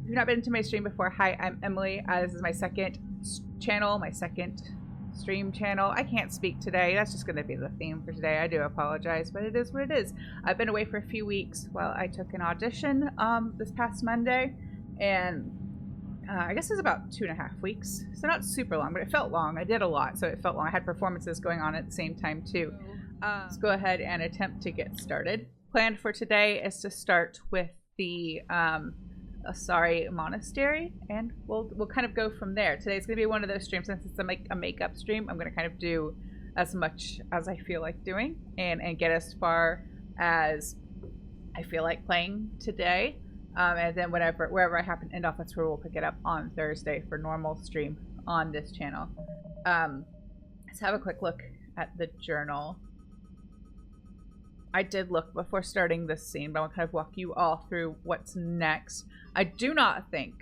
If you've not been to my stream before, hi, I'm Emily. This is my second channel, my second stream channel. I can't speak today. That's just going to be the theme for today. I do apologize, but it is what it is. I've been away for a few weeks while I took an audition this past Monday, and I guess it was about 2.5 weeks. So not super long, but it felt long. I did a lot, so it felt long. I had performances going on at the same time too. Let's go ahead and attempt to get started. Planned for today is to start with the Asari monastery, and we'll kind of go from there. Today's gonna be one of those streams, since it's a makeup stream. I'm gonna kind of do as much as I feel like doing and get as far as I feel like playing today, and then wherever I happen to end off, that's where we'll pick it up on Thursday for normal stream on this channel. Let's have a quick look at the journal. I did look before starting this scene, but I'll kind of walk you all through what's next. I do not think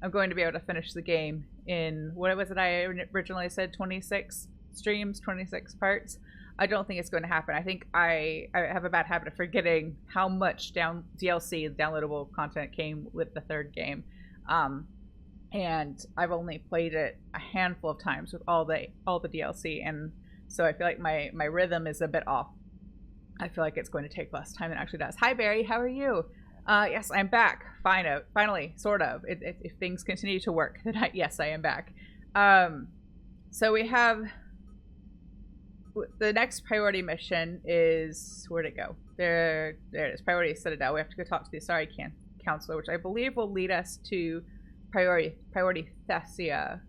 I'm going to be able to finish the game in, what was it I originally said, 26 streams, 26 parts? I don't think it's going to happen. I think I have a bad habit of forgetting how much DLC, downloadable content, came with the third game. And I've only played it a handful of times with all the DLC, and so I feel like my rhythm is a bit off. I feel like it's going to take less time than it actually does. Hi, Barry. How are you? Yes, I'm back. Finally, sort of. If things continue to work, then yes, I am back. So we have... The next priority mission is... Where'd it go? There it is. Priority Citadel. We have to go talk to the Asari Counselor, which I believe will lead us to Priority Thessia.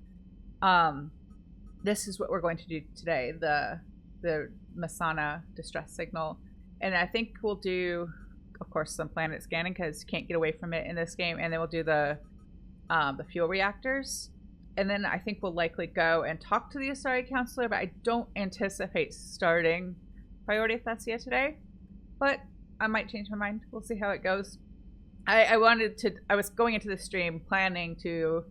This is what we're going to do today. The Masana distress signal, and I think we'll do, of course, some planet scanning because you can't get away from it in this game, and then we'll do the fuel reactors, and then I think we'll likely go and talk to the Asari Counselor, but I don't anticipate starting Priority Thessia today, but I might change my mind. We'll see how it goes. I was going into the stream planning to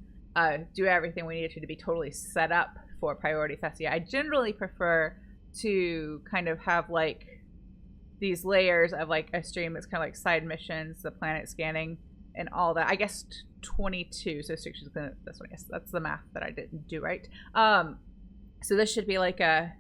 do everything we needed to be totally set up for Priority Thessia. I generally prefer to kind of have like these layers of like a stream that's kind of like side missions, the planet scanning, and all that. I guess 22, so 6 is gonna, this one, yes, that's the math that I didn't do right. So this should be like a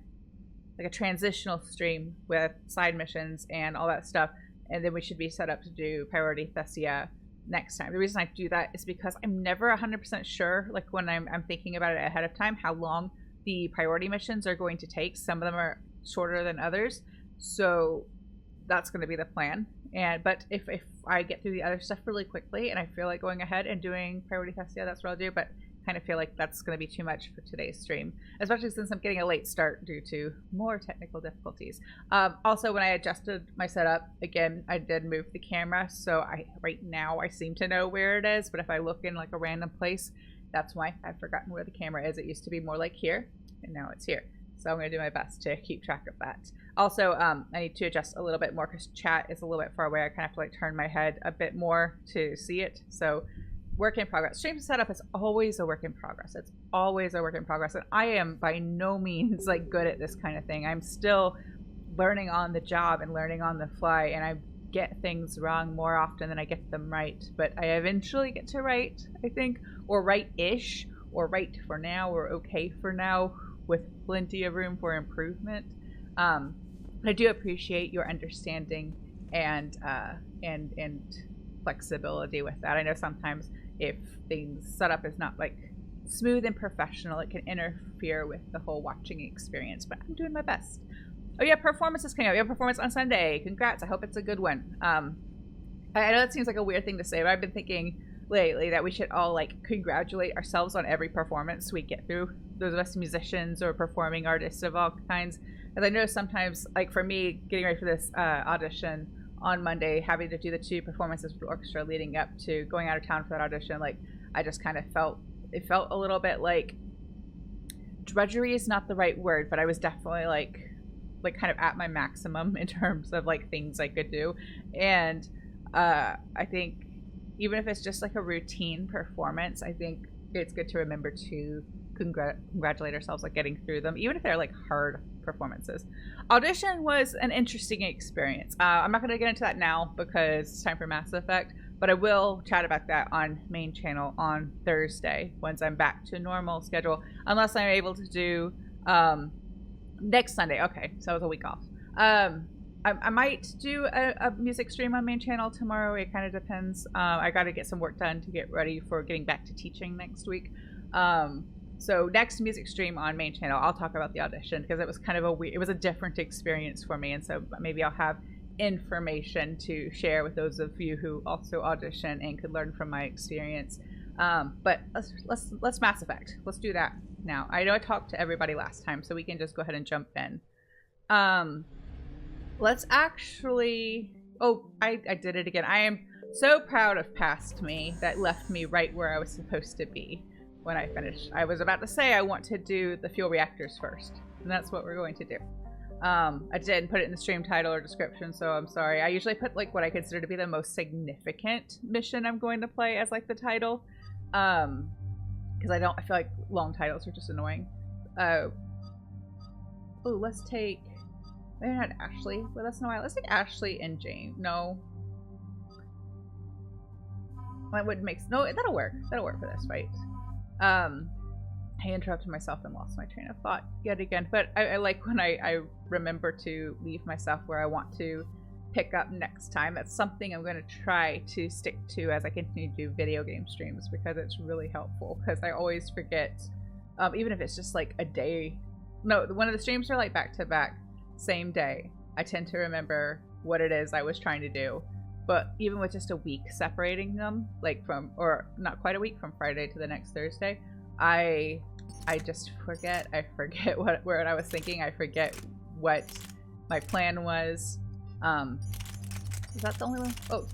transitional stream with side missions and all that stuff, and then we should be set up to do Priority Thessia next time. The reason I do that is because I'm never 100% sure, like when I'm thinking about it ahead of time, how long the priority missions are going to take. Some of them are shorter than others, so that's going to be the plan. But if I get through the other stuff really quickly and I feel like going ahead and doing Priority Thessia, that's what I'll do. But I kind of feel like that's going to be too much for today's stream, especially since I'm getting a late start due to more technical difficulties. Also, when I adjusted my setup again, I did move the camera, so right now I seem to know where it is, but if I look in like a random place, that's why I've forgotten where the camera is. It used to be more like here, and now it's here. So I'm going to do my best to keep track of that. Also, I need to adjust a little bit more because chat is a little bit far away. I kind of have to like turn my head a bit more to see it. So work in progress. Stream setup is always a work in progress. It's always a work in progress. And I am by no means like good at this kind of thing. I'm still learning on the job and learning on the fly, and I get things wrong more often than I get them right, but I eventually get to right, I think, or right-ish, or right for now, or okay for now, with plenty of room for improvement. I do appreciate your understanding and flexibility with that. I know sometimes if things setup is not like smooth and professional, it can interfere with the whole watching experience, but I'm doing my best. Oh yeah, performance is coming up. We have a performance on Sunday. Congrats. I hope it's a good one. I know that seems like a weird thing to say, but I've been thinking lately that we should all like congratulate ourselves on every performance we get through. Those of us musicians or performing artists of all kinds. As I know sometimes, like for me, getting ready for this audition on Monday, having to do the 2 performances with the orchestra leading up to going out of town for that audition, like I just kind of felt a little bit like drudgery is not the right word, but I was definitely like kind of at my maximum in terms of like things I could do. And I think even if it's just like a routine performance, I think it's good to remember to congratulate ourselves like getting through them, even if they're like hard performances. Audition was an interesting experience. I'm not going to get into that now because it's time for Mass Effect, But I will chat about that on main channel on Thursday once I'm back to normal schedule, unless I'm able to do next Sunday. Okay, so it was a week off. I might do a music stream on main channel tomorrow. It kind of depends. I got to get some work done to get ready for getting back to teaching next week. So next music stream on main channel, I'll talk about the audition because it was kind of a weird, it was a different experience for me, and so maybe I'll have information to share with those of you who also audition and could learn from my experience. But let's Mass Effect. Let's do that now. I know I talked to everybody last time, so we can just go ahead and jump in. Let's actually... Oh, I did it again. I am so proud of past me that left me right where I was supposed to be when I finished. I was about to say I want to do the fuel reactors first, and that's what we're going to do. I didn't put it in the stream title or description, so I'm sorry. I usually put like what I consider to be the most significant mission I'm going to play as like the title, because I feel like long titles are just annoying. Oh, let's take... Maybe not Ashley with us in a while. Let's take Ashley and Jane. No. That wouldn't make... No, that'll work. That'll work for this fight. I interrupted myself and lost my train of thought yet again. But I like when I remember to leave myself where I want to pick up next time. That's something I'm going to try to stick to as I continue to do video game streams, because it's really helpful. Because I always forget, even if it's just like a day. No, one of the streams are like back to back. Same day, I tend to remember what it is I was trying to do. But even with just a week separating them, like from, or not quite a week, from Friday to the next Thursday, I just forget. I forget what I was thinking. I forget what my plan was. Is that the only one? Oh,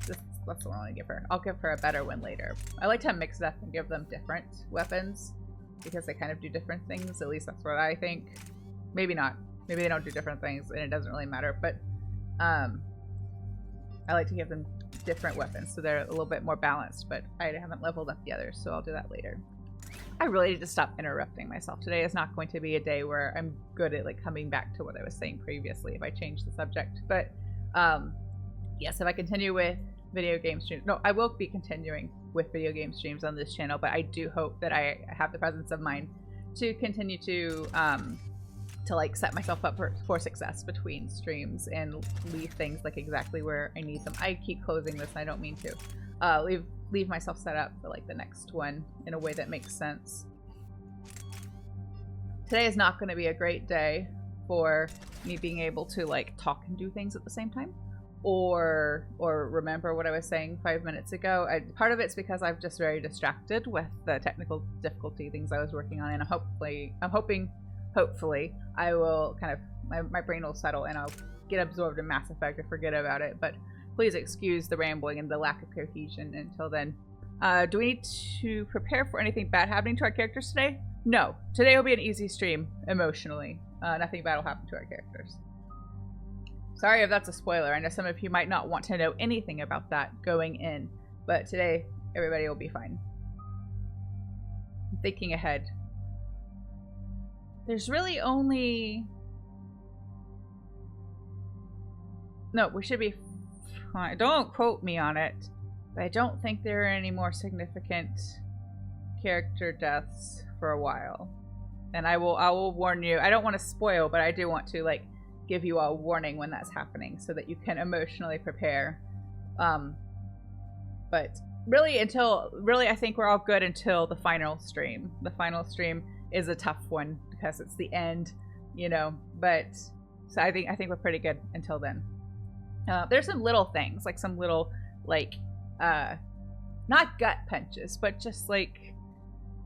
that's the one I give her. I'll give her a better one later. I like to mix it up and give them different weapons because they kind of do different things. At least that's what I think. Maybe not. Maybe they don't do different things and it doesn't really matter, but I like to give them different weapons so they're a little bit more balanced, but I haven't leveled up the others, so I'll do that later. I really need to stop interrupting myself. Today is not going to be a day where I'm good at like coming back to what I was saying previously if I change the subject. But yes, if I continue with video game streams, no, I will be continuing with video game streams on this channel, but I do hope that I have the presence of mind to continue to like set myself up for success between streams and leave things like exactly where I need them. I keep closing this and I don't mean to. Leave myself set up for like the next one in a way that makes sense. Today is not going to be a great day for me being able to like talk and do things at the same time, or remember what I was saying 5 minutes ago. Part of it's because I'm just very distracted with the technical difficulty things I was working on, and I'm hoping hopefully I will kind of my brain will settle and I'll get absorbed in Mass Effect or forget about it. But please excuse the rambling and the lack of cohesion until then. Do we need to prepare for anything bad happening to our characters today? No. Today will be an easy stream emotionally. Nothing bad will happen to our characters. Sorry if that's a spoiler. I know some of you might not want to know anything about that going in, but today everybody will be fine. I'm thinking ahead. There's really only... No, we should be fine. Don't quote me on it, but I don't think there are any more significant character deaths for a while. And I will warn you. I don't want to spoil, but I do want to like give you a warning when that's happening so that you can emotionally prepare. But really I think we're all good until the final stream. The final stream is a tough one because it's the end, you know, but so I think we're pretty good until then. There's some little things, like some little like not gut punches, but just like,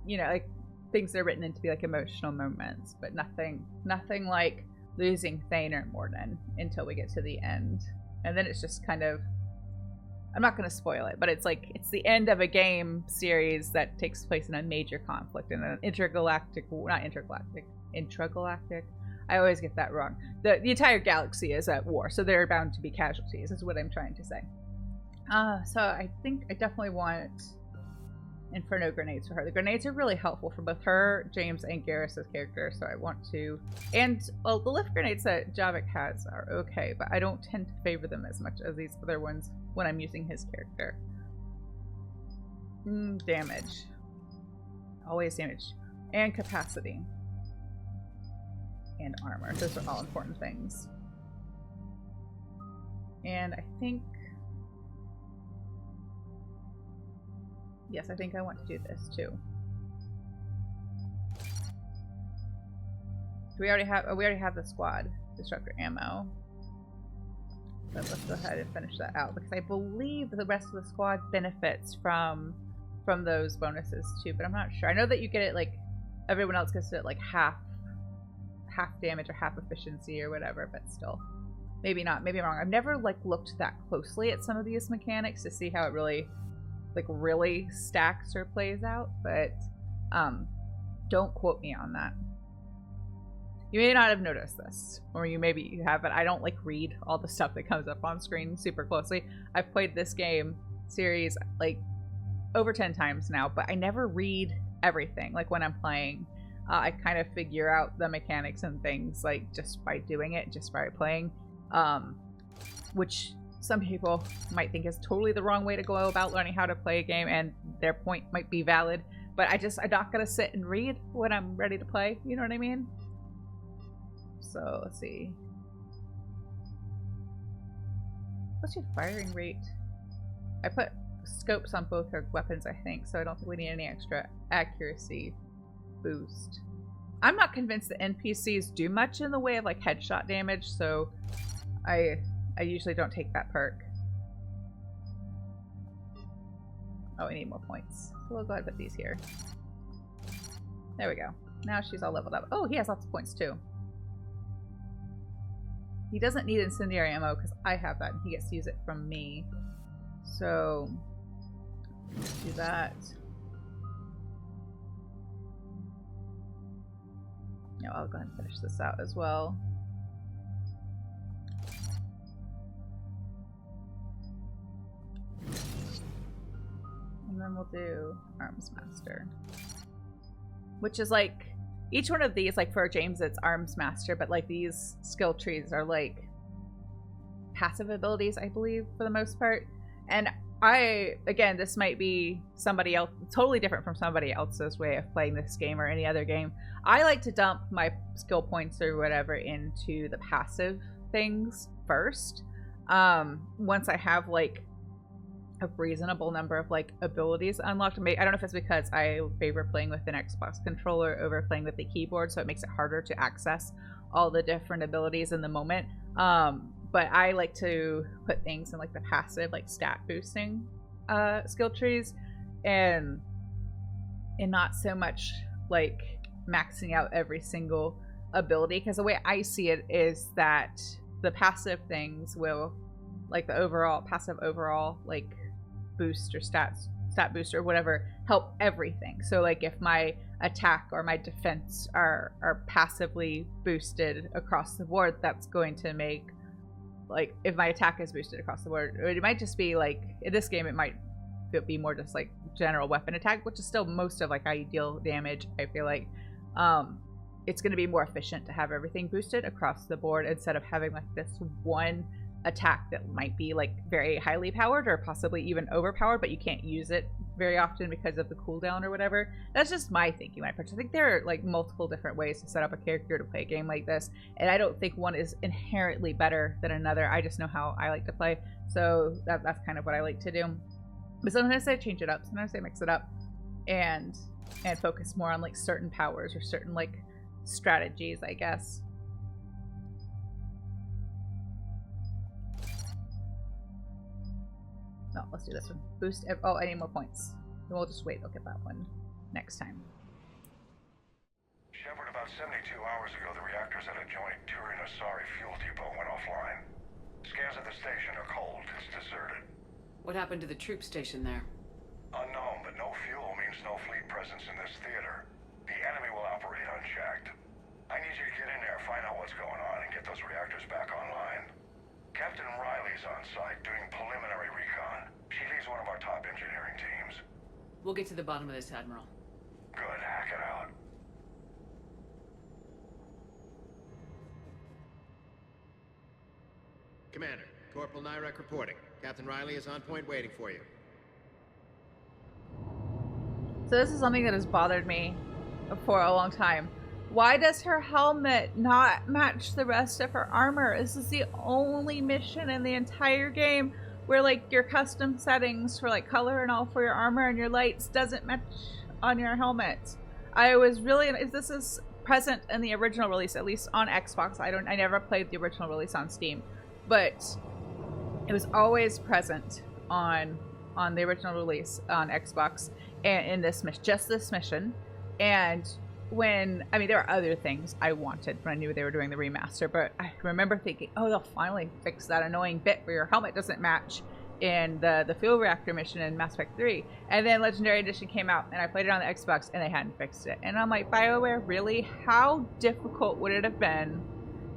you know, like things that are written in to be like emotional moments, but nothing like losing Thane or Morden until we get to the end. And then it's just kind of, I'm not going to spoil it, but it's like, it's the end of a game series that takes place in a major conflict in an intragalactic, I always get that wrong. The entire galaxy is at war, so there are bound to be casualties, is what I'm trying to say. So I think I definitely want Inferno grenades for her. The grenades are really helpful for both her, James, and Garrus' character, so I want to... And, well, the lift grenades that Javik has are okay, but I don't tend to favor them as much as these other ones when I'm using his character. Damage. Always damage. And capacity. And armor. Those are all important things. And I think... Yes, I think I want to do this too. We already have... Oh, we already have the squad destructor ammo. But let's go ahead and finish that out, because I believe the rest of the squad benefits from those bonuses too, but I'm not sure. I know that you get it, like, everyone else gets it like half damage or half efficiency or whatever, but still. Maybe not. Maybe I'm wrong. I've never like looked that closely at some of these mechanics to see how it really stacks or plays out, but don't quote me on that. You may not have noticed this, or maybe you have, but I don't like read all the stuff that comes up on screen super closely. I've played this game series like over 10 times now, but I never read everything. Like when I'm playing, I kind of figure out the mechanics and things like just by doing it, just by playing, which some people might think is totally the wrong way to go about learning how to play a game, and their point might be valid, but I'm not gonna sit and read when I'm ready to play, you know what I mean? So let's see. What's your firing rate? I put scopes on both our weapons, I think, so I don't think we need any extra accuracy boost. I'm not convinced that NPCs do much in the way of like headshot damage, so I usually don't take that perk. Oh, we need more points. So we'll go ahead and put these here. There we go. Now she's all leveled up. Oh, he has lots of points too. He doesn't need incendiary ammo because I have that and he gets to use it from me. So let's do that. No, I'll go ahead and finish this out as well. And then we'll do Arms Master. Which is like, each one of these, like for James it's Arms Master, but like these skill trees are like passive abilities, I believe, for the most part. And again, this might be somebody else, totally different from somebody else's way of playing this game or any other game. I like to dump my skill points or whatever into the passive things first. Once I have like a reasonable number of like abilities unlocked. I don't know if it's because I favor playing with an Xbox controller over playing with the keyboard, so it makes it harder to access all the different abilities in the moment. But I like to put things in like the passive, like stat boosting skill trees, and not so much like maxing out every single ability, because the way I see it is that the passive things will, like the overall passive overall like boost or stat boost or whatever, help everything. So like if my attack or my defense are passively boosted across the board, that's going to make, like if my attack is boosted across the board, it might just be like in this game it might be more just like general weapon attack, which is still most of like how you deal damage. I feel like it's going to be more efficient to have everything boosted across the board instead of having like this one attack that might be like very highly powered or possibly even overpowered, but you can't use it very often because of the cooldown or whatever. That's just my thinking. I think there are like multiple different ways to set up a character to play a game like this, and I don't think one is inherently better than another. I just know how I like to play, so that's kind of what I like to do. But sometimes I change it up, sometimes I mix it up and focus more on like certain powers or certain like strategies, I guess. No, let's do this one. Boost. Oh, I need more points. Then we'll just wait. I'll get that one next time. Shepard, about 72 hours ago, the reactors at a joint Asari fuel depot went offline. Scans at the station are cold. It's deserted. What happened to the troop station there? Unknown, but no fuel means no fleet presence in this theater. The enemy will operate unchecked. I need you to get in there, find out what's going on, and get those reactors back online. Captain Riley's on site doing preliminary recon. She leads one of our top engineering teams. We'll get to the bottom of this, Admiral. Good, hack it out. Commander, Corporal Nyrek reporting. Captain Riley is on point waiting for you. So this is something that has bothered me for a long time. Why does her helmet not match the rest of her armor? This is the only mission in the entire game where like your custom settings for like color and all for your armor and your lights doesn't match on your helmet. I was really, if this is present in the original release, at least on Xbox. I never played the original release on Steam, but it was always present on the original release on Xbox and in this mission, just this mission. And when, I mean, there were other things I wanted when I knew they were doing the remaster, but I remember thinking, oh, they'll finally fix that annoying bit where your helmet doesn't match in the fuel reactor mission in Mass Effect 3. And then Legendary Edition came out and I played it on the Xbox and they hadn't fixed it. And I'm like, BioWare, really? How difficult would it have been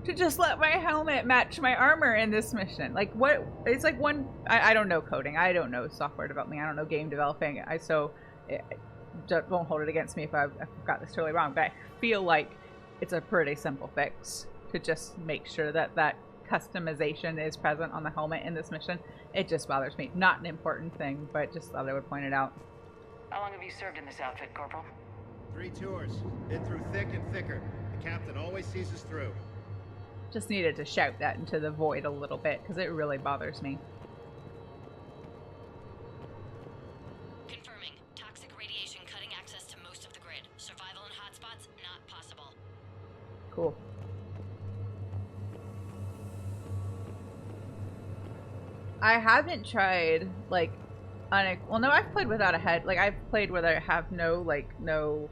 to just let my helmet match my armor in this mission? Like, what? It's like one, I don't know coding. I don't know software development. I don't know game developing. Won't hold it against me if I got this totally wrong, but I feel like it's a pretty simple fix to just make sure that that customization is present on the helmet in this mission. It just bothers me. Not an important thing, but just thought I would point it out. How long have you served in this outfit, Corporal? 3 tours. Been through thick and thicker. The captain always sees us through. Just needed to shout that into the void a little bit because it really bothers me. Cool. I haven't tried like well, no, I've played without a head. Like I've played where I have no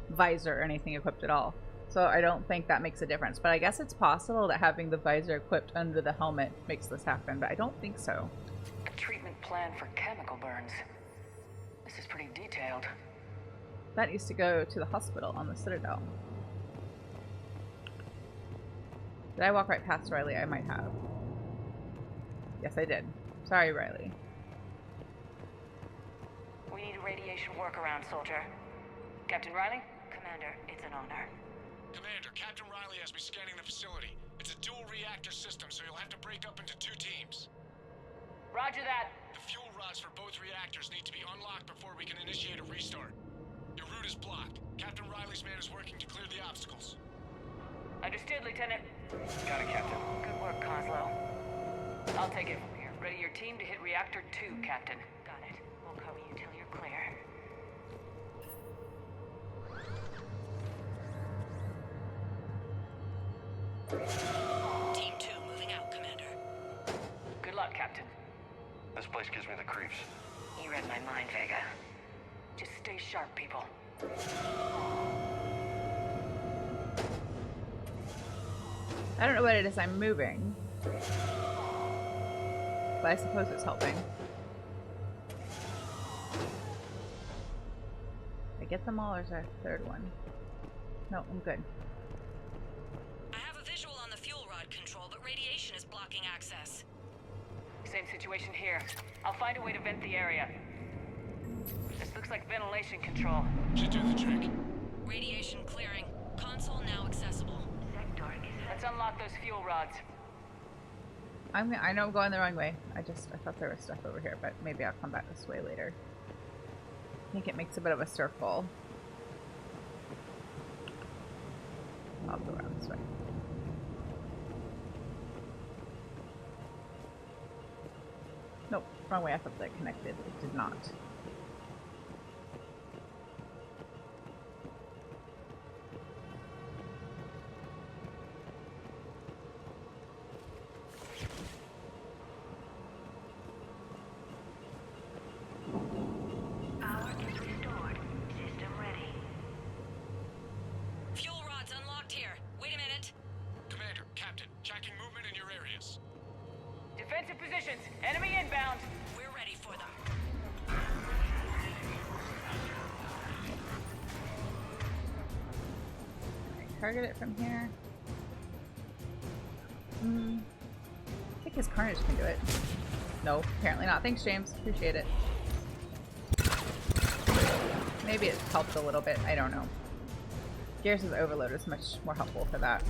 visor or anything equipped at all. So I don't think that makes a difference. But I guess it's possible that having the visor equipped under the helmet makes this happen, but I don't think so. A treatment plan for chemical burns. This is pretty detailed. That needs to go to the hospital on the Citadel. Did I walk right past Riley? I might have. Yes, I did. Sorry, Riley. We need a radiation workaround, soldier. Captain Riley? Commander, it's an honor. Commander, Captain Riley has me scanning the facility. It's a dual reactor system, so you'll have to break up into 2 teams. Roger that. The fuel rods for both reactors need to be unlocked before we can initiate a restart. Your route is blocked. Captain Riley's man is working to clear the obstacles. Understood, Lieutenant. Got it, Captain. Good work, Coslow. I'll take it from here. Ready your team to hit Reactor 2, Captain. Got it. We'll cover you till you're clear. Team 2 moving out, Commander. Good luck, Captain. This place gives me the creeps. You read my mind, Vega. Just stay sharp, people. I don't know what it is I'm moving, but I suppose it's helping. I get them all, or is there a third one? No, I'm good. I have a visual on the fuel rod control, but radiation is blocking access. Same situation here. I'll find a way to vent the area. This looks like ventilation control. Should do the trick. Radiation clearing. Console now accessible. Let's unlock those fuel rods. I know I'm going the wrong way. I thought there was stuff over here, but maybe I'll come back this way later. I think it makes a bit of a circle. I'll go around this way. Nope, wrong way. I thought that connected. It did not. Defensive positions. Enemy inbound. We're ready for them. Target it from here. I think his Carnage can do it. No, apparently not. Thanks, James. Appreciate it. Maybe it helped a little bit. I don't know. Garrus' Overload is much more helpful for that.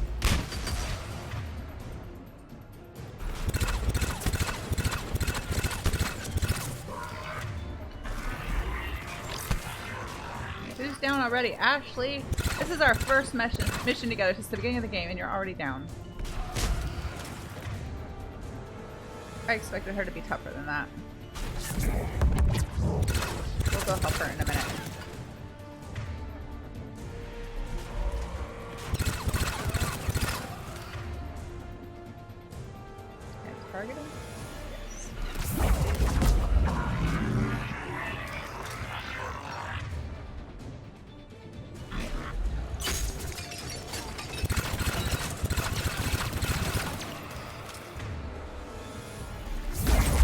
Who's down already? Ashley! This is our first mission together since the beginning of the game, and you're already down. I expected her to be tougher than that. We'll go help her in a minute. Targeting?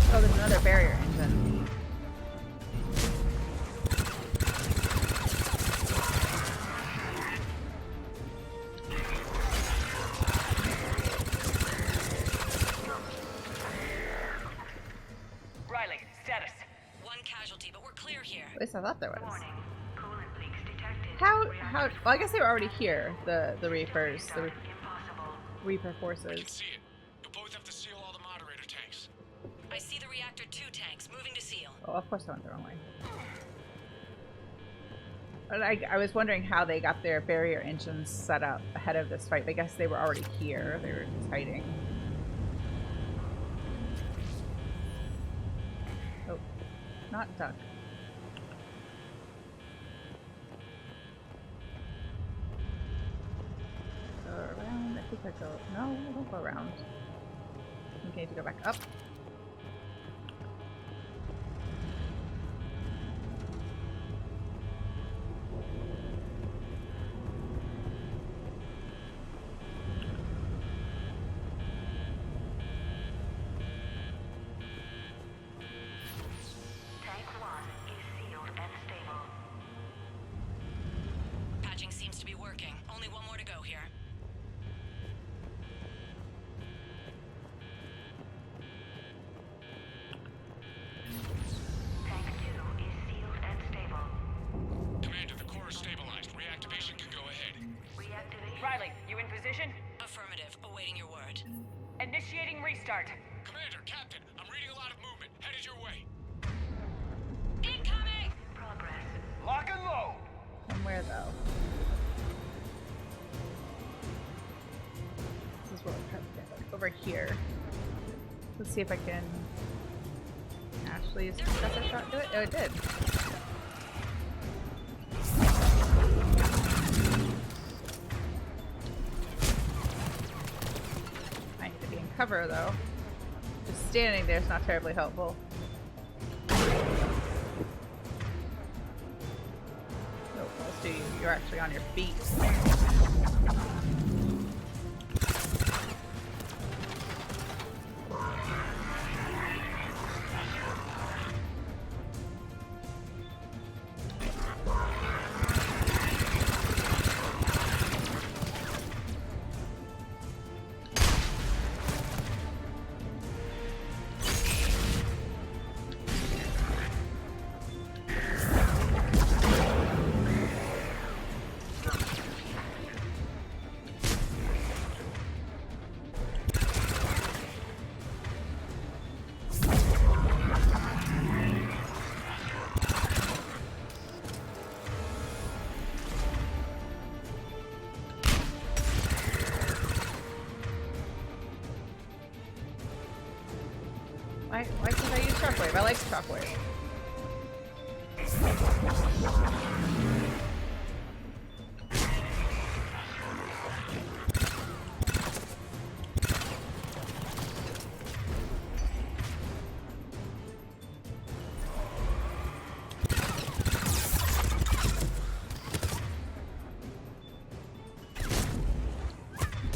Oh, there's another barrier engine. Riley, status. One casualty, but we're clear here. At least I thought there was. Warning. Coolant leaks detected. How, well, I guess they were already here, the Reapers, the Impossible. Reaper I can forces. see it. You'll both have to seal all the moderator tanks. I see the reactor 2 tanks moving to seal. Oh, of course I went the wrong way. But I was wondering how they got their barrier engines set up ahead of this fight. I guess they were already here. They were just hiding. Oh, not duck. Go around. I think I go. No, don't go around. Okay, need to go back up. Tank 1 is sealed and stable. Patching seems to be working. Only one more to go here. Tank 2 is sealed and stable. Commander, the core is stabilized. Reactivation can go ahead. Reactivation. Riley, you in position? Affirmative. Awaiting your word. Initiating restart. Commander, Captain, I'm reading a lot of movement. Headed your way. Incoming! Progress. Lock and load. And where though? This is what I'm trying to get. Like, over here. Let's see if I can. Ashley's got that shot do it? Oh, it did. I need to be in cover though. Just standing there is not terribly helpful. No, let's do you. You're actually on your feet. Why can't I use shockwave? I like shockwave.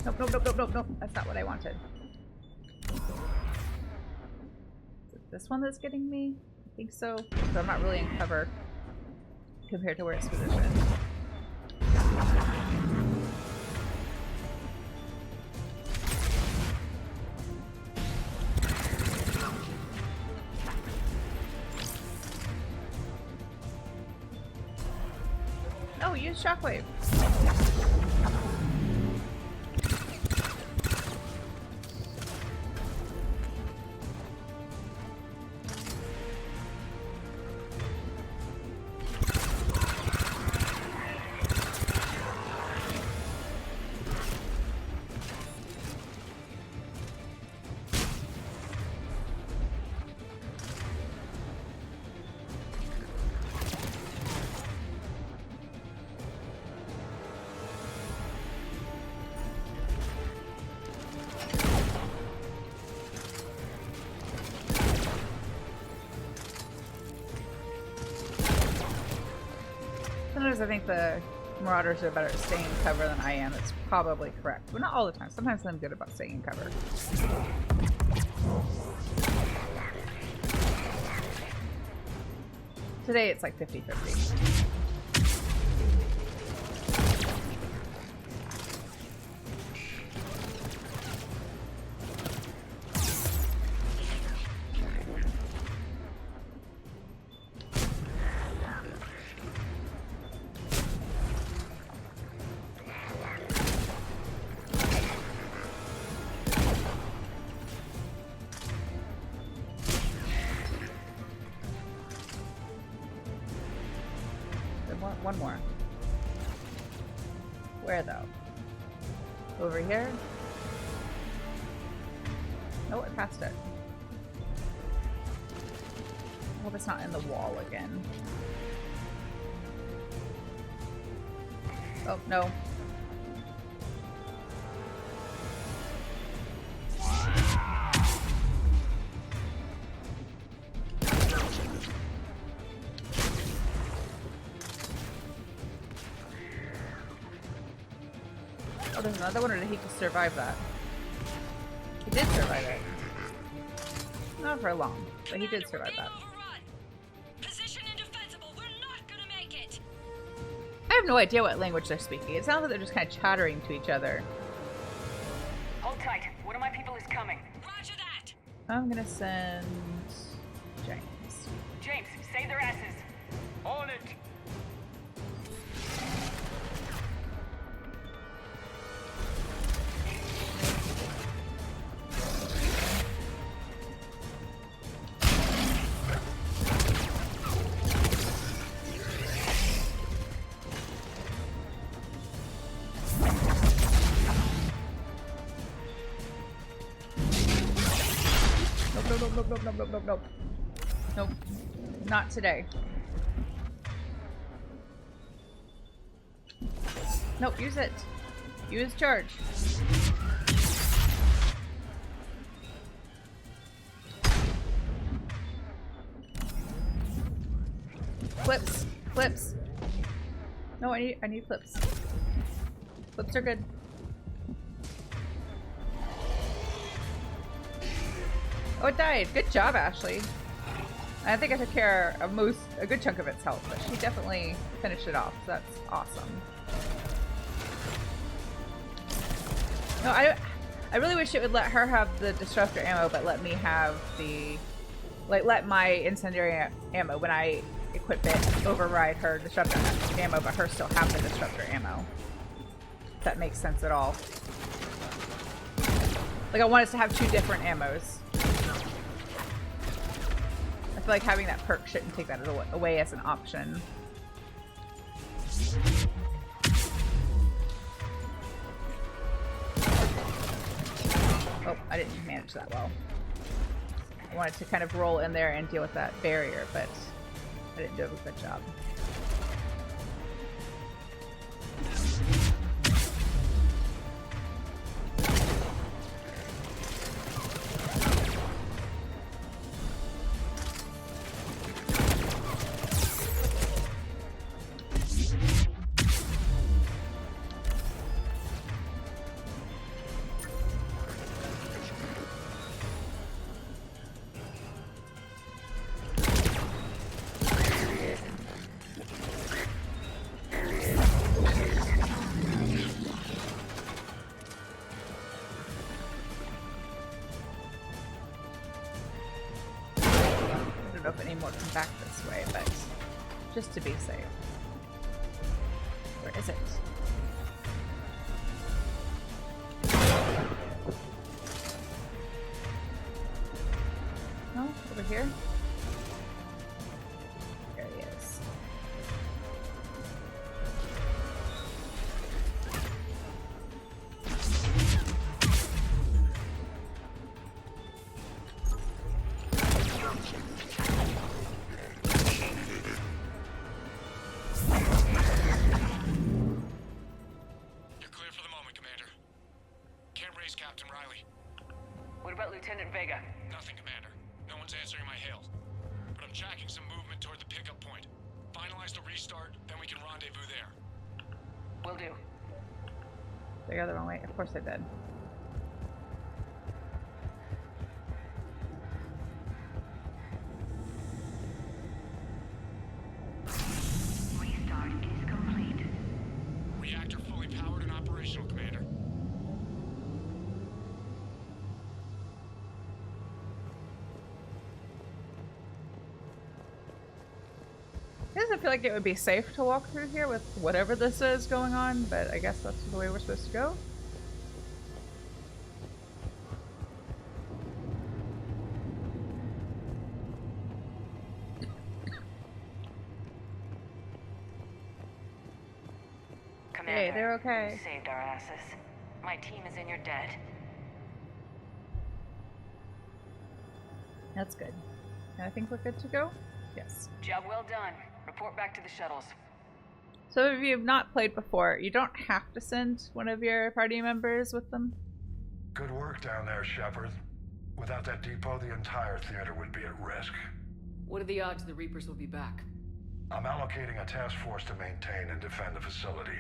Nope, nope, nope, nope, nope, nope. That's not what I wanted. This one that's getting me? I think so. So I'm not really in cover compared to where it's positioned. Oh, use shockwave. Sometimes I think the Marauders are better at staying in cover than I am. It's probably correct. But not all the time. Sometimes I'm good about staying in cover. Today it's like 50-50. One more. Where though? Over here? Oh, I passed it. I hope it's not in the wall again. Oh, no. Oh, there's another one, or did he just survive that? He did survive it. Not for long, but he did survive that. Position indefensible. We're not gonna make it. I have no idea what language they're speaking. It sounds like they're just kind of chattering to each other. Hold tight. One of my people is coming. Roger that. I'm gonna send James. James, save their asses. On it! Nope. Not today. Nope, use it. Use charge. Flips. Flips. No, I need flips. Flips are good. Oh, it died. Good job, Ashley. I think I took care of a good chunk of its health, but she definitely finished it off, so that's awesome. No, I really wish it would let her have the disruptor ammo, but let me have the, let my incendiary ammo, when I equip it, override her disruptor ammo, but her still have the disruptor ammo. If that makes sense at all. Like, I want us to have two different ammos. I feel like having that perk shouldn't take that away as an option. Oh, I didn't manage that well. I wanted to kind of roll in there and deal with that barrier, but I didn't do a good job. Back this way, but just to be safe. Where is it? No, over here? There he is. Answering my hail. But I'm tracking some movement toward the pickup point. Finalize the restart, then we can rendezvous. Will do. Did I go the wrong way? Of course I did. Restart is complete. Reactor fully powered and operational, Commander. It doesn't feel like it would be safe to walk through here with whatever this is going on, but I guess that's the way we're supposed to go. Commander, Hey, they're okay. you saved our asses. My team is in your debt. That's good. And I think we're good to go? Yes. Job well done. Report back to the shuttles. So if you've not played before, you don't have to send one of your party members with them. Good work down there, Shepard. Without that depot, the entire theater would be at risk. What are the odds the Reapers will be back? I'm allocating a task force to maintain and defend the facility.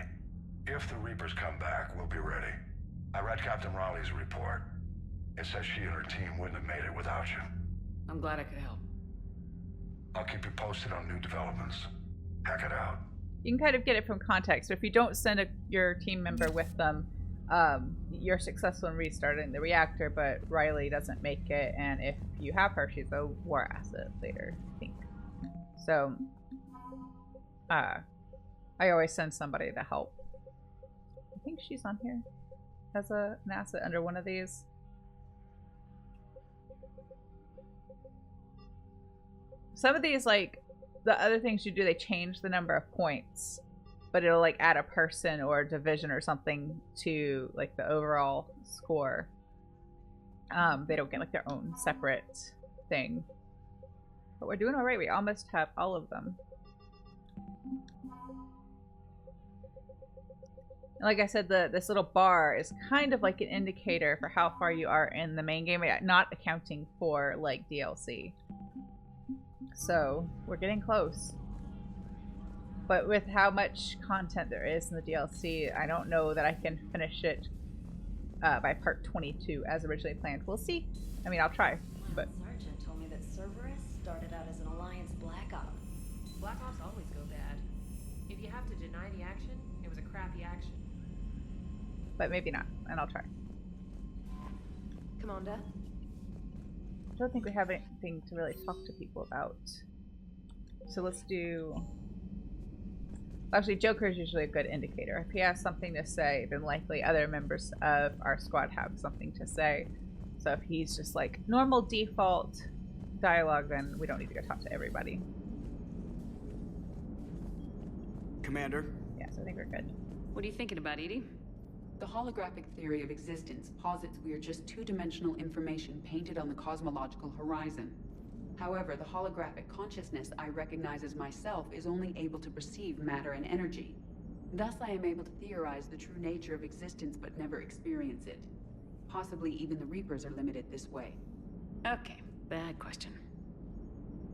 If the Reapers come back, we'll be ready. I read Captain Raleigh's report. It says she and her team wouldn't have made it without you. I'm glad I could help. I'll keep you posted on new developments. Hack it out. You can kind of get it from context. So if you don't send your team member with them, you're successful in restarting the reactor, but Riley doesn't make it, and if you have her, she's a war asset later, I think. So, I always send somebody to help. I think she's on here as an asset under one of these. Some of these, like, the other things you do, they change the number of points, but it'll, like, add a person or a division or something to, like, the overall score. They don't get, like, their own separate thing. But we're doing alright. We almost have all of them. And like I said, this little bar is kind of like an indicator for how far you are in the main game, not accounting for, like, DLC. So, we're getting close. But with how much content there is in the DLC, I don't know that I can finish it by part 22 as originally planned. We'll see. I mean, I'll try, but... Sergeant told me that Cerberus started out as an Alliance Black Op. Black Ops always go bad. If you have to deny the action, it was a crappy action. But maybe not, and I'll try. Commander? I don't think we have anything to really talk to people about. So let's do... Actually, Joker is usually a good indicator. If he has something to say, then likely other members of our squad have something to say. So if he's just like normal default dialogue, then we don't need to go talk to everybody. Commander? Yes, I think we're good. What are you thinking about, Edie? The holographic theory of existence posits we are just two-dimensional information painted on the cosmological horizon. However, the holographic consciousness I recognize as myself is only able to perceive matter and energy. Thus, I am able to theorize the true nature of existence but never experience it. Possibly even the Reapers are limited this way. Okay, bad question.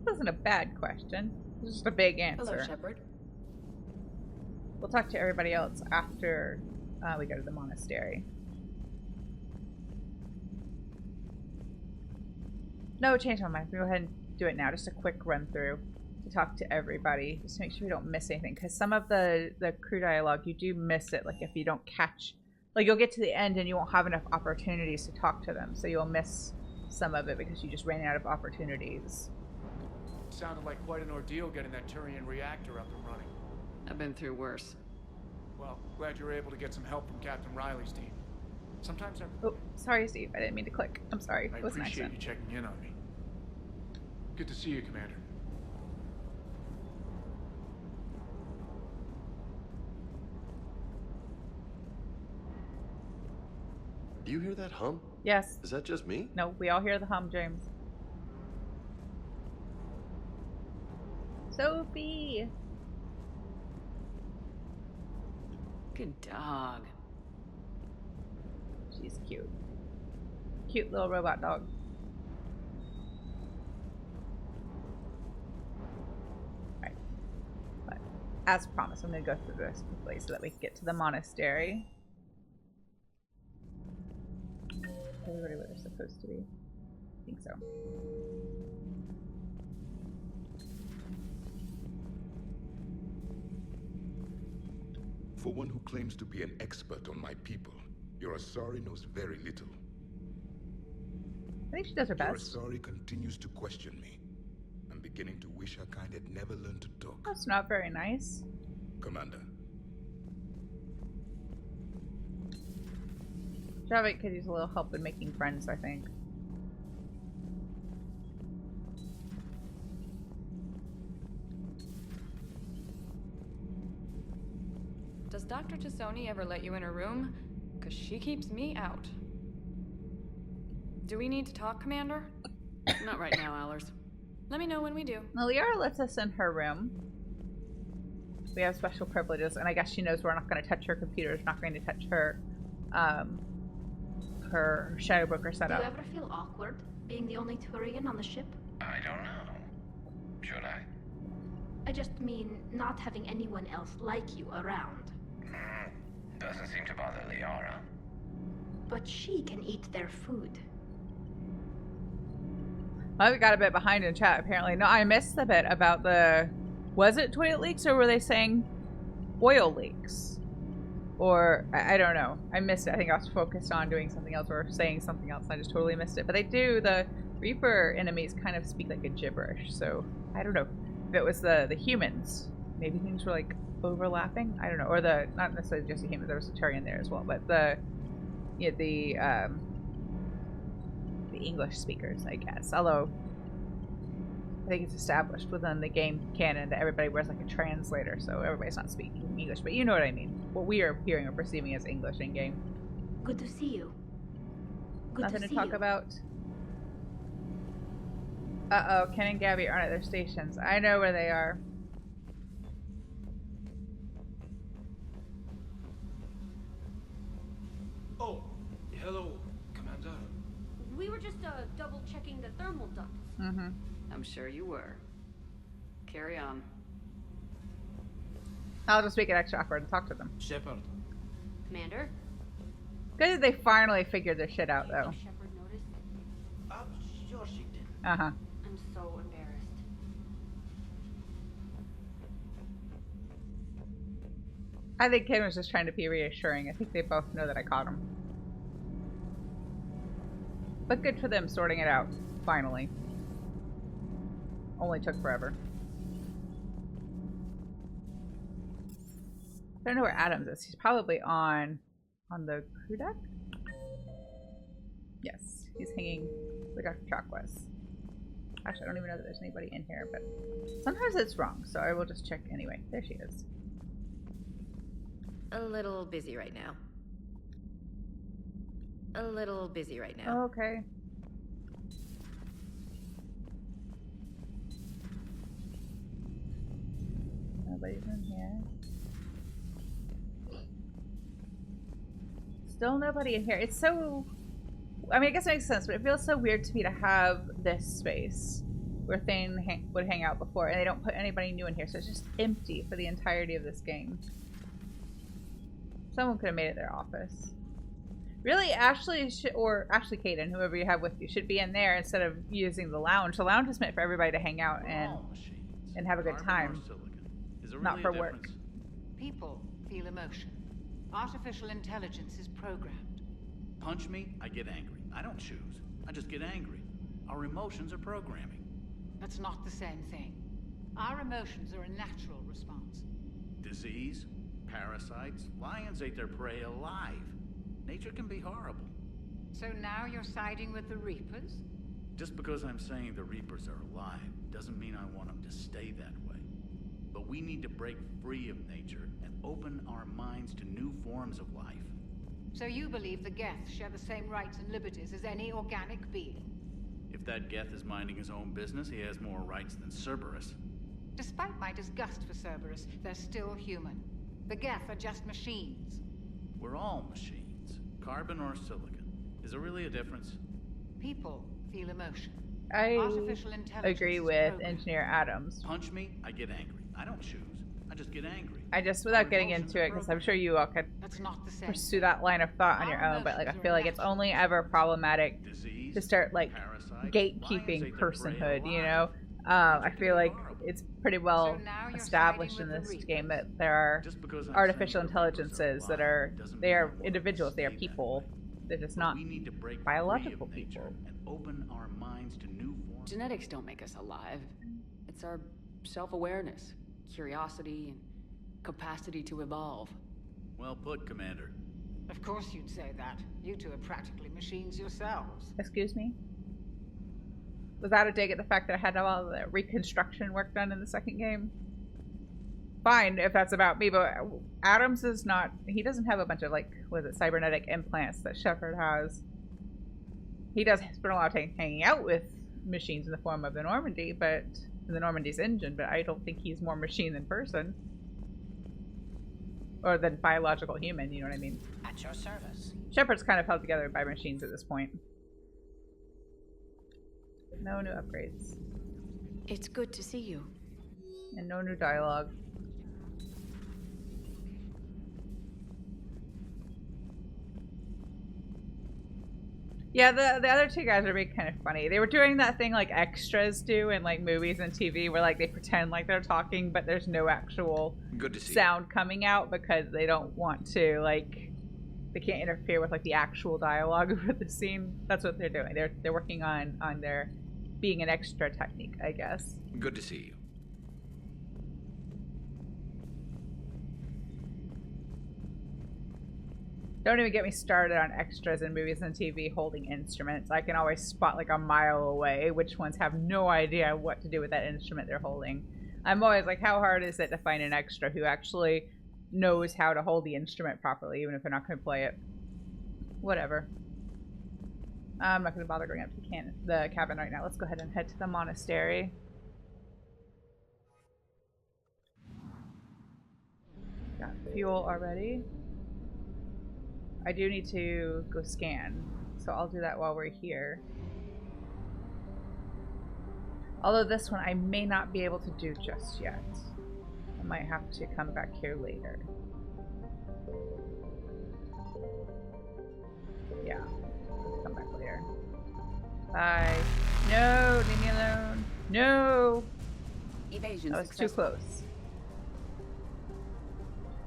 This isn't a bad question. It's just a big answer. Hello, Shepard. We'll talk to everybody else after we go to the monastery. No, change my mind. We'll go ahead and do it now. Just a quick run through to talk to everybody, just to make sure we don't miss anything. Because some of the crew dialogue, you do miss it. Like if you don't catch, like you'll get to the end and you won't have enough opportunities to talk to them, so you'll miss some of it because you just ran out of opportunities. It sounded like quite an ordeal getting that Turian reactor up and running. I've been through worse. Well, glad you were able to get some help from Captain Riley's team. Sometimes Oh, sorry, Steve. I didn't mean to click. I'm sorry. I It was an appreciate accident. you checking in on me. Good to see you, Commander. Do you hear that hum? Yes. Is that just me? No, we all hear the hum, James. Sophie! Good dog. She's cute. Cute little robot dog. Right. But as promised, I'm going to go through this quickly so that we can get to the monastery. Everybody where they're supposed to be. I think so. For one who claims to be an expert on my people, your Asari knows very little. I think she does her best. Your Asari continues to question me. I'm beginning to wish her kind had never learned to talk. That's not very nice. Commander. Javik could use a little help in making friends, I think. Does Dr. Tassoni ever let you in her room? Because she keeps me out. Do we need to talk, Commander? Not right now, Allers. Let me know when we do. Well, Liara lets us in her room. We have special privileges, and I guess she knows we're not going to touch her computers, not going to touch her, her shadow broker setup. Do you ever feel awkward being the only Turian on the ship? I don't know. Should I? I just mean not having anyone else like you around. Doesn't seem to bother Liara. But she can eat their food. Well, we got a bit behind in chat, apparently. No, I missed the bit about the... Was it toilet leaks, or were they saying oil leaks? Or, I don't know. I missed it. I think I was focused on doing something else or saying something else, and I just totally missed it. But they do, the Reaper enemies kind of speak like a gibberish, so I don't know. If it was the humans, maybe things were like overlapping? I don't know. Or the, not necessarily just the humans, there was a Turian there as well, but the, yeah, the English speakers, I guess. Although, I think it's established within the game canon that everybody wears like a translator, so everybody's not speaking English, but you know what I mean. What we are hearing or perceiving as English in game. Good to see you. Good Nothing to see talk you. about. Uh-oh, Ken and Gabby aren't at their stations. I know where they are. Oh, hello, Commander. We were just double checking the thermal ducts. Mm-hmm. I'm sure you were. Carry on. I'll just make it extra awkward and talk to them. Shepard. Commander? Good that they finally figured their shit out, though. Shepard noticed? I'm sure she did. Uh-huh. I'm so embarrassed. I think Ken was just trying to be reassuring. I think they both know that I caught him. But good for them sorting it out, finally. Only took forever. I don't know where Adams is. He's probably on the crew deck? Yes, he's hanging where Dr. Chalk was. Actually, I don't even know that there's anybody in here, but sometimes it's wrong, so I will just check anyway. There she is. A little busy right now. A little busy right now. Oh, okay. Nobody's in here. Still nobody in here. It's so... I mean, I guess it makes sense, but it feels so weird to me to have this space where Thane would hang out before, and they don't put anybody new in here, so it's just empty for the entirety of this game. Someone could have made it their office. Really, Ashley or Ashley Caden, whoever you have with you, should be in there instead of using the lounge. The lounge is meant for everybody to hang out and have a good time, not for work. People feel emotion. Artificial intelligence is programmed. Punch me, I get angry. I don't choose. I just get angry. Our emotions are programming. That's not the same thing. Our emotions are a natural response. Disease, parasites, lions ate their prey alive. Nature can be horrible. So now you're siding with the Reapers? Just because I'm saying the Reapers are alive doesn't mean I want them to stay that way. But we need to break free of nature and open our minds to new forms of life. So you believe the Geth share the same rights and liberties as any organic being? If that Geth is minding his own business, he has more rights than Cerberus. Despite my disgust for Cerberus, they're still human. The Geth are just machines. We're all machines. Carbon or silicon. Is there really a difference? People feel emotion. I Artificial intelligence agree with Engineer Adams. Punch me, I get angry. I don't choose. I just get angry. I just, without getting into it, because I'm sure you all could pursue that line of thought on your own, but like I feel like it's only ever problematic to start like gatekeeping personhood, you know? I feel like it's pretty well established in this game that there are artificial intelligences that are, they are individuals, they are people. They're just not biological people. And open our minds to new forms. Genetics don't make us alive. It's our self-awareness, curiosity, and capacity to evolve. Well put, Commander. Of course you'd say that. You two are practically machines yourselves. Excuse me? Was that a dig at the fact that I had all the reconstruction work done in the second game? Fine, if that's about me, but Adams is not... He doesn't have a bunch of, like, was it cybernetic implants that Shepard has. He does spend a lot of time hanging out with machines in the form of the Normandy, but... the Normandy's engine, but I don't think he's more machine than person. Or than biological human, you know what I mean? At your service. Shepard's kind of held together by machines at this point. No new upgrades. It's good to see you. And no new dialogue. Yeah, the other two guys are being kind of funny. They were doing that thing like extras do in like movies and TV where like they pretend like they're talking but there's no actual sound coming out because they don't want to, like, they can't interfere with like the actual dialogue of the scene. That's what they're doing. They're working on their being an extra technique, I guess. Good to see you. Don't even get me started on extras in movies and TV holding instruments. I can always spot like a mile away which ones have no idea what to do with that instrument they're holding. I'm always like, how hard is it to find an extra who actually knows how to hold the instrument properly, even if they're not going to play it? Whatever. I'm not going to bother going up to the cabin right now. Let's go ahead and head to the monastery. Got fuel already. I do need to go scan, so I'll do that while we're here. Although this one I may not be able to do just yet. I might have to come back here later. Yeah, come back later. Bye. No, leave me alone. No! Evasion that was too close.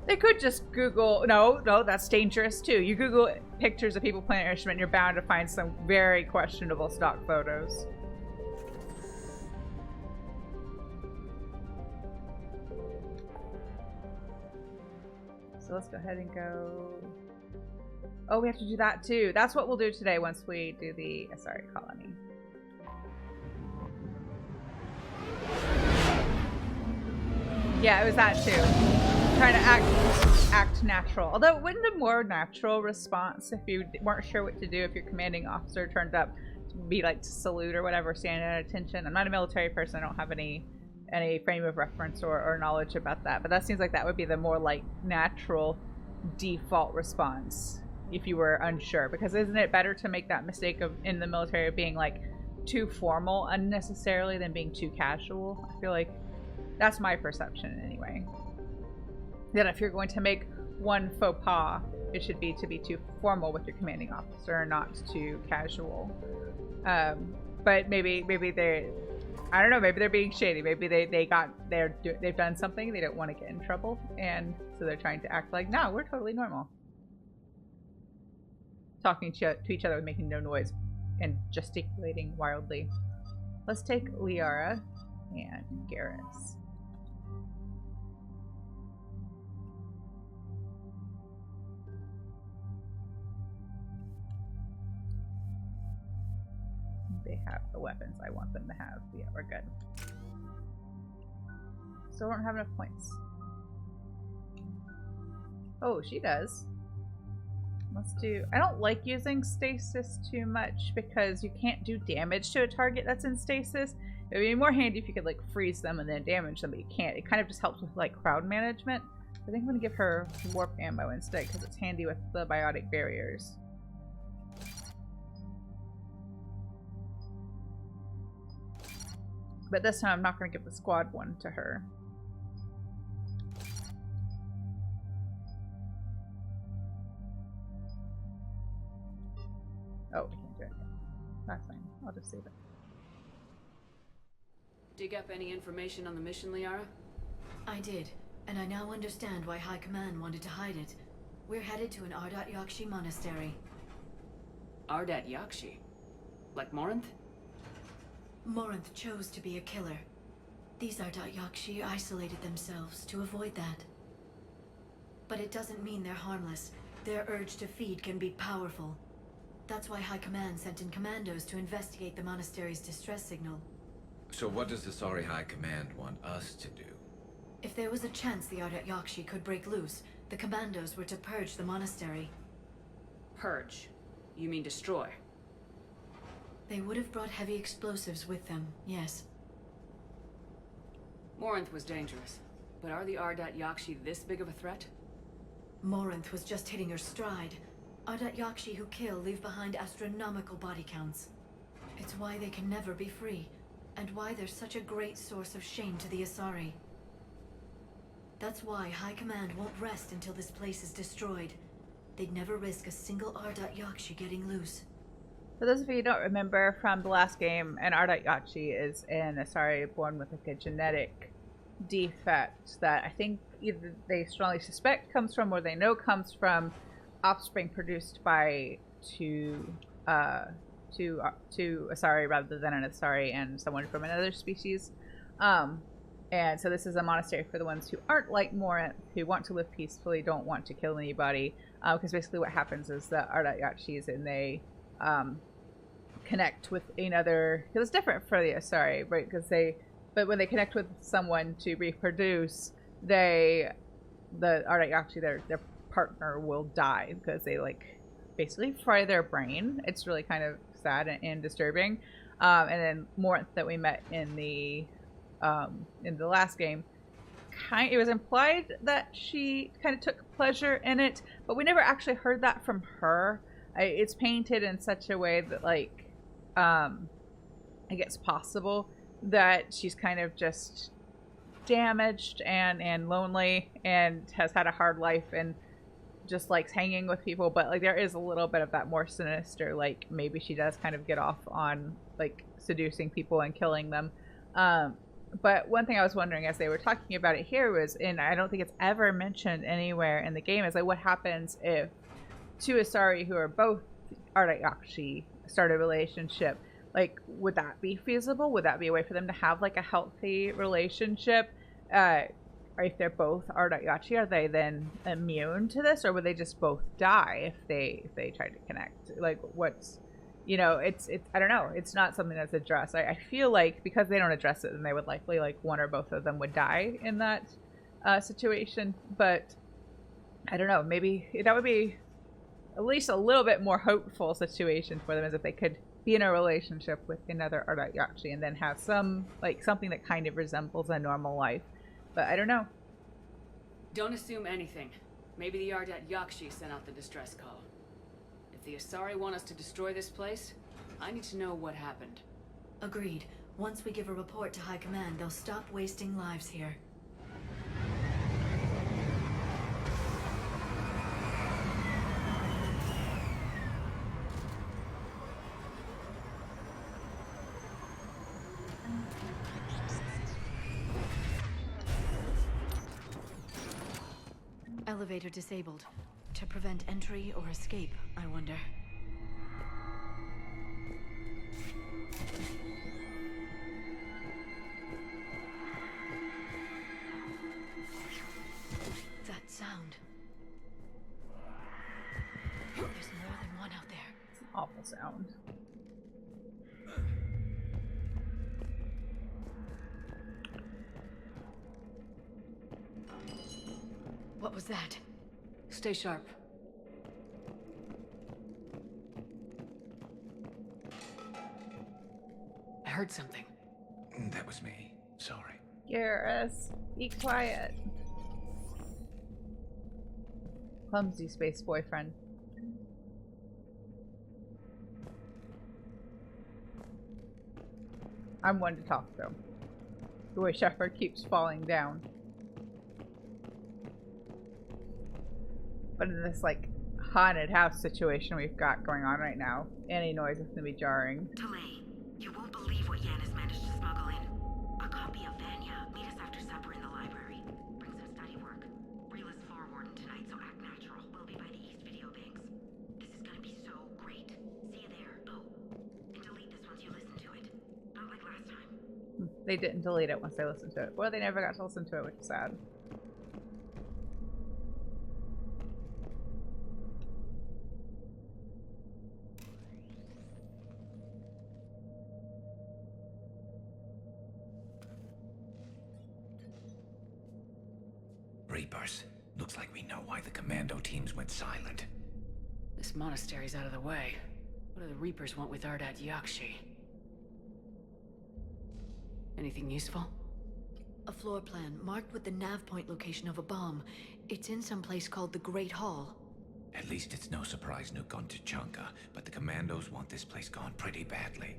They could just Google, no, that's dangerous too. You Google pictures of people playing an instrument, you're bound to find some very questionable stock photos. So let's go ahead and go. Oh, we have to do that too. That's what we'll do today once we do the Asari colony. Yeah, it was that too. Trying to act natural. Although it wouldn't have been more natural response if you weren't sure what to do if your commanding officer turned up to be like to salute or whatever, stand at attention. I'm not a military person. I don't have any frame of reference or knowledge about that. But that seems like that would be the more like natural default response if you were unsure. Because isn't it better to make that mistake of in the military of being like too formal unnecessarily than being too casual? I feel like that's my perception anyway. That if you're going to make one faux pas, it should be to be too formal with your commanding officer, not too casual. But maybe they're, I don't know, maybe they're being shady. Maybe they've done something, they don't want to get in trouble, and so they're trying to act like, no, we're totally normal. Talking to each other, making no noise, and gesticulating wildly. Let's take Liara and Garrus. They have the weapons I want them to have. Yeah, we're good. Still don't have enough points. Oh, she does. Let's do... I don't like using stasis too much because you can't do damage to a target that's in stasis. It would be more handy if you could like freeze them and then damage them, but you can't. It kind of just helps with like crowd management. I think I'm gonna give her warp ammo instead because it's handy with the biotic barriers. But this time I'm not going to give the squad one to her. Oh, we can't do it. That's fine. I'll just save it. Dig up any information on the mission, Liara? I did, and I now understand why High Command wanted to hide it. We're headed to an Ardat Yakshi monastery. Ardat Yakshi? Like Morinth? Morinth chose to be a killer. These Ardat Yakshi isolated themselves to avoid that. But it doesn't mean they're harmless. Their urge to feed can be powerful. That's why High Command sent in commandos to investigate the monastery's distress signal. So what does the Asari High Command want us to do? If there was a chance the Ardat Yakshi could break loose, the commandos were to purge the monastery. Purge? You mean destroy? They would have brought heavy explosives with them, yes. Morinth was dangerous, but are the Ardat Yakshi this big of a threat? Morinth was just hitting her stride. Ardat Yakshi who kill leave behind astronomical body counts. It's why they can never be free, and why they're such a great source of shame to the Asari. That's why High Command won't rest until this place is destroyed. They'd never risk a single Ardat Yakshi getting loose. For those of you who don't remember from the last game, an Ardat Yakshi is an Asari born with like a genetic defect that I think either they strongly suspect comes from or they know comes from offspring produced by two Asari rather than an Asari and someone from another species. And so this is a monastery for the ones who aren't like Morinth, who want to live peacefully, don't want to kill anybody. Because basically what happens is the Ardat Yakshis and they connect with another, because it's different for the Asari, right? But when they connect with someone to reproduce, the Ardat Yakshi, their partner will die because they like basically fry their brain. It's really kind of sad and disturbing. And then Morinth that we met in the last game, it was implied that she kind of took pleasure in it, but we never actually heard that from her. It's painted in such a way that like I guess possible that she's kind of just damaged and lonely and has had a hard life and just likes hanging with people, but like there is a little bit of that more sinister, like maybe she does kind of get off on like seducing people and killing them. But one thing I was wondering as they were talking about it here was, and I don't think it's ever mentioned anywhere in the game, is like what happens if two Asari who are both Ardat Yakshi start a relationship? Like, would that be feasible? Would that be a way for them to have like a healthy relationship? Or if they're both Ardat Yakshi, are they then immune to this, or would they just both die if they tried to connect? Like, what's, you know, it's I don't know. It's not something that's addressed. I feel like because they don't address it, then they would likely like one or both of them would die in that situation. But I don't know. Maybe that would be at least a little bit more hopeful situation for them, as if they could be in a relationship with another Ardat Yakshi and then have some like something that kind of resembles a normal life. But I don't know. Don't assume anything. Maybe the Ardat Yakshi sent out the distress call. If the Asari want us to destroy this place, I need to know what happened. Agreed. Once we give a report to High Command, they'll stop wasting lives here. Elevator disabled. To prevent entry or escape, I wonder. That sound. There's more than one out there. It's an awful sound. What was that? Stay sharp. I heard something. That was me. Sorry. Garrus, be quiet. Clumsy space boyfriend. I'm one to talk though. The way Shepard keeps falling down. But in this like haunted house situation we've got going on right now. Any noise is gonna be jarring. Delay. You won't believe what Yan has managed to smuggle in. A copy of Vanya. Meet us after supper in the library. Bring some study work. Reela's floor warden tonight, so act natural. We'll be by the East Video Banks. This is gonna be so great. See you there. Oh, and delete this once you listen to it. Not like last time. They didn't delete it once they listened to it. Well, they never got to listen to it, which is sad. Reapers. Looks like we know why the commando teams went silent. This monastery's out of the way. What do the Reapers want with Ardat Yakshi? Anything useful? A floor plan marked with the nav point location of a bomb. It's in some place called the Great Hall. At least it's no surprise nuke on Tuchanka, but the commandos want this place gone pretty badly.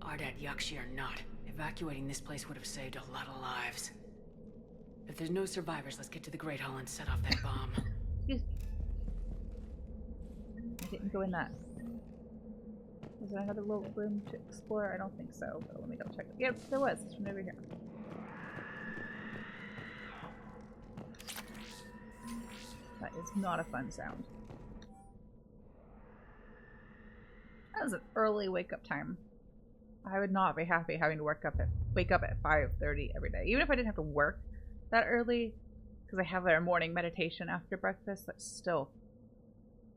Ardat Yakshi or not, evacuating this place would have saved a lot of lives. If there's no survivors, let's get to the Great Hall and set off that bomb. Excuse me. I didn't go in that. Was there another little room to explore? I don't think so, but let me double check. Yep, there was. It's from over here. That is not a fun sound. That was an early wake-up time. I would not be happy having to wake up at 5:30 every day. Even if I didn't have to work that early, because I have their morning meditation after breakfast, that's still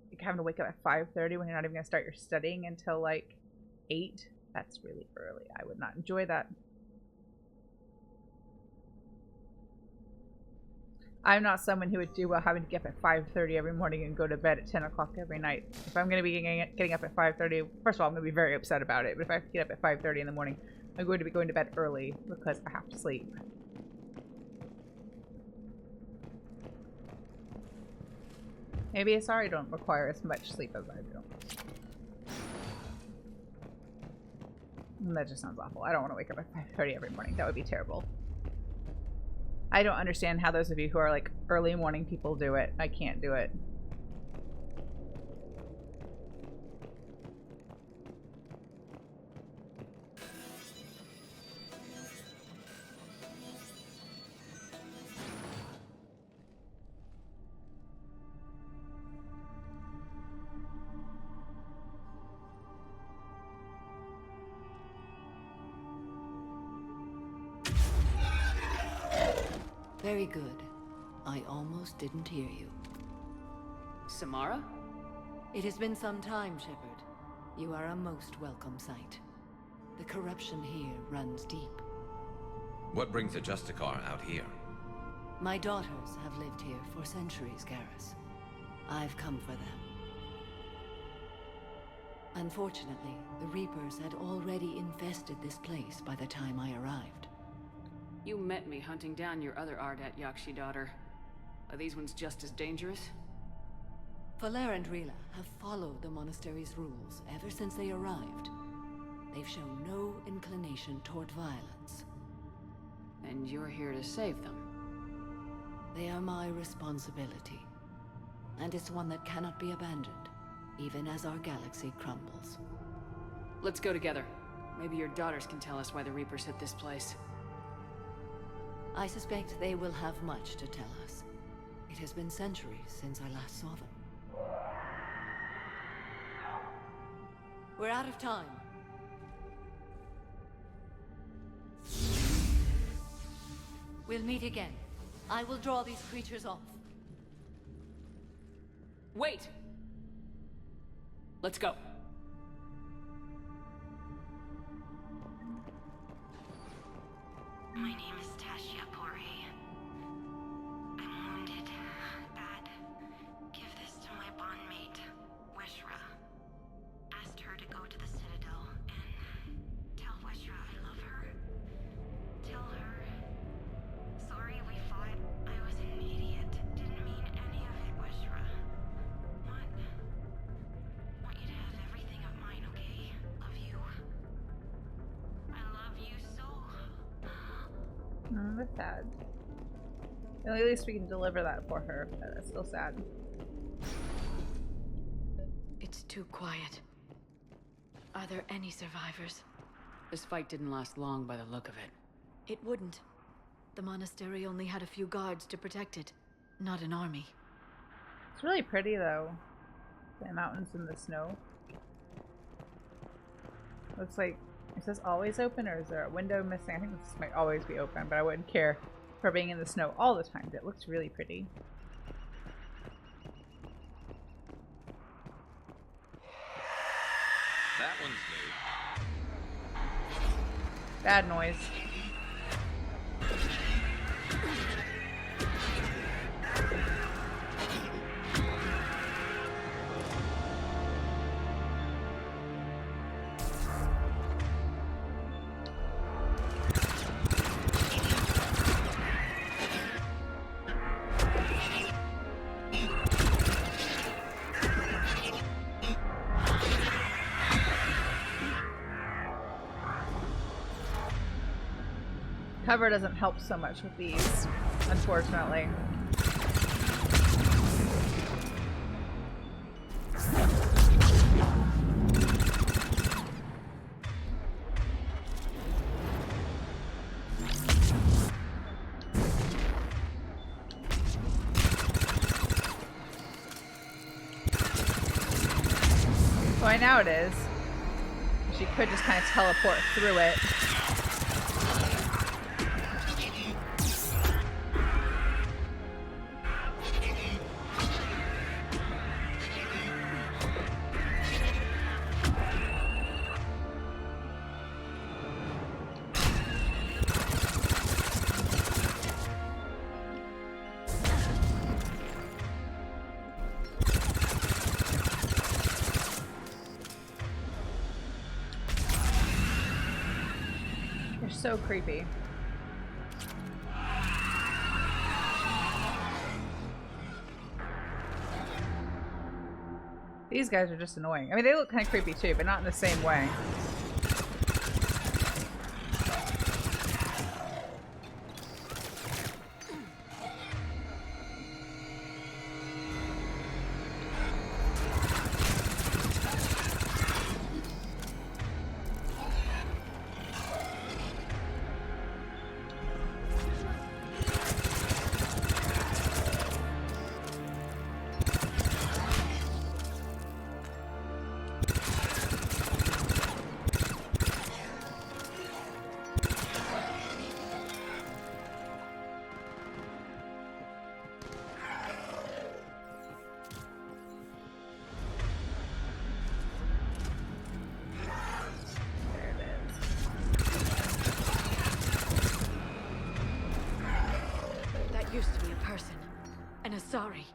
like having to wake up at 5:30 when you're not even going to start your studying until like 8. That's really early. I would not enjoy that. I'm not someone who would do well having to get up at 5:30 every morning and go to bed at 10 o'clock every night. If I'm going to be getting up at 5:30, first of all, I'm going to be very upset about it. But if I have to get up at 5:30 in the morning, I'm going to be going to bed early because I have to sleep. Maybe Asari don't require as much sleep as I do. And that just sounds awful. I don't want to wake up at 5:30 every morning. That would be terrible. I don't understand how those of you who are like early morning people do it. I can't do it. Very good. I almost didn't hear you. Samara? It has been some time, Shepard. You are a most welcome sight. The corruption here runs deep. What brings the Justicar out here? My daughters have lived here for centuries, Garrus. I've come for them. Unfortunately, the Reapers had already infested this place by the time I arrived. You met me hunting down your other Ardat Yakshi daughter. Are these ones just as dangerous? Valer and Reela have followed the monastery's rules ever since they arrived. They've shown no inclination toward violence. And you're here to save them? They are my responsibility. And it's one that cannot be abandoned, even as our galaxy crumbles. Let's go together. Maybe your daughters can tell us why the Reapers hit this place. I suspect they will have much to tell us. It has been centuries since I last saw them. We're out of time. We'll meet again. I will draw these creatures off. Wait! Let's go. My name is Tashia Pori. I'm wounded. Bad. Give this to my bondmate, Weshra. Asked her to go to the Citadel and tell Weshra I love her. Tell her. Sorry we fought. I was an idiot. Didn't mean any of it, Weshra. Want you to have everything of mine, okay? Love you. I love you so. That's sad. At least we can deliver that for her, but that's still sad. It's too quiet. Are there any survivors? This fight didn't last long by the look of it. It wouldn't. The monastery only had a few guards to protect it, not an army. It's really pretty though. The mountains and the snow. Looks like, is this always open or is there a window missing? I think this might always be open, but I wouldn't care for being in the snow all the time. It looks really pretty. That one's new. Bad noise. Cover doesn't help so much with these, unfortunately. Well, now it is. She could just kind of teleport through it. So creepy. These guys are just annoying. I mean, they look kind of creepy too, but not in the same way. Used to be a person. An Asari.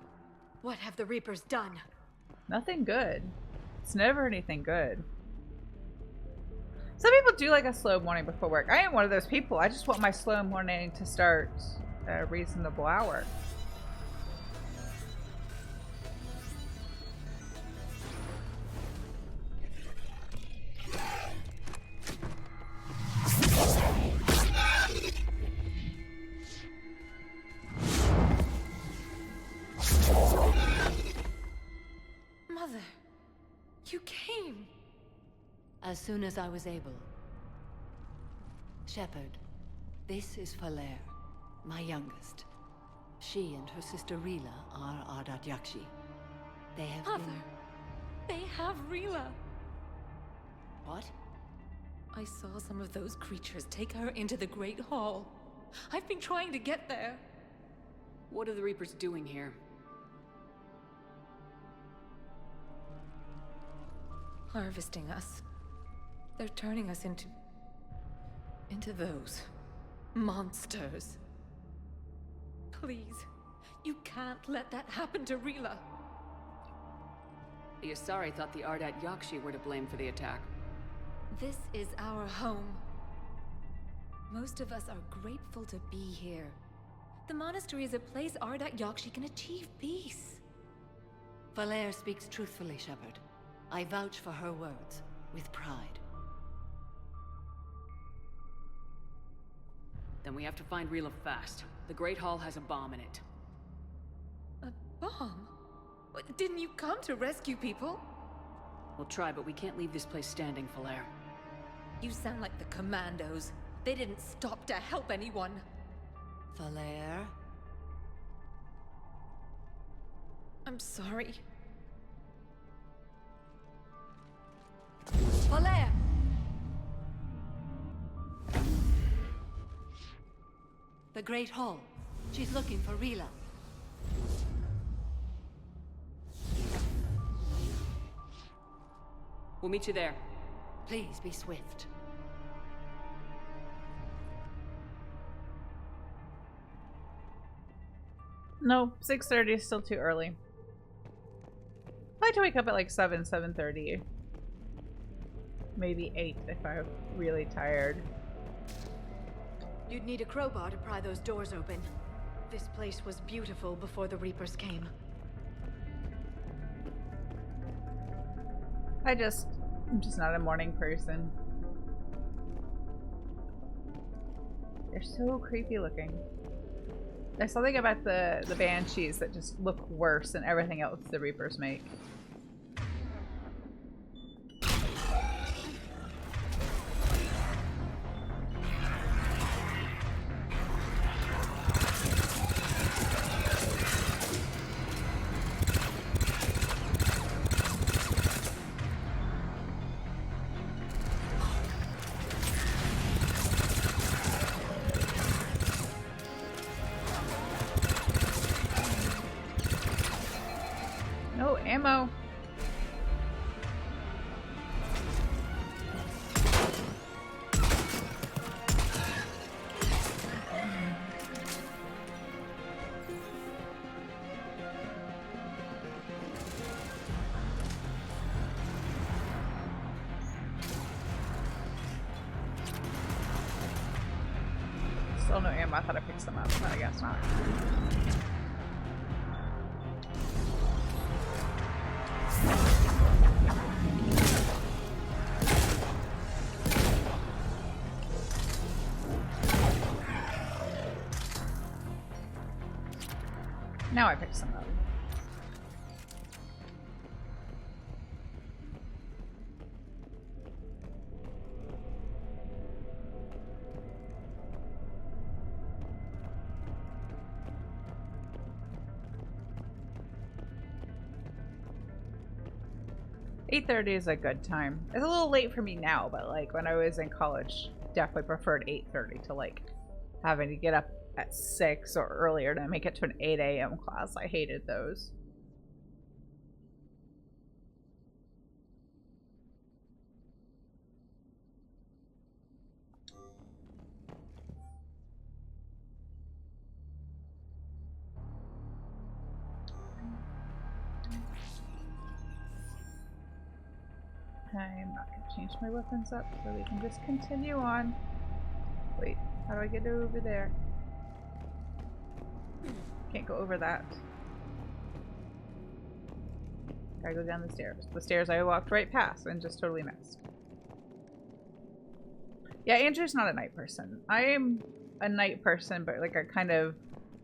What have the Reapers done? Nothing good. It's never anything good. Some people do like a slow morning before work. I am one of those people. I just want my slow morning to start at a reasonable hour. As soon as I was able. Shepard, this is Falere, my youngest. She and her sister Rila are Ardat Yakshi. They have Mother, they have Rila. What? I saw some of those creatures take her into the Great Hall. I've been trying to get there. What are the Reapers doing here? Harvesting us. They're turning us into those monsters. Please, you can't let that happen to Rila. The Asari thought the Ardat Yakshi were to blame for the attack. This is our home. Most of us are grateful to be here. The monastery is a place Ardat Yakshi can achieve peace. Falere speaks truthfully, Shepard. I vouch for her words, with pride. Then we have to find Rila fast. The Great Hall has a bomb in it. A bomb? Didn't you come to rescue people? We'll try, but we can't leave this place standing, Falair. You sound like the commandos. They didn't stop to help anyone. Falair? I'm sorry. Falair! The Great Hall. She's looking for Rila. We'll meet you there. Please be swift. No, 6:30 is still too early. I like to wake up at like 7:30. Maybe 8 if I'm really tired. You'd need a crowbar to pry those doors open. This place was beautiful before the Reapers came. I'm just not a morning person. They're so creepy looking. There's something about the Banshees that just look worse than everything else the Reapers make. No ammo. Still no ammo. I thought I picked some up, but I guess not. Now I picked some up. $8:30 is a good time. It's a little late for me now, but like when I was in college, definitely preferred 8:30 to like having to get up at 6 or earlier to make it to an 8 a.m. class. I hated those. I'm not going to change my weapons up so we can just continue on. Wait, how do I get over there? Can't go over that. Gotta go down the stairs. The stairs I walked right past and just totally missed. Yeah, Andrew's not a night person. I am a night person, but like I kind of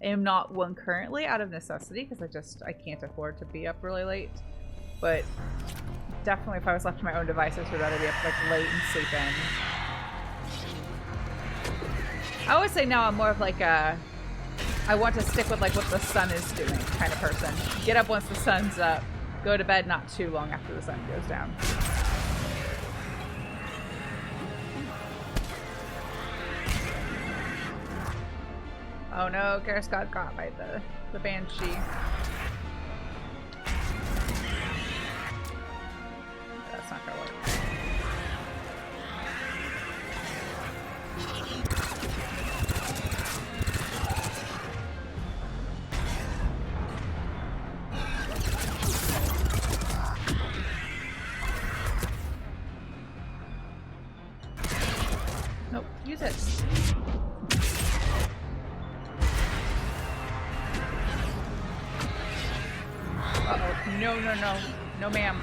am not one currently out of necessity because I can't afford to be up really late. But definitely if I was left to my own devices, would rather be up like late and sleep in. I always say now I'm more of like a I want to stick with like what the sun is doing kind of person. Get up once the sun's up, go to bed not too long after the sun goes down. Oh no, Garrus got caught by the Banshee. That's not gonna work. Nope, use it. Uh-oh. No, no, no. No, ma'am.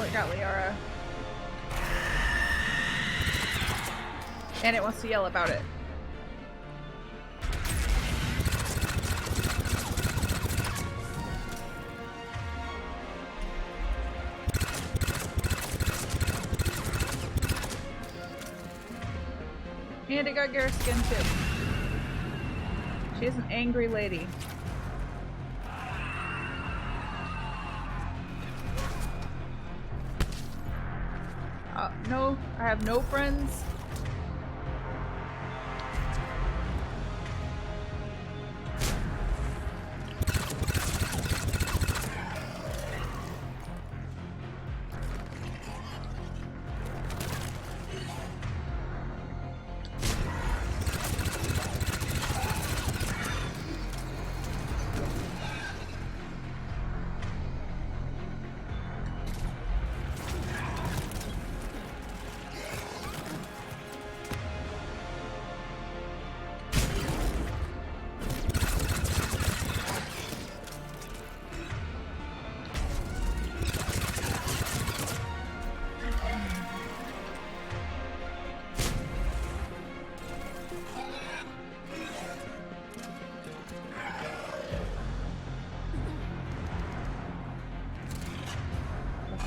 it got Liara. And it wants to yell about it. And it got Garrus again too. She is an angry lady. No, I have no friends.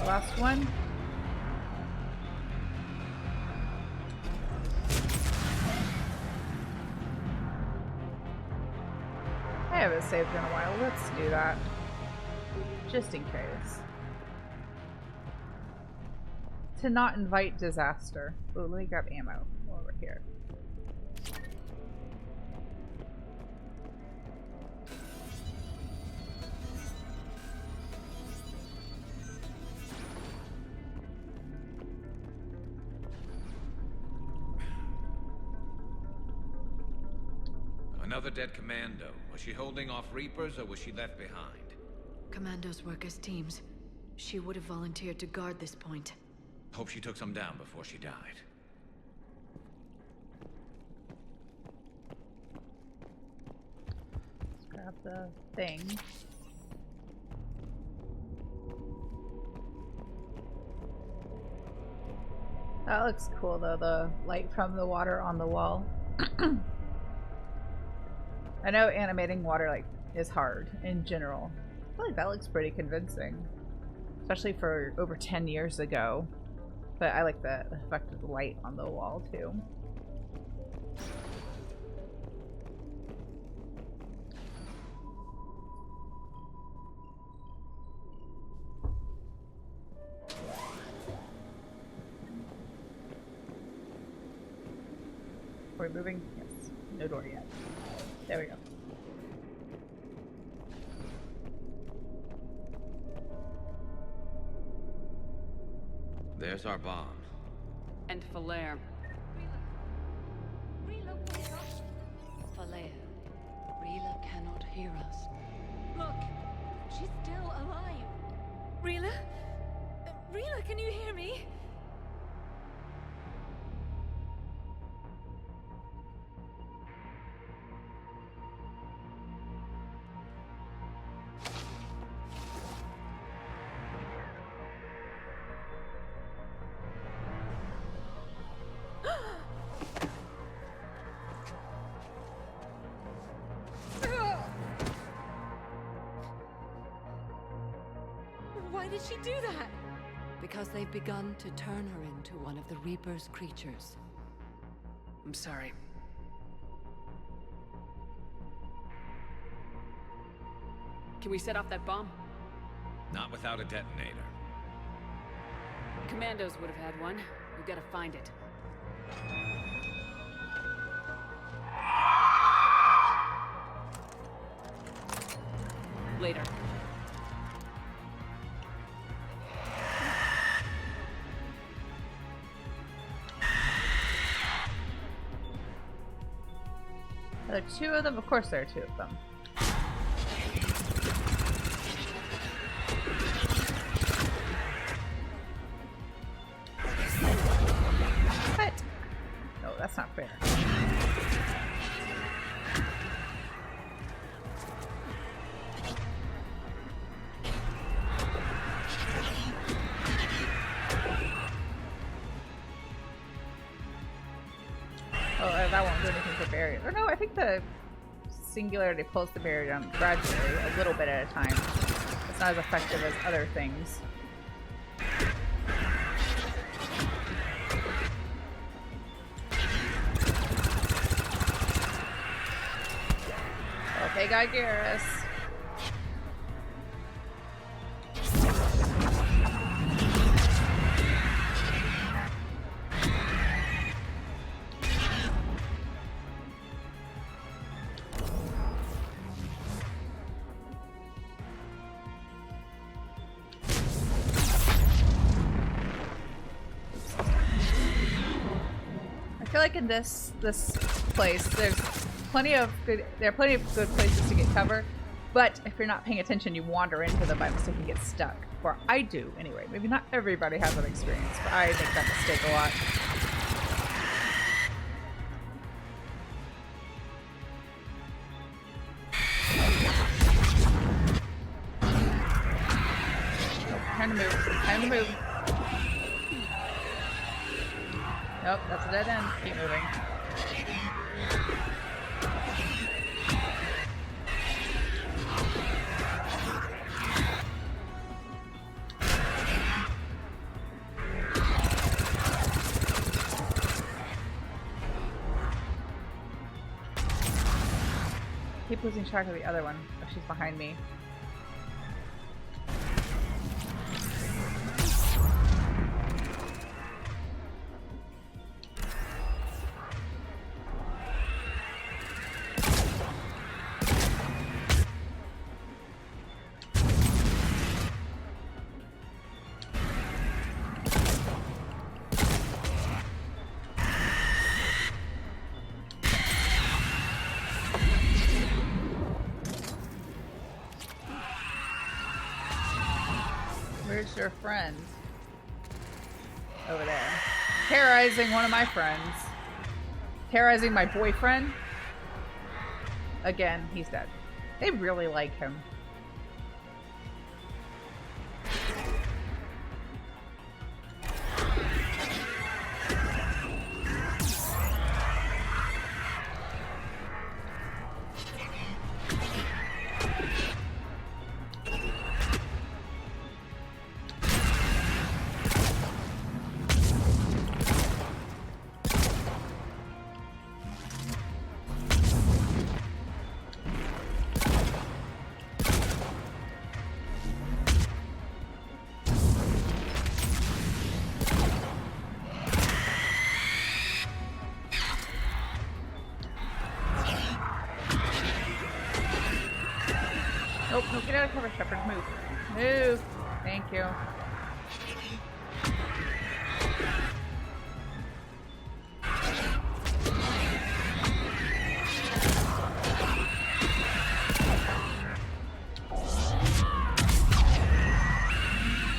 Last one. I haven't saved in a while. Let's do that. Just in case. To not invite disaster. Ooh, let me grab ammo over here. Another dead commando. Was she holding off Reapers or was she left behind? Commandos work as teams. She would have volunteered to guard this point. Hope she took some down before she died. Let's grab the thing. That looks cool though, the light from the water on the wall. I know animating water like is hard in general. I feel like that looks pretty convincing. Especially for over 10 years ago. But I like the effect of the light on the wall too. Are we moving? Yes. No door yet. There we go. There's our bomb. And Falere. Falere. Rila cannot hear us. Look! She's still alive! Rila? Rila, can you hear me? Why did she do that? Because they've begun to turn her into one of the Reaper's creatures. I'm sorry. Can we set off that bomb? Not without a detonator. Commandos would have had one. We gotta find it. Later. Are there two of them? Of course there are two of them. What? No, that's not fair. Oh, that won't do anything for barrier. Or no, I think the singularity pulls the barrier down gradually, a little bit at a time. It's not as effective as other things. Okay, got Garrus. I feel like in this place, there are plenty of good places to get cover, but if you're not paying attention, you wander into them by mistake and get stuck. Or I do, anyway. Maybe not everybody has that experience, but I make that mistake a lot. Oh, time to move. Time to move. Nope, that's a dead end. Keep moving. Keep losing track of the other one. Oh, she's behind me. Where's your friend? Over there. Terrorizing one of my friends. Terrorizing my boyfriend. Again, he's dead. They really like him. Nope, no, get out of cover, Shepard. Move. Move. Thank you.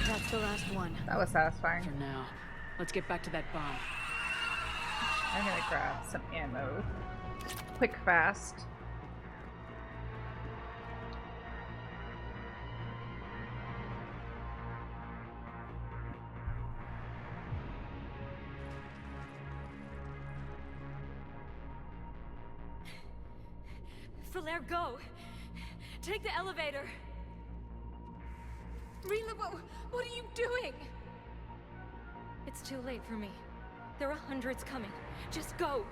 That's the last one. That was satisfying. For now. Let's get back to that bomb. I'm gonna grab some ammo. Quick, fast. Falaire, go! Take the elevator! Rila, what are you doing? It's too late for me. There are hundreds coming. Just go!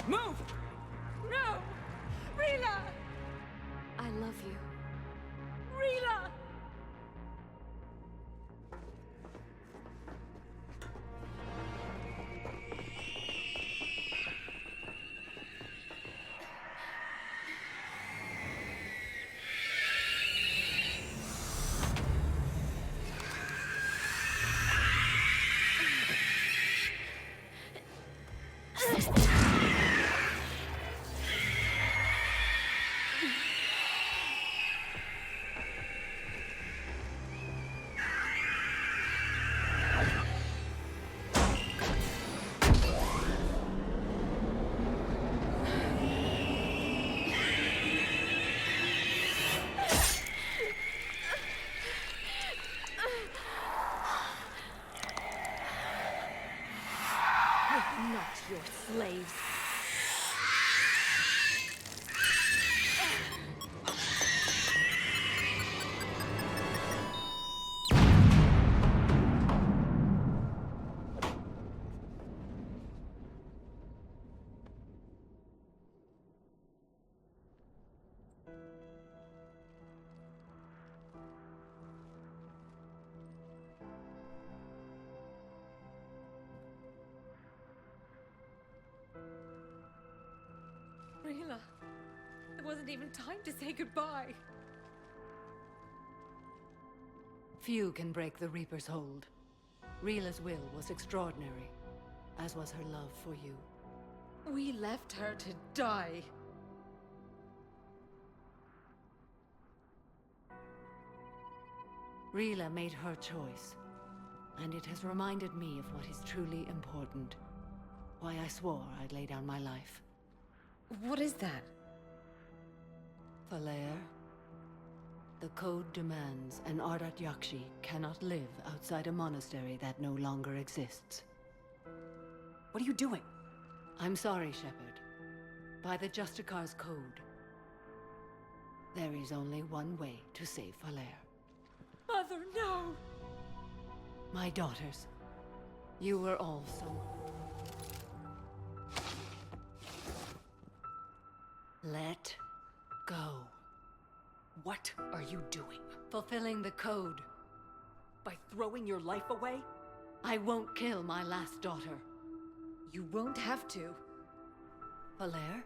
Move! No! Rila! I love you. Rila! wasn't even time to say goodbye. Few can break the Reaper's hold. Rila's will was extraordinary, as was her love for you. We left her to die. Rila made her choice, and it has reminded me of what is truly important. Why I swore I'd lay down my life. What is that? Falair. The code demands an Ardat Yakshi cannot live outside a monastery that no longer exists. What are you doing? I'm sorry, Shepard. By the Justicar's code, there is only one way to save Falair. Mother, no! My daughters, you were all so... Let go. What are you doing? Fulfilling the code. By throwing your life away? I won't kill my last daughter. You won't have to. Falair?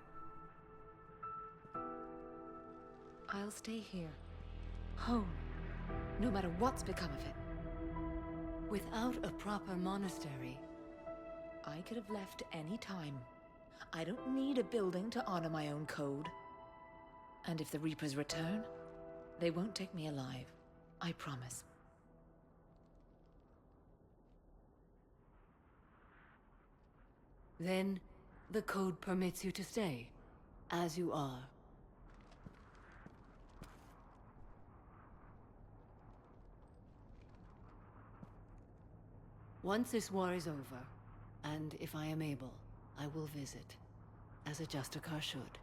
I'll stay here. Home. No matter what's become of it. Without a proper monastery... I could have left any time. I don't need a building to honor my own code. And if the Reapers return, they won't take me alive. I promise. Then, the code permits you to stay, as you are. Once this war is over, and if I am able, I will visit, as a Justicar should.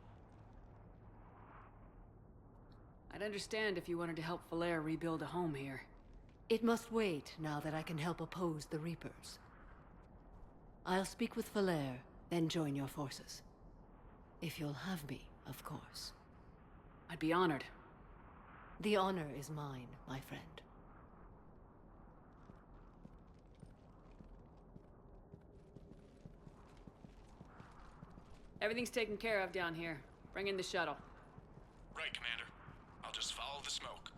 I'd understand if you wanted to help Falair rebuild a home here. It must wait now that I can help oppose the Reapers. I'll speak with Falair, then join your forces. If you'll have me, of course. I'd be honored. The honor is mine, my friend. Everything's taken care of down here. Bring in the shuttle. Right, Commander. I'll just follow the smoke.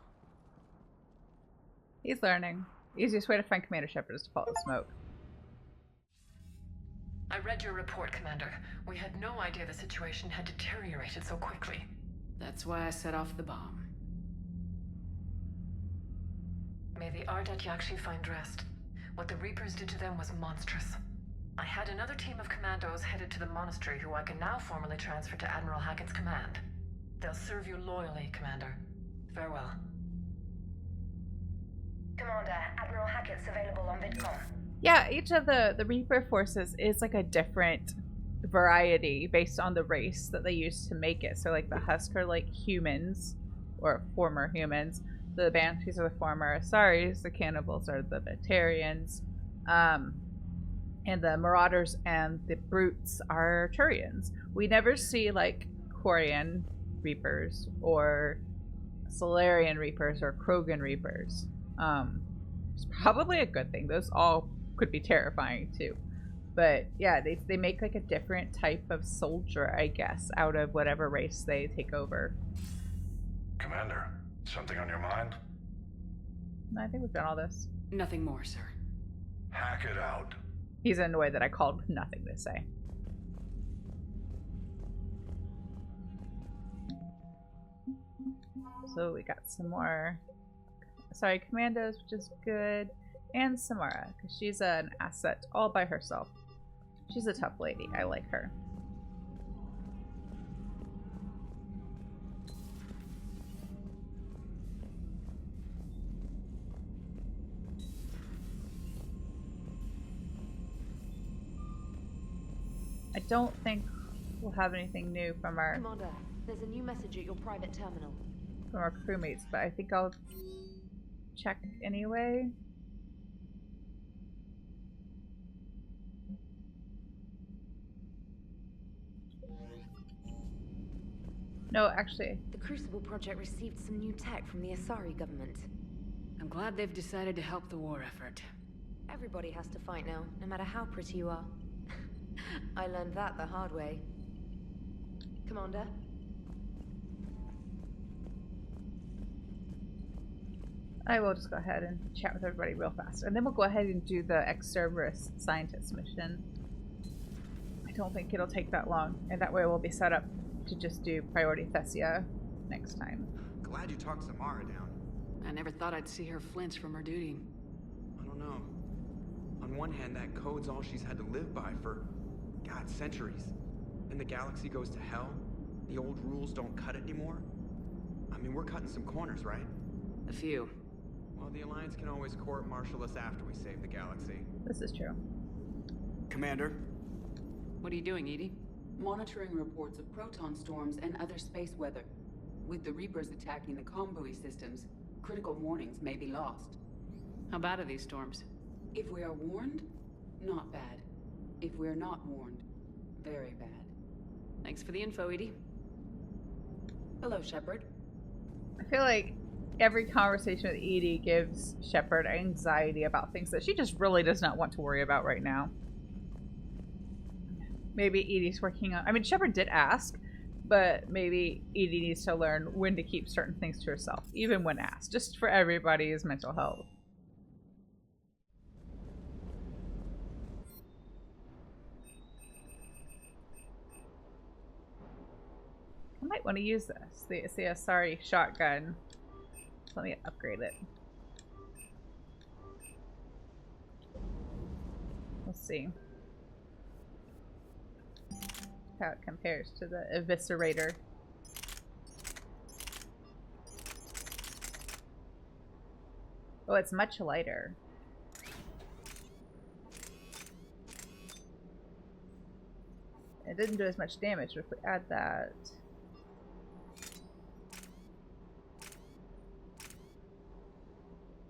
He's learning. Easiest way to find Commander Shepard is to follow the smoke. I read your report, Commander. We had no idea the situation had deteriorated so quickly. That's why I set off the bomb. May the Ardat Yakshi find rest. What the Reapers did to them was monstrous. I had another team of commandos headed to the monastery who I can now formally transfer to Admiral Hackett's command. They'll serve you loyally, Commander. Farewell. Commander, Admiral Hackett's available on VidCom. Yeah, each of the Reaper forces is like a different variety based on the race that they use to make it. So like the Husk are like humans, or former humans. The Banshees are the former Asaris. The Cannibals are the Batarians. And the Marauders and the Brutes are Turians. We never see like Quarian Reapers or Solarian Reapers or Krogan Reapers. It's probably a good thing. Those all could be terrifying too. But yeah, they make like a different type of soldier, I guess, out of whatever race they take over. Commander, something on your mind? I think we've done all this. Nothing more, sir. Hack it out. He's annoyed that I called nothing to say. So we got some more, sorry, commandos, which is good, and Samara, because she's an asset all by herself. She's a tough lady. I like her. I don't think we'll have anything new from our Commander, there's a new message at your private terminal. From our crewmates, but I think I'll check anyway. No, actually. The Crucible Project received some new tech from the Asari government. I'm glad they've decided to help the war effort. Everybody has to fight now, no matter how pretty you are. I learned that the hard way. Commander? I will just go ahead and chat with everybody real fast. And then we'll go ahead and do the ex-Cerberus scientist mission. I don't think it'll take that long. And that way we'll be set up to just do priority Thessia next time. Glad you talked Samar down. I never thought I'd see her flinch from her duty. I don't know. On one hand, that code's all she's had to live by for, God, centuries. And the galaxy goes to hell. The old rules don't cut anymore. I mean, we're cutting some corners, right? A few. Well, the Alliance can always court-martial us after we save the galaxy. This is true. Commander? What are you doing, Edie? Monitoring reports of proton storms and other space weather. With the Reapers attacking the comm buoy systems, critical warnings may be lost. How bad are these storms? If we are warned, not bad. If we are not warned, very bad. Thanks for the info, Edie. Hello, Shepard. I feel like every conversation with Edie gives Shepard anxiety about things that she just really does not want to worry about right now. Maybe Edie's working on... I mean, Shepard did ask, but maybe Edie needs to learn when to keep certain things to herself, even when asked, just for everybody's mental health. I might want to use this. The Asari shotgun. Let me upgrade it. Let's see how it compares to the Eviscerator. Oh, it's much lighter. It didn't do as much damage, but if we add that...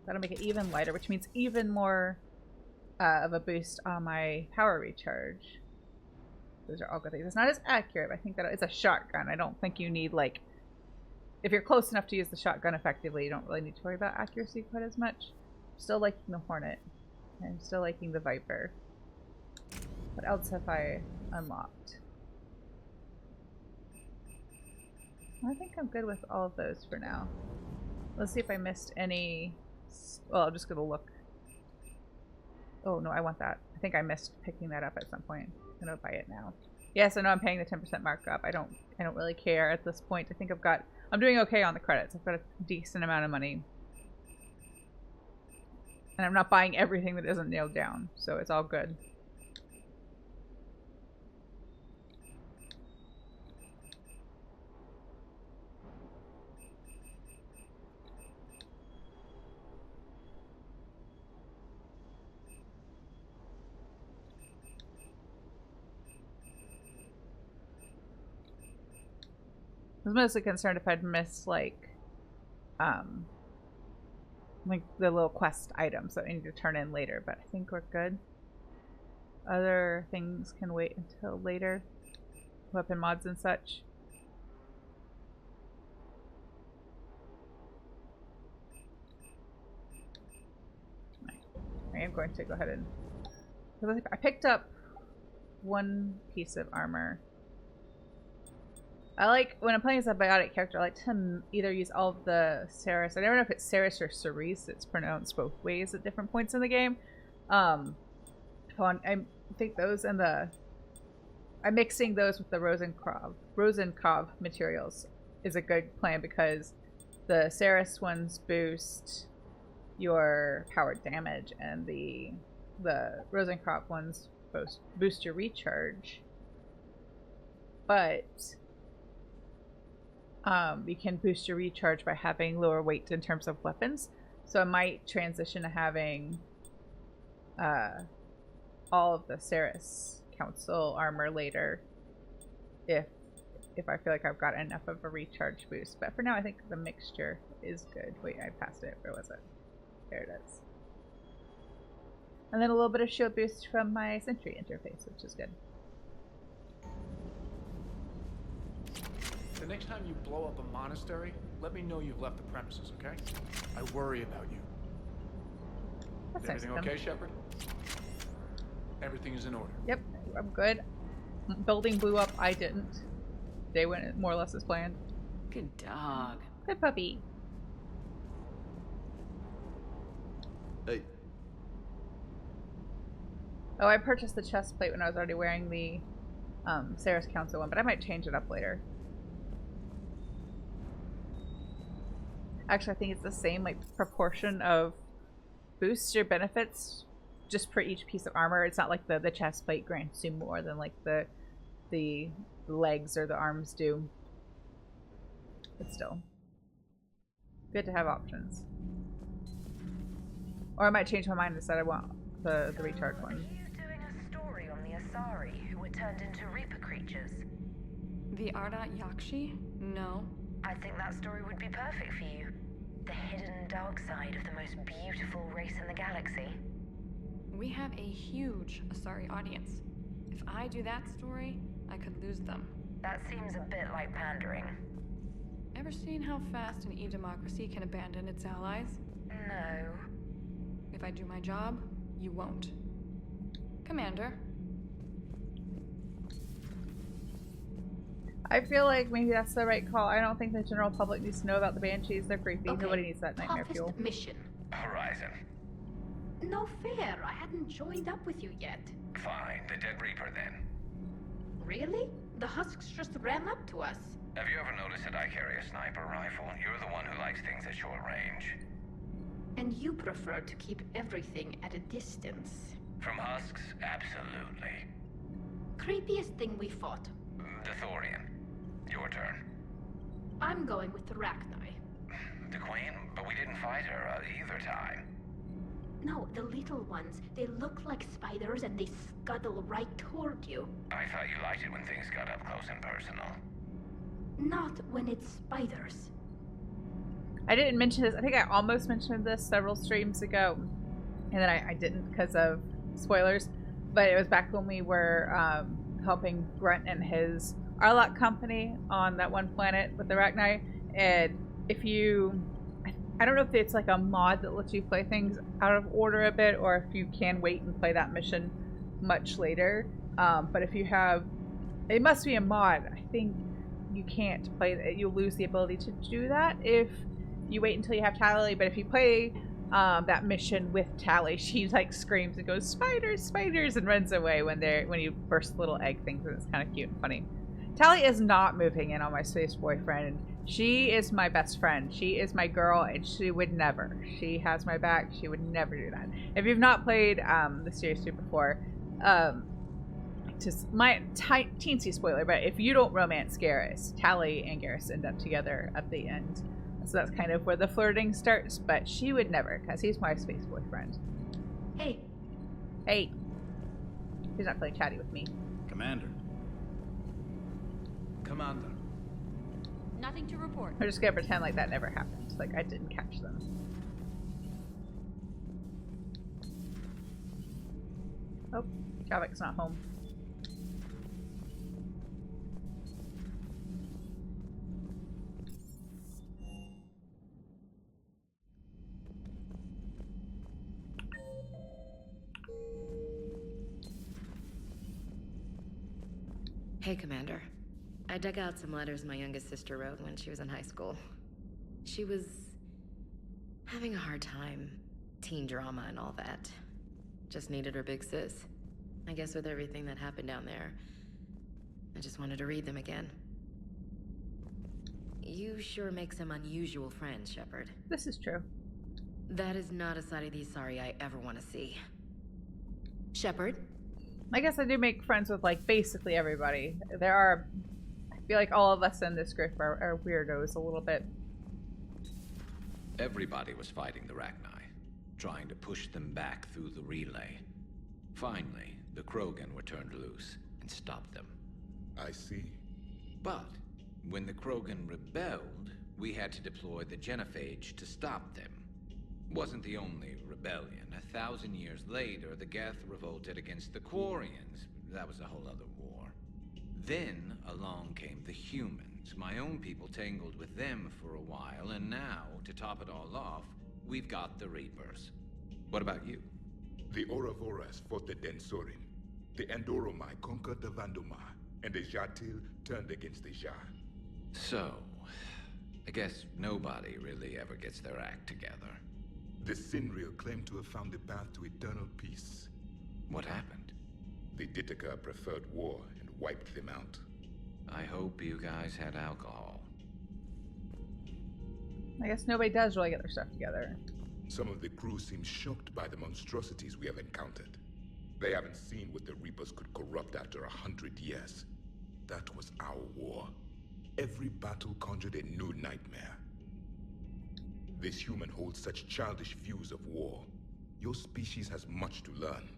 that'll make it even lighter, which means even more of a boost on my power recharge. Those are all good things. It's not as accurate, but I think that it's a shotgun. I don't think you need, like... if you're close enough to use the shotgun effectively, you don't really need to worry about accuracy quite as much. I'm still liking the Hornet. I'm still liking the Viper. What else have I unlocked? I think I'm good with all of those for now. Let's see if I missed any... well, I'm just gonna look. Oh no, I want that. I think I missed picking that up at some point. I'm gonna buy it now. Yes, I know I'm paying the 10% markup. I don't really care at this point. I think I'm doing okay on the credits. I've got a decent amount of money. And I'm not buying everything that isn't nailed down, so it's all good. I was mostly concerned if I'd missed like the little quest items that I need to turn in later, but I think we're good. Other things can wait until later. Weapon mods and such. I am going to go ahead and... I picked up one piece of armor. I like, when I'm playing as a biotic character, I like to either use all of the Ceres. I never know if it's Ceres or Cerise. It's pronounced both ways at different points in the game. I think those and I'm mixing those with the Rosenkov materials is a good plan because the Ceres ones boost your power damage and the Rosenkov ones boost your recharge. But you can boost your recharge by having lower weight in terms of weapons. So I might transition to having all of the Ceres Council armor later if I feel like I've got enough of a recharge boost. But for now I think the mixture is good. Wait, I passed it. Where was it? There it is. And then a little bit of shield boost from my Sentry interface, which is good. The next time you blow up a monastery, let me know you've left the premises, okay? I worry about you. That's Everything nice of okay, them. Shepard? Everything is in order. Yep, I'm good. Building blew up. I didn't. They went more or less as planned. Good dog. Good puppy. Oh, I purchased the chest plate when I was already wearing the Sarah's Council one, but I might change it up later. Actually, I think it's the same like proportion of boosts or benefits just for each piece of armor. It's not like the chest plate grants you more than like the legs or the arms do. But still, good to have options. Or I might change my mind and decide I want the retard one. Are you doing a story on the Asari who were turned into Reaper creatures? The Ardat Yakshi? No. I think that story would be perfect for you. The hidden dark side of the most beautiful race in the galaxy. We have a huge Asari audience. If I do that story, I could lose them. That seems a bit like pandering. Ever seen how fast an e-democracy can abandon its allies? No. If I do my job, you won't. Commander. I feel like maybe that's the right call. I don't think the general public needs to know about the Banshees. They're creepy. Okay. Nobody needs that nightmare fuel. Mission. Horizon. No fair. I hadn't joined up with you yet. Fine. The Dead Reaper, then. Really? The Husks just ran up to us. Have you ever noticed that I carry a sniper rifle? You're the one who likes things at short range. And you prefer to keep everything at a distance. From Husks? Absolutely. Creepiest thing we fought. The Thorian. Your turn. I'm going with the Rachni. The Queen? But we didn't fight her either time. No, the little ones. They look like spiders and they scuttle right toward you. I thought you liked it when things got up close and personal. Not when it's spiders. I didn't mention this. I think I almost mentioned this several streams ago. And then I didn't because of spoilers. But it was back when we were helping Grunt and his Arlok company on that one planet with the Rachni. And if you... I don't know if it's like a mod that lets you play things out of order a bit, or if you can wait and play that mission much later. But if you have... It must be a mod. I think you can't play it. You'll lose the ability to do that if you wait until you have Tali. But if you play that mission with Tali, she like screams and goes, "Spiders, spiders," and runs away when you burst little egg things, and it's kind of cute and funny. Tali is not moving in on my space boyfriend. She is my best friend. She is my girl, and she would never. She has my back. She would never do that. If you've not played the series 2 before, just my teensy spoiler, but if you don't romance Garrus, Tali and Garrus end up together at the end. So that's kind of where the flirting starts, but she would never, because he's my space boyfriend. Hey. Hey. He's not playing chatty with me. Commander. Commander. Nothing to report. I'm just gonna pretend like that never happened. Like I didn't catch them. Oh, Javik's not home. Hey, Commander. I dug out some letters my youngest sister wrote when she was in high school. She was having a hard time. Teen drama and all that. Just needed her big sis. I guess with everything that happened down there, I just wanted to read them again. You sure make some unusual friends, Shepard. This is true. That is not a side of the Asari I ever want to see. Shepard? I guess I do make friends with, like, basically everybody. There are... I feel like all of us in this group are weirdos a little bit. Everybody was fighting the Rachni, trying to push them back through the relay. Finally, the Krogan were turned loose and stopped them. I see. But when the Krogan rebelled, we had to deploy the genophage to stop them. Wasn't the only rebellion. 1,000 years later, the Geth revolted against the Quarians. That was a whole other war. Then along came the humans. My own people tangled with them for a while, and now, to top it all off, we've got the Reapers. What about you? The Ouroboros fought the Densorin. The Andoromai conquered the Vandomar, and the Jatil turned against the Jar. So, I guess nobody really ever gets their act together. The Sinreal claimed to have found the path to eternal peace. What happened? The Ditaka preferred war and wiped them out. I hope you guys had alcohol. I guess nobody does really get their stuff together. Some of the crew seem shocked by the monstrosities we have encountered. They haven't seen what the Reapers could corrupt after 100 years. That was our war. Every battle conjured a new nightmare. This human holds such childish views of war. Your species has much to learn.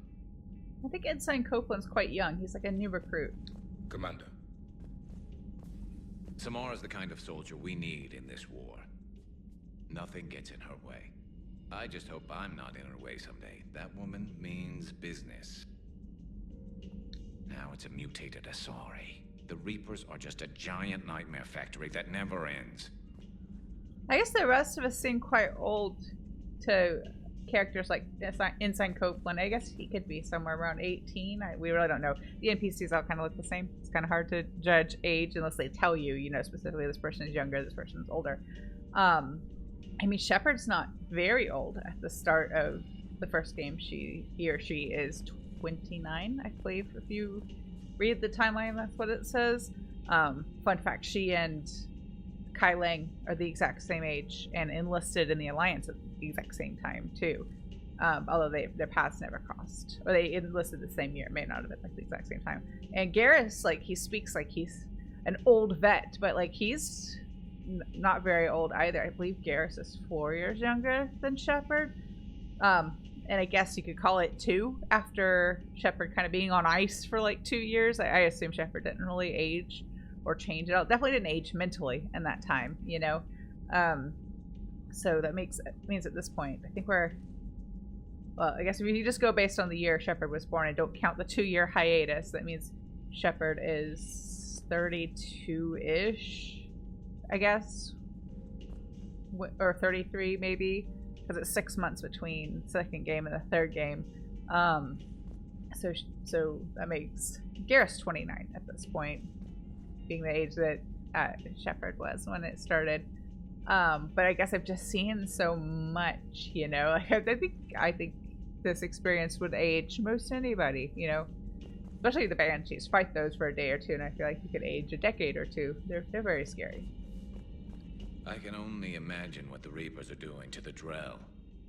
I think Ensign Copeland's quite young. He's like a new recruit. Commander. Samar is the kind of soldier we need in this war. Nothing gets in her way. I just hope I'm not in her way someday. That woman means business. Now it's a mutated Asari. The Reapers are just a giant nightmare factory that never ends. I guess the rest of us seem quite old to characters like Ensign Copeland. I guess he could be somewhere around 18. We really don't know. The NPCs all kind of look the same. It's kind of hard to judge age unless they tell you, you know, specifically this person is younger, this person is older. I mean, Shepard's not very old at the start of the first game. He or she is 29, I believe. If you read the timeline, that's what it says. Fun fact, she and Kai Lang are the exact same age and enlisted in the Alliance at the exact same time too. Although their paths never crossed. Or they enlisted the same year. It may not have been like the exact same time. And Garrus, like, he speaks like he's an old vet, but like he's not very old either. I believe Garrus is 4 years younger than Shepard. And I guess you could call it 2 after Shepard kind of being on ice for like 2 years. I assume Shepard didn't really age or change at all. Definitely didn't age mentally in that time, you know. So that means at this point, I think we're, well, I guess if you just go based on the year Shepard was born and don't count the 2-year hiatus, that means Shepard is 32-ish, I guess, or 33 maybe, because it's 6 months between the second game and the third game. So that makes Garrus 29 at this point, being the age that Shepard was when it started. But I guess I've just seen so much, you know. I think this experience would age most anybody, you know, especially the Banshees. Fight those for a day or two, and I feel like you could age a decade or two. They're very scary. I can only imagine what the Reapers are doing to the Drell,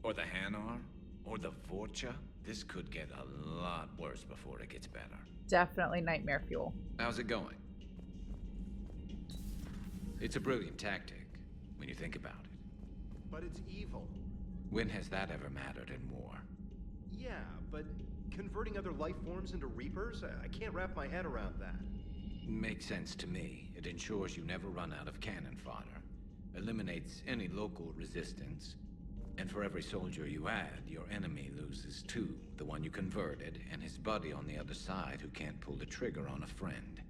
or the Hanar, or the Vorcha. This could get a lot worse before it gets better. Definitely nightmare fuel. How's it going? It's a brilliant tactic, when you think about it. But it's evil. When has that ever mattered in war? Yeah, but converting other life forms into Reapers? I can't wrap my head around that. Makes sense to me. It ensures you never run out of cannon fodder. Eliminates any local resistance. And for every soldier you add, your enemy loses 2. The one you converted, and his buddy on the other side who can't pull the trigger on a friend.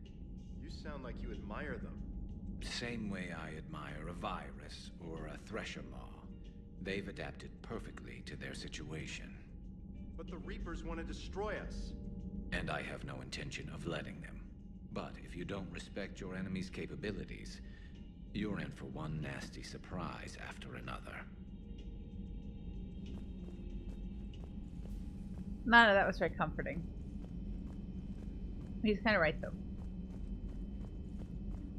You sound like you admire them. Same way I admire a virus or a thresher maw. They've adapted perfectly to their situation. But the Reapers want to destroy us. And I have no intention of letting them. But if you don't respect your enemy's capabilities, you're in for one nasty surprise after another. None of that was very comforting. He's kind of right, though.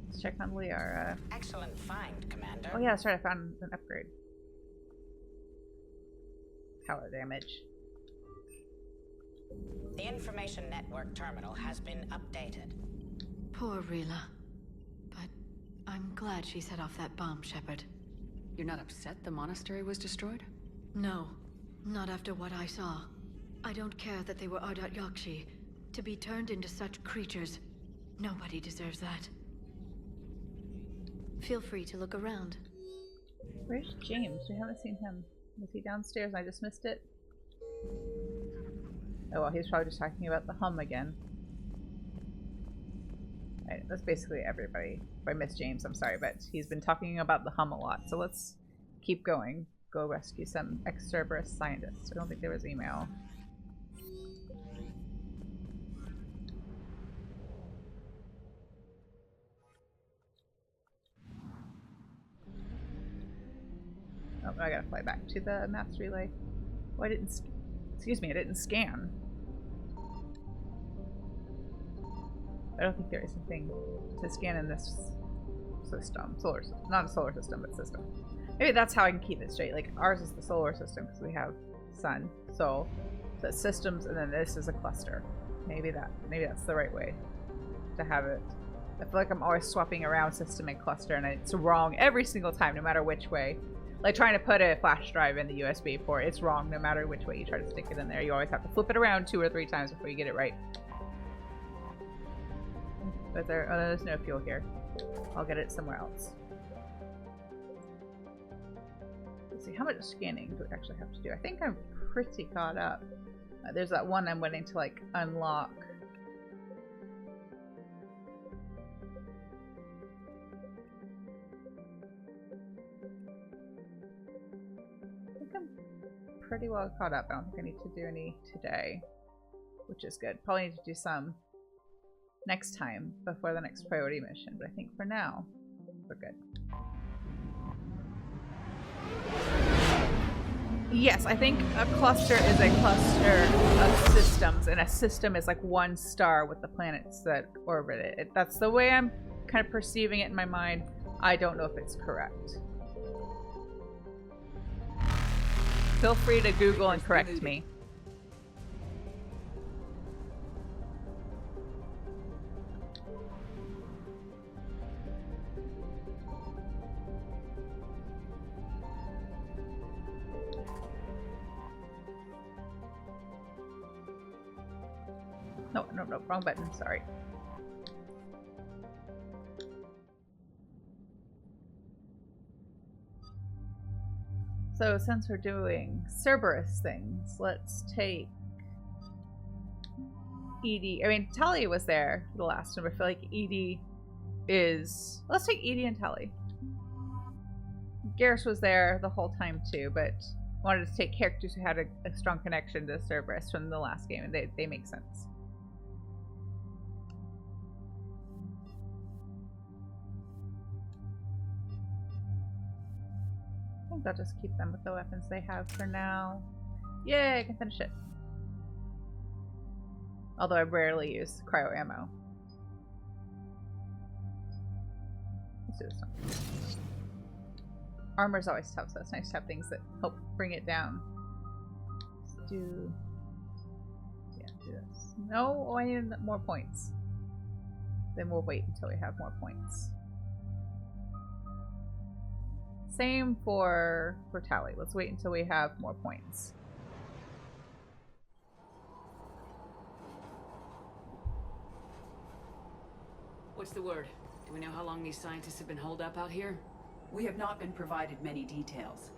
Let's check on Liara. Excellent find, Commander. Oh yeah, that's right, I found an upgrade. Power damage. The information network terminal has been updated. Poor Rila. But I'm glad she set off that bomb, Shepard. You're not upset the monastery was destroyed? No, not after what I saw. I don't care that they were Ardat Yakshi. To be turned into such creatures, nobody deserves that. Feel free to look around. Where's James? We haven't seen him. Was he downstairs and I just missed it? Oh well, he's probably just talking about the hum again. Right, that's basically everybody. If I missed James, I'm sorry, but he's been talking about the hum a lot. So let's keep going. Go rescue some ex-Cerberus scientists. I don't think there was email. Oh, I gotta fly back to the mass relay. Oh, I didn't. Excuse me, I didn't scan. I don't think there is anything to scan in this system. Solar system. Not a solar system, but system. Maybe that's how I can keep it straight. Like, ours is the solar system because we have sun. So that's systems, and then this is a cluster. Maybe that's the right way to have it. I feel like I'm always swapping around system and cluster, and it's wrong every single time, no matter which way. Like trying to put a flash drive in the USB port, it's wrong no matter which way you try to stick it in there. You always have to flip it around 2 or 3 times before you get it right. But there's no fuel here. I'll get it somewhere else. Let's see, how much scanning do we actually have to do? I think I'm pretty caught up. There's that one I'm waiting to like unlock. Pretty well caught up. I don't think I need to do any today, which is good. Probably need to do some next time before the next priority mission, but I think for now we're good. Yes, I think a cluster is a cluster of systems, and a system is like one star with the planets that orbit it. That's the way I'm kind of perceiving it in my mind. I don't know if it's correct. Feel free to Google and correct me. No, wrong button, sorry. So since we're doing Cerberus things, let's take Edie. I mean, Tali was there for the last one, but I feel like Edie is... Let's take Edie and Tali. Garrus was there the whole time too, but wanted to take characters who had a strong connection to Cerberus from the last game, and they make sense. I think I'll just keep them with the weapons they have for now. Yay, I can finish it. Although I rarely use cryo ammo. Let's do this one. Armor's always tough, so it's nice to have things that help bring it down. Let's do... Yeah, do this. No, oh, I need more points. Then we'll wait until we have more points. Same for Tali. Let's wait until we have more points. What's the word? Do we know how long these scientists have been holed up out here? We have not been provided many details.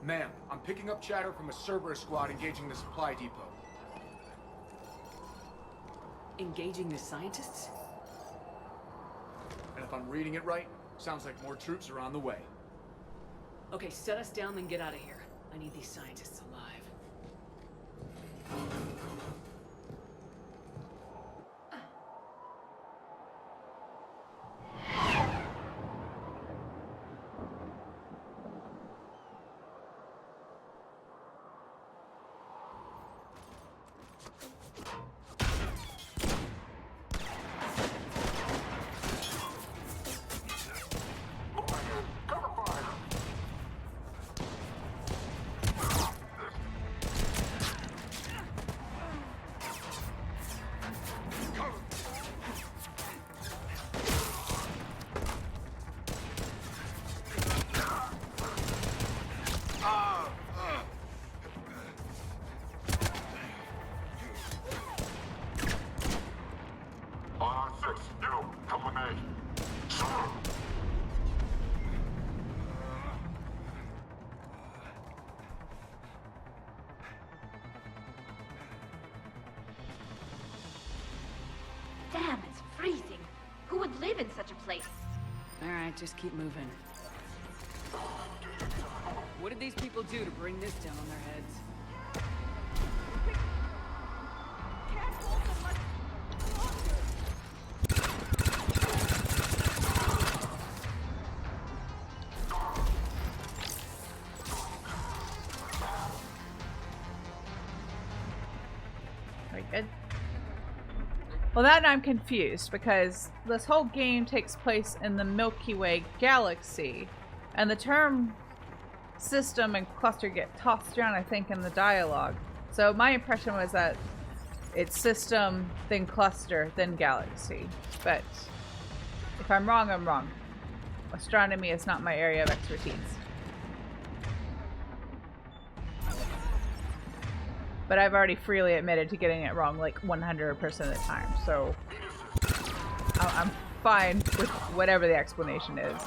Ma'am, I'm picking up chatter from a Cerberus squad engaging the supply depot. Engaging the scientists? And if I'm reading it right, sounds like more troops are on the way. Okay, set us down, then get out of here. I need these scientists alive. Damn, it's freezing. Who would live in such a place? Alright, just keep moving. What did these people do to bring this down on their heads? Well, now I'm confused because this whole game takes place in the Milky Way galaxy, and the term system and cluster get tossed around, I think, in the dialogue. So my impression was that it's system, then cluster, then galaxy. But if I'm wrong, I'm wrong. Astronomy is not my area of expertise. But I've already freely admitted to getting it wrong like 100% of the time, so I'm fine with whatever the explanation is.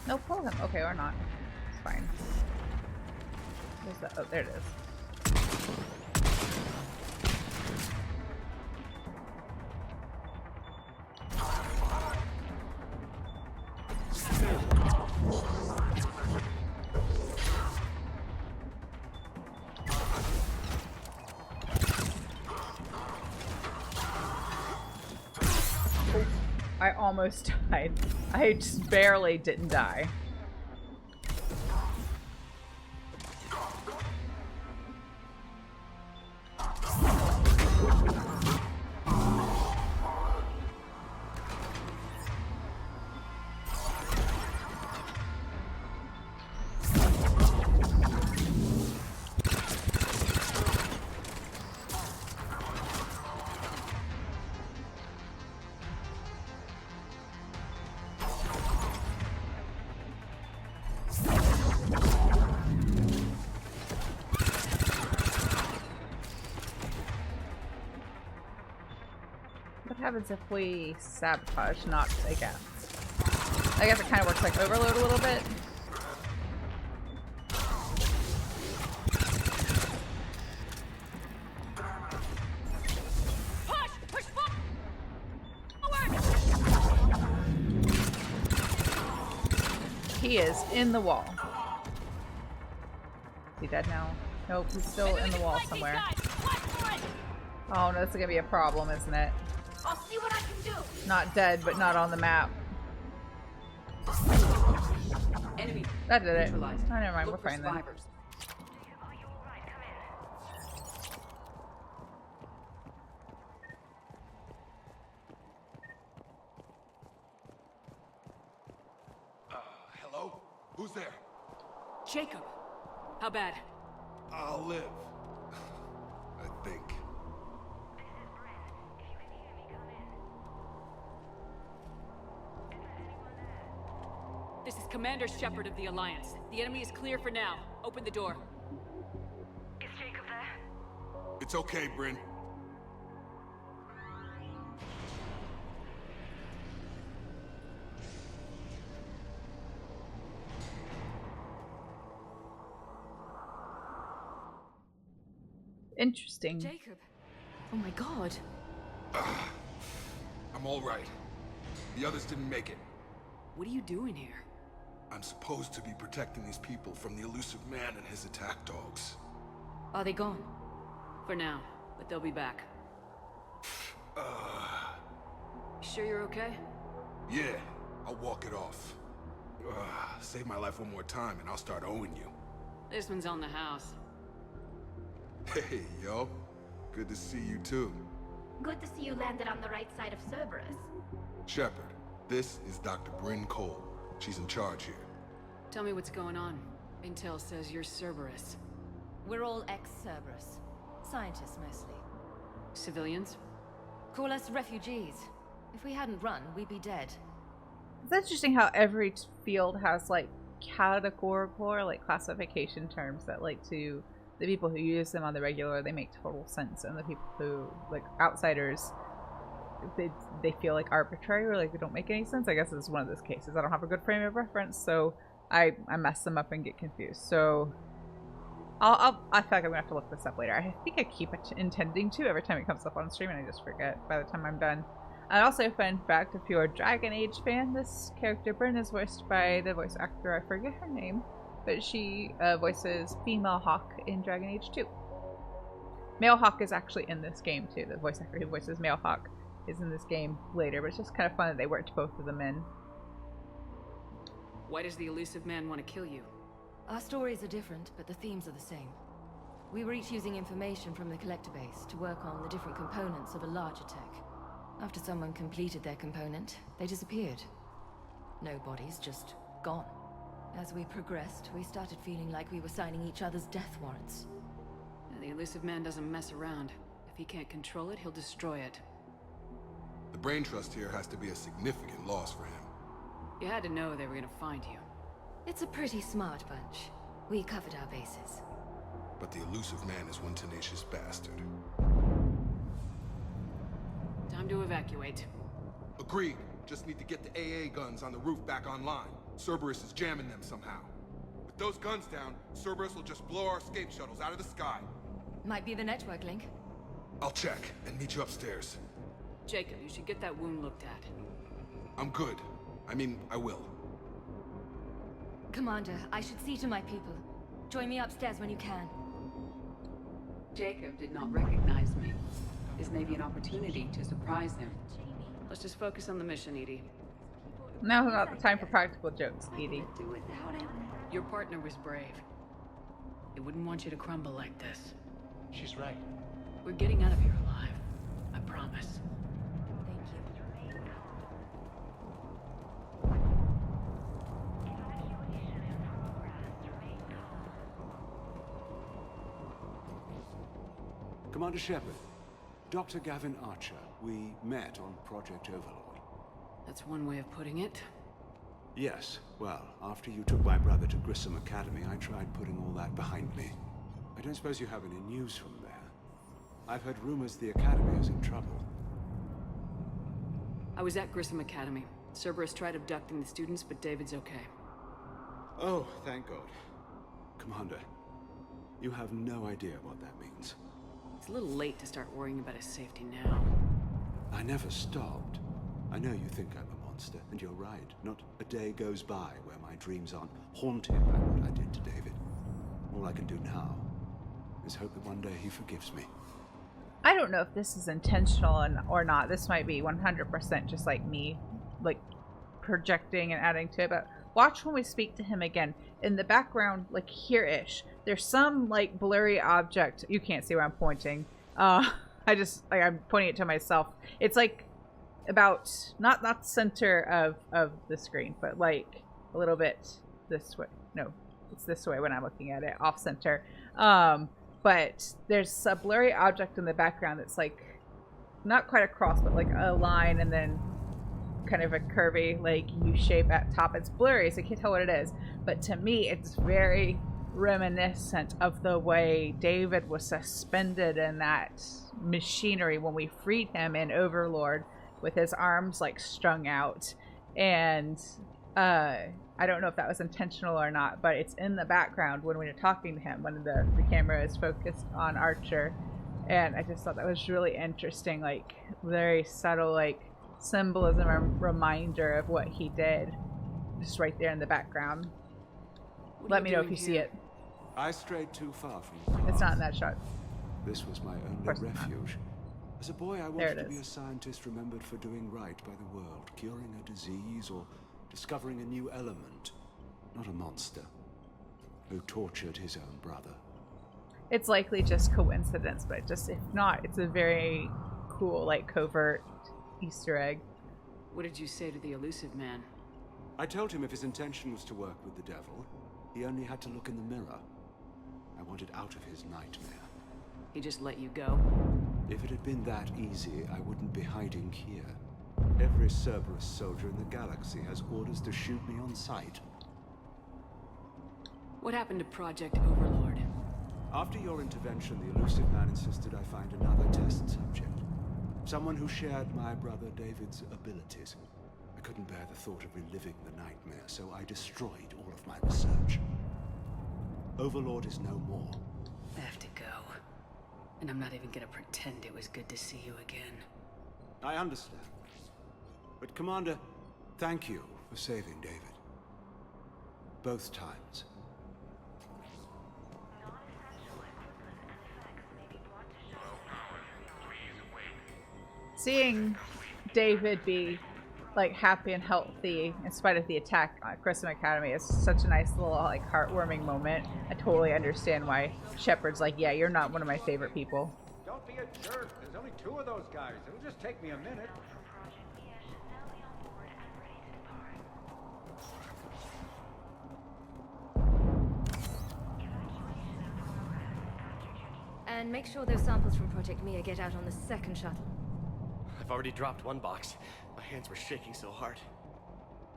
No, pull him. Okay, or not. It's fine. Where's that? Oh, there it is. I almost died. I just barely didn't die. What happens if we sabotage, not again? I guess it kind of works like overload a little bit. Push forward! He is in the wall. Is he dead now? Nope, he's still in the wall somewhere. Oh no, this is gonna be a problem, isn't it? I'll see what I can do. Not dead, but not on the map. Enemy. That did it. Neutralized. Oh, never mind, Look we're fine for then. survivors. Hello? Who's there? Jacob, how bad? I'll live. I think. This is Commander Shepard of the Alliance. The enemy is clear for now. Open the door. Is Jacob there? It's okay, Bryn. Interesting. Jacob. Oh my god. I'm all right. The others didn't make it. What are you doing here? I'm supposed to be protecting these people from the elusive man and his attack dogs. Are they gone? For now, but they'll be back. Sure you're okay? Yeah, I'll walk it off. Save my life one more time and I'll start owing you. This one's on the house. Hey, yo. Good to see you too. Good to see you landed on the right side of Cerberus. Shepard, this is Dr. Bryn Cole. She's in charge here. Tell me what's going on. Intel says you're Cerberus. We're all ex-Cerberus. Scientists, mostly. Civilians? Call us refugees. If we hadn't run, we'd be dead. It's interesting how every field has like categorical or like classification terms that like to the people who use them on the regular, they make total sense, and the people who like outsiders, they feel like arbitrary or like they don't make any sense. I guess this is one of those cases. I don't have a good frame of reference, so I mess them up and get confused. So I feel like I'm gonna have to look this up later. I think I keep intending to every time it comes up on stream, and I just forget by the time I'm done. And also, fun fact, if you're a Dragon Age fan, this character Bryn is voiced by the voice actor, I forget her name, but she voices female Hawk in Dragon Age 2. Mailhawk is actually in this game too. The voice actor who voices Mailhawk is in this game later, but it's just kind of fun that they worked both of them in. Why does the elusive man want to kill you? Our stories are different, but the themes are the same. We were each using information from the collector base to work on the different components of a larger tech. After someone completed their component, they disappeared. No bodies, just gone. As we progressed, we started feeling like we were signing each other's death warrants. The elusive man doesn't mess around. If he can't control it, he'll destroy it. The brain trust here has to be a significant loss for him. You had to know they were gonna find you. It's a pretty smart bunch. We covered our bases. But the elusive man is one tenacious bastard. Time to evacuate. Agreed. Just need to get the AA guns on the roof back online. Cerberus is jamming them somehow. With those guns down, Cerberus will just blow our escape shuttles out of the sky. Might be the network link. I'll check and meet you upstairs. Jacob, you should get that wound looked at. I'm good. I mean, I will. Commander, I should see to my people. Join me upstairs when you can. Jacob did not recognize me. This may be an opportunity to surprise him. Let's just focus on the mission, Edie. Now's not the time for practical jokes, Edie. Your partner was brave. He wouldn't want you to crumble like this. She's right. We're getting out of here alive. I promise. Commander Shepard, Dr. Gavin Archer, we met on Project Overlord. That's one way of putting it. Yes, well, after you took my brother to Grissom Academy, I tried putting all that behind me. I don't suppose you have any news from there. I've heard rumors the Academy is in trouble. I was at Grissom Academy. Cerberus tried abducting the students, but David's okay. Oh, thank God. Commander, you have no idea what that means. It's a little late to start worrying about his safety now. I never stopped. I know you think I'm a monster, and you're right. Not a day goes by where my dreams aren't haunted by what I did to David. All I can do now is hope that one day he forgives me. I don't know if this is intentional or not. This might be 100% just like me, like projecting and adding to it. But watch when we speak to him again. In the background, like here-ish, there's some like blurry object. You can't see where I'm pointing. I'm pointing it to myself. It's like about not the center of the screen, but like a little bit this way. No, it's this way when I'm looking at it, off center. But there's a blurry object in the background that's like not quite a cross, but like a line and then kind of a curvy like U shape at top. It's blurry, so you can't tell what it is. But to me, it's very reminiscent of the way David was suspended in that machinery when we freed him in Overlord, with his arms like strung out. And I don't know if that was intentional or not, but it's in the background when we're talking to him, when the camera is focused on Archer. And I just thought that was really interesting, like very subtle like symbolism or reminder of what he did just right there in the background. Let me know if you see it. I strayed too far from the path. It's not in that shot. This was my only refuge. As a boy, I wanted to be a is. scientist remembered for doing right by the world, curing a disease or discovering a new element, not a monster who tortured his own brother. It's likely just coincidence, but just if not, it's a very cool, like covert Easter egg. What did you say to the elusive man? I told him if his intention was to work with the devil, he only had to look in the mirror. I wanted out of his nightmare. He just let you go? If it had been that easy, I wouldn't be hiding here. Every Cerberus soldier in the galaxy has orders to shoot me on sight. What happened to Project Overlord? After your intervention, the elusive man insisted I find another test subject. Someone who shared my brother David's abilities. I couldn't bear the thought of reliving the nightmare, so I destroyed all of my research. Overlord is no more. I have to go. And I'm not even gonna pretend it was good to see you again. I understand. But Commander, thank you for saving David. Both times. seeing David be like happy and healthy in spite of the attack on Grissom Academy is such a nice little like heartwarming moment. I totally understand why Shepard's like, yeah, you're not one of my favorite people. Don't be a jerk. There's only 2 of those guys. It'll just take me a minute. And make sure those samples from Project Mia get out on the second shuttle. I've already dropped 1 box. My hands were shaking so hard.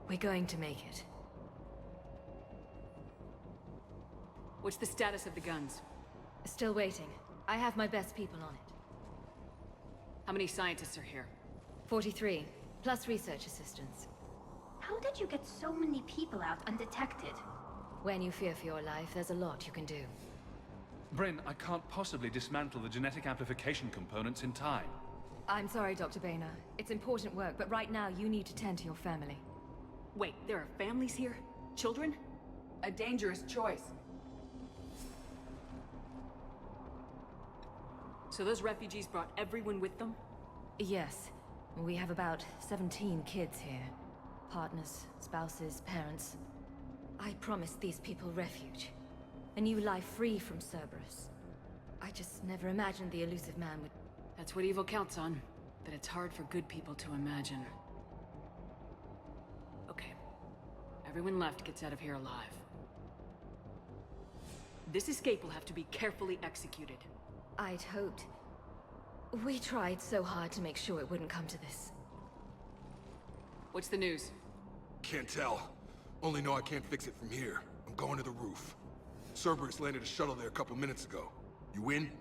We're going to make it. What's the status of the guns? Still waiting. I have my best people on it. How many scientists are here? 43, plus research assistants. How did you get so many people out undetected? When you fear for your life, there's a lot you can do. Bryn, I can't possibly dismantle the genetic amplification components in time. I'm sorry, Dr. Boehner. It's important work, but right now you need to tend to your family. Wait, there are families here? Children? A dangerous choice. So those refugees brought everyone with them? Yes. We have about 17 kids here. Partners, spouses, parents. I promised these people refuge. A new life free from Cerberus. I just never imagined the elusive man would... That's what evil counts on. That it's hard for good people to imagine. Okay. Everyone left gets out of here alive. This escape will have to be carefully executed. I'd hoped. We tried so hard to make sure it wouldn't come to this. What's the news? Can't tell. Only know I can't fix it from here. I'm going to the roof. Cerberus landed a shuttle there a couple minutes ago. You in?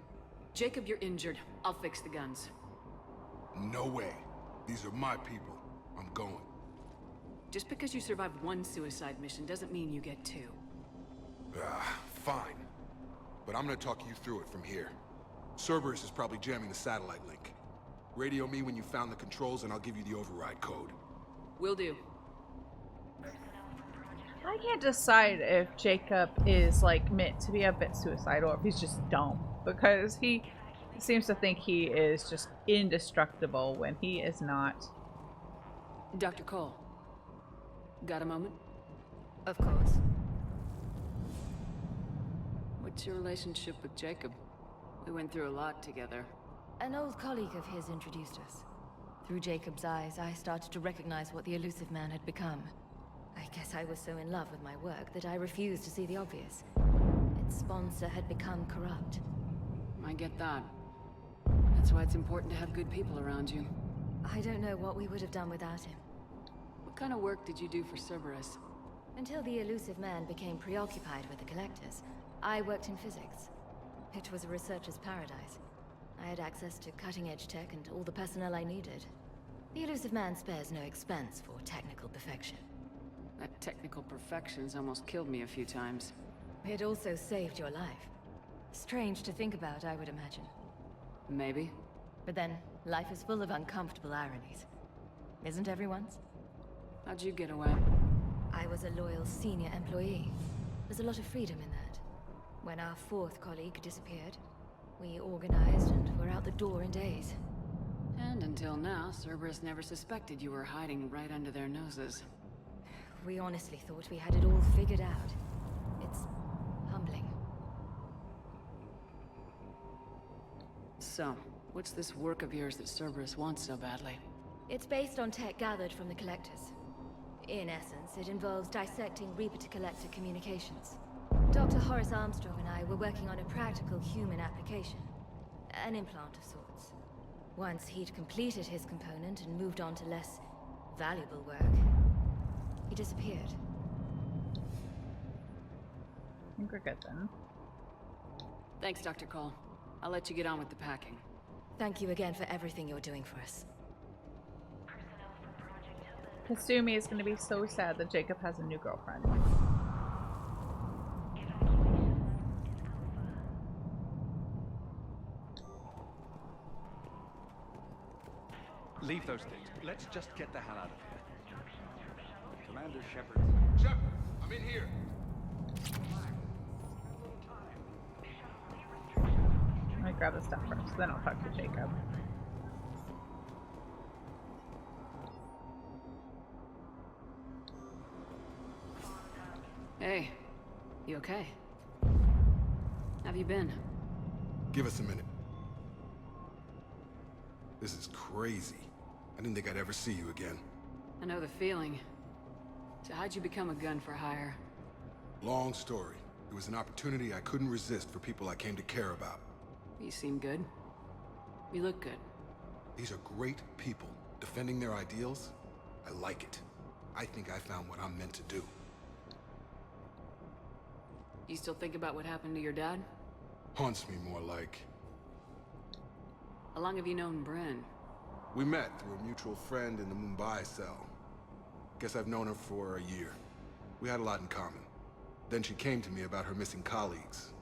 Jacob, you're injured. I'll fix the guns. No way. These are my people. I'm going. Just because you survived 1 suicide mission doesn't mean you get 2. Fine. But I'm gonna talk you through it from here. Cerberus is probably jamming the satellite link. Radio me when you found the controls and I'll give you the override code. Will do. I can't decide if Jacob is like meant to be a bit suicidal or if he's just dumb, because he seems to think he is just indestructible when he is not. Dr. Cole, got a moment? Of course. What's your relationship with Jacob? We went through a lot together. An old colleague of his introduced us. Through Jacob's eyes, I started to recognize what the elusive man had become. I guess I was so in love with my work that I refused to see the obvious. Its sponsor had become corrupt. I get that. That's why it's important to have good people around you. I don't know what we would have done without him. What kind of work did you do for Cerberus? Until the elusive man became preoccupied with the collectors, I worked in physics. It was a researcher's paradise. I had access to cutting-edge tech and all the personnel I needed. The elusive man spares no expense for technical perfection. That technical perfection's almost killed me a few times. It also saved your life. Strange to think about, I would imagine. Maybe. But then, life is full of uncomfortable ironies. Isn't everyone's? How'd you get away? I was a loyal senior employee. There's a lot of freedom in that. When our 4th colleague disappeared, we organized and were out the door in days. And until now, Cerberus never suspected you were hiding right under their noses. We honestly thought we had it all figured out. It's humbling. So, what's this work of yours that Cerberus wants so badly? It's based on tech gathered from the Collectors. In essence, it involves dissecting Reaper-to-Collector communications. Dr. Horace Armstrong and I were working on a practical human application. An implant of sorts. Once he'd completed his component and moved on to less valuable work, he disappeared. I think we're good then. Thanks, Dr. Cole. I'll let you get on with the packing. Thank you again for everything you're doing for us. Kasumi is going to be so sad that Jacob has a new girlfriend. Leave those things. Let's just get the hell out of here. Commander Shepard. Shepard, I'm in here. Let me grab the stuff first, then I'll talk to Jacob. Hey, you okay? Have you been? Give us a minute. This is crazy. I didn't think I'd ever see you again. I know the feeling. So how'd you become a gun for hire? Long story. It was an opportunity I couldn't resist for people I came to care about. You seem good. You look good. These are great people. Defending their ideals, I like it. I think I found what I'm meant to do. You still think about what happened to your dad? Haunts me more like... How long have you known Bryn? We met through a mutual friend in the Mumbai cell. Guess I've known her for a year. We had a lot in common. Then she came to me about her missing colleagues.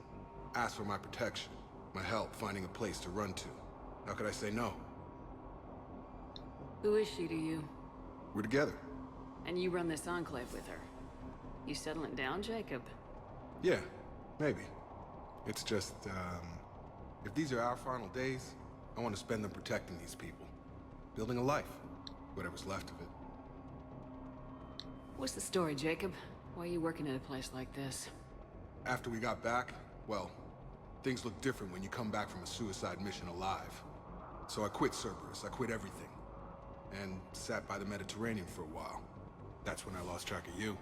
Asked for my protection, my help finding a place to run to. How could I say no? Who is she to you? We're together. And you run this enclave with her. You settling down, Jacob? Yeah, maybe. It's just, if these are our final days, I want to spend them protecting these people. Building a life. Whatever's left of it. What's the story, Jacob? Why are you working at a place like this? After we got back, well, things look different when you come back from a suicide mission alive. So I quit Cerberus, I quit everything. And sat by the Mediterranean for a while. That's when I lost track of you.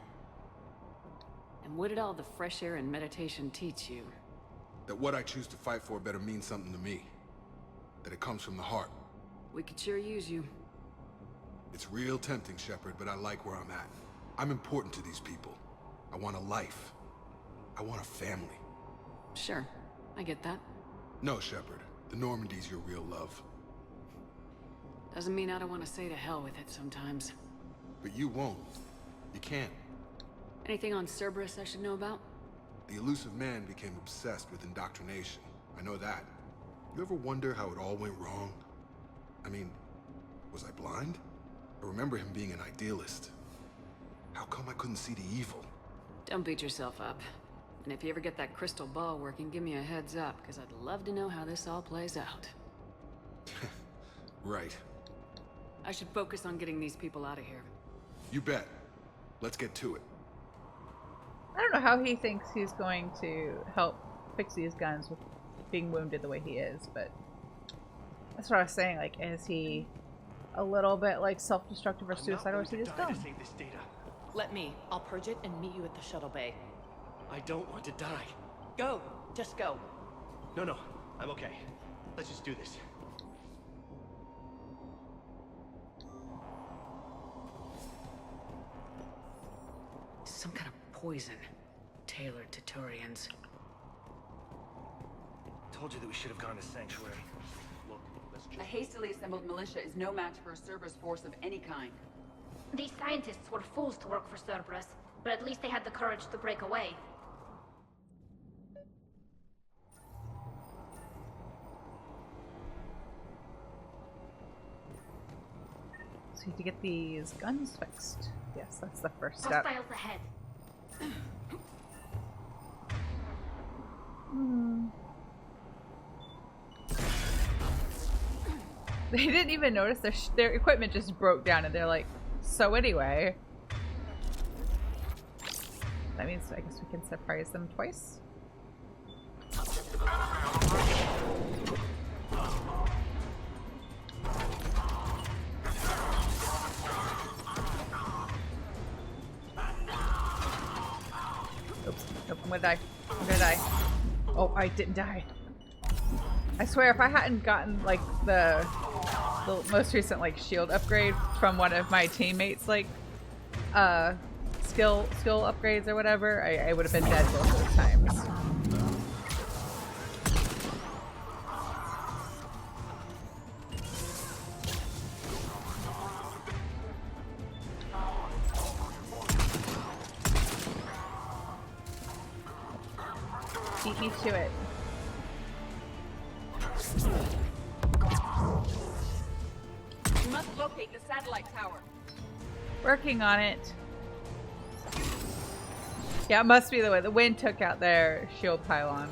And what did all the fresh air and meditation teach you? That what I choose to fight for better mean something to me. That it comes from the heart. We could sure use you. It's real tempting, Shepard, but I like where I'm at. I'm important to these people. I want a life. I want a family. Sure, I get that. No, Shepard. The Normandy's your real love. Doesn't mean I don't want to say to hell with it sometimes. But you won't. You can't. Anything on Cerberus I should know about? The elusive man became obsessed with indoctrination. I know that. You ever wonder how it all went wrong? I mean, was I blind? I remember him being an idealist. How come I couldn't see the evil? Don't beat yourself up. And if you ever get that crystal ball working, give me a heads up, because I'd love to know how this all plays out. Right. I should focus on getting these people out of here. You bet. Let's get to it. I don't know how he thinks he's going to help fix these guns with being wounded the way he is, but that's what I was saying. Like, is he a little bit like self-destructive or suicidal, or is he just dumb? Save this data. Let me. I'll purge it and meet you at the shuttle bay. I don't want to die. Go. Just go. No, I'm okay. Let's just do this. Some kind of poison tailored to Turians. Told you that we should have gone to Sanctuary. Look, let's just... A hastily assembled militia is no match for a Cerberus force of any kind. These scientists were fools to work for Cerberus, but at least they had the courage to break away. So you have to get these guns fixed. Yes, that's the first step. Hostiles ahead. They didn't even notice their equipment just broke down, and they're like, so anyway. That means I guess we can surprise them twice. Oops, nope, I'm gonna die. I'm gonna die. Oh, I didn't die. I swear, if I hadn't gotten like the most recent like shield upgrade from one of my teammates, like skill upgrades or whatever, I would have been dead both of those times. Beat me to it. We must locate the satellite tower. Working on it. Yeah, it must be the way. The wind took out their shield pylon.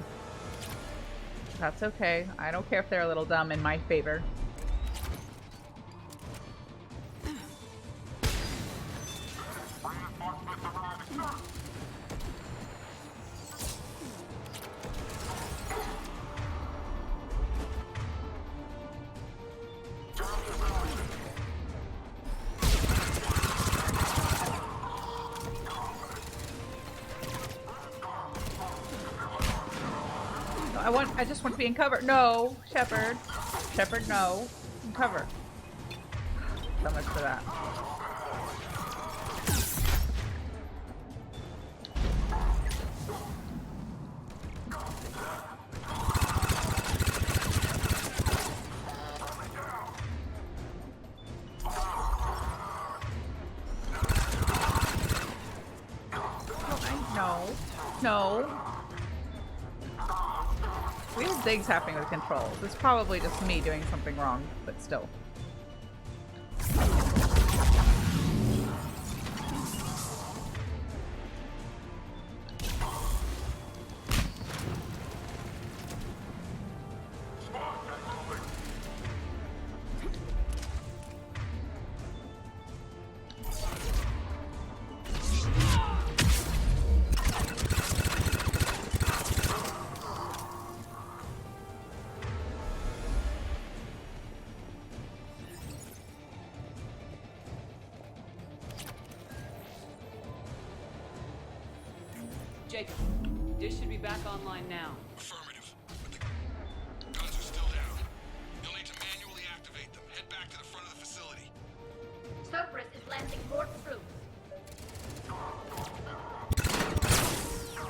That's okay. I don't care if they're a little dumb in my favor. I just want to be in cover. No, Shepard. Shepard, no. In cover. So much for that. No. Weird things happening with controls. It's probably just me doing something wrong, but still. Jacob, dish should be back online now. Affirmative. But the guns are still down. You'll need to manually activate them. Head back to the front of the facility. Cerberus is landing more troops.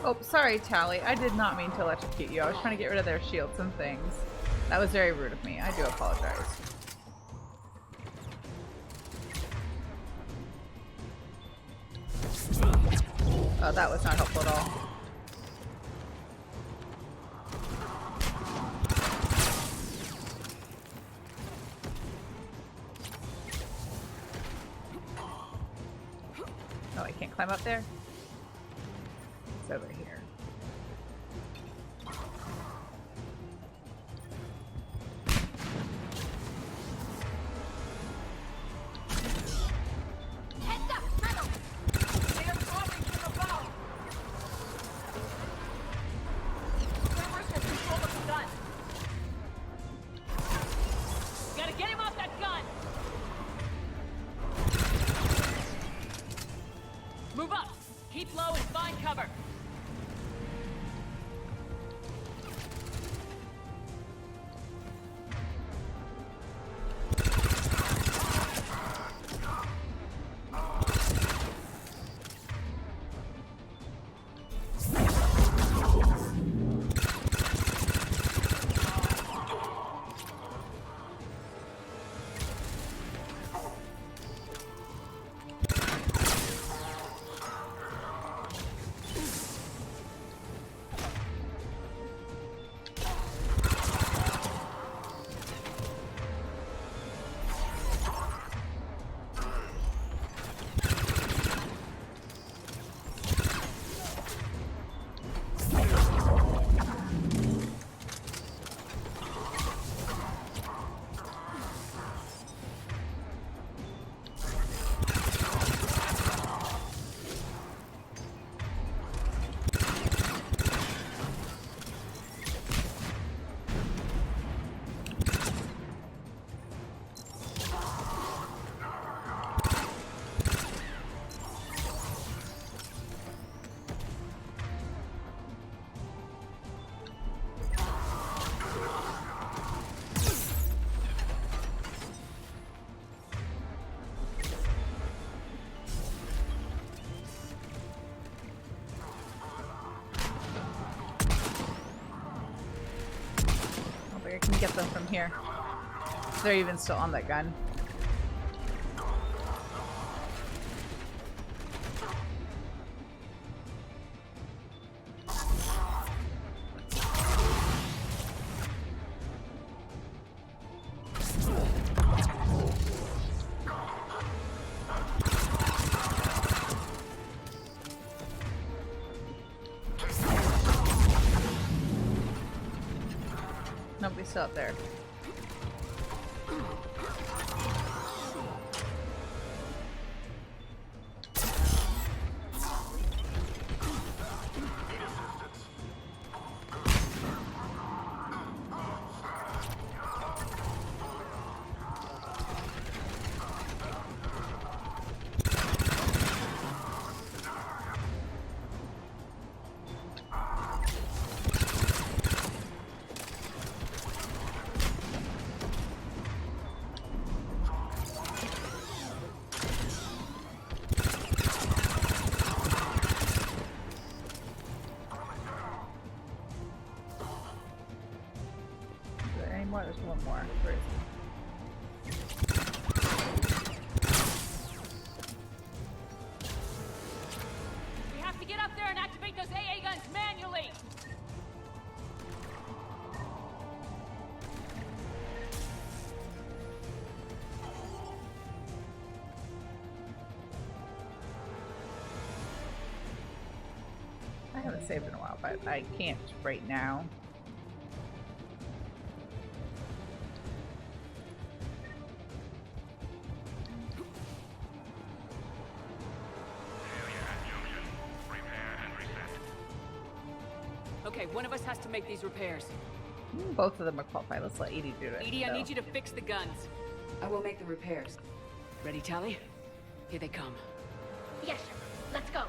Oh, sorry, Tali. I did not mean to electrocute you. I was trying to get rid of their shields and things. That was very rude of me. I do apologize. Oh, that was not helpful at all. Oh, I can't climb up there? It's over here. I can get them from here. They're even still on that gun. Nobody's still up there. one more. Where is he? We have to get up there and activate those AA guns manually! I haven't saved in a while, but I can't right now. Okay, one of us has to make these repairs. Both of them are qualified. Let's let Edie do it. Edie, I need you to fix the guns. I will make the repairs. Ready, Tali? Here they come. Yes, sir. Let's go.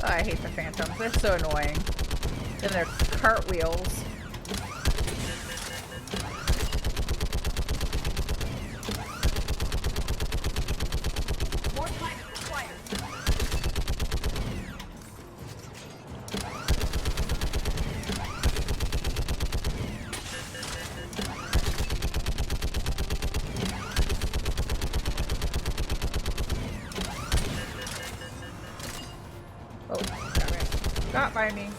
Oh, I hate the phantoms. They're so annoying. And their cartwheels. More time is required. Oh, got by me.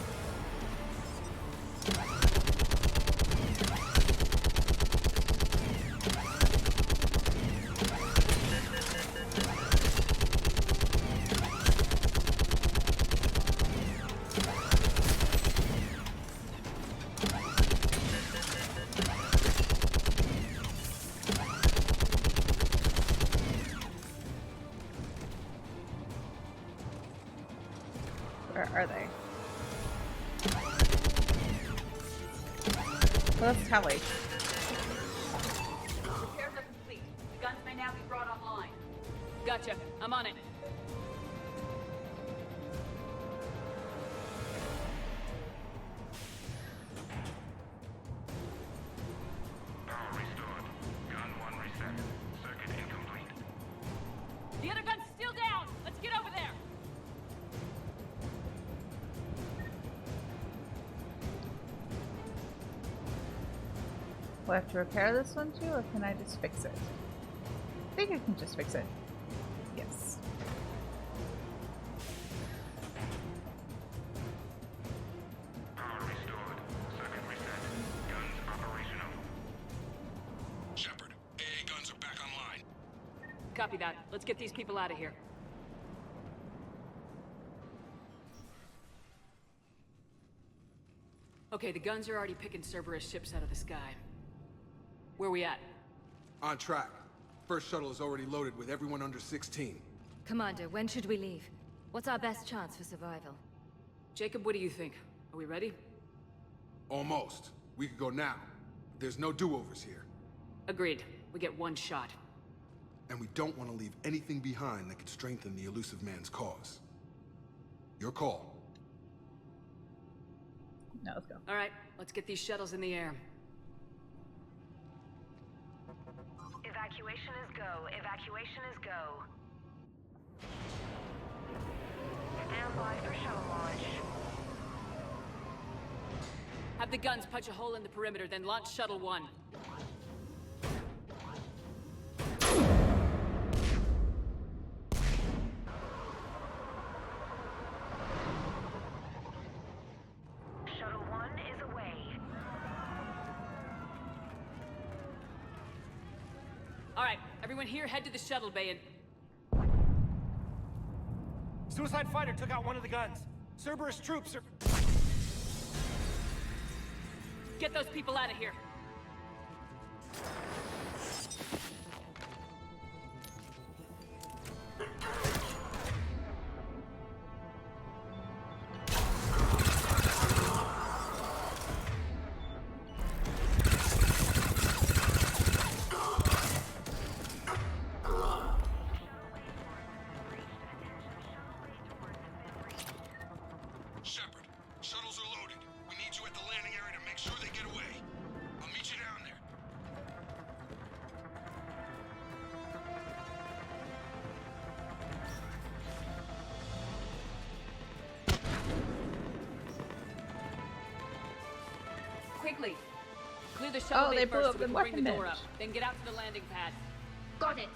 Where are they? Well, let's tally. Repairs are complete. The guns may now be brought online. Gotcha. I'm on it. Power restored. Gun 1 reset. Circuit incomplete. The other gun's still down. Let's get over there. Do I have to repair this one too, or can I just fix it? I think I can just fix it. Yes. Power restored. Circuit reset. Guns operational. Shepard, AA guns are back online. Copy that. Let's get these people out of here. Okay, the guns are already picking Cerberus ships out of the sky. Where we at? On track. First shuttle is already loaded with everyone under 16. Commander, when should we leave? What's our best chance for survival? Jacob, what do you think? Are we ready? Almost. We could go now. There's no do-overs here. Agreed. We get one shot. And we don't want to leave anything behind that could strengthen the elusive man's cause. Your call. Now let's go. All right, let's get these shuttles in the air. Evacuation is go. Evacuation is go. Stand by for shuttle launch. Have the guns punch a hole in the perimeter, then launch Shuttle 1. Shuttle 1 is away. All right, everyone here, head to the shuttle bay and... Suicide fighter took out one of the guns. Cerberus troops are... Get those people out of here. Shepard, shuttles are loaded. We need you at the landing area to make sure they get away. I'll meet you down there. quickly. Clear the shuttle bay they blew first up so we the can bring the weapon door bench. up. Then get out to the landing pad. Got it.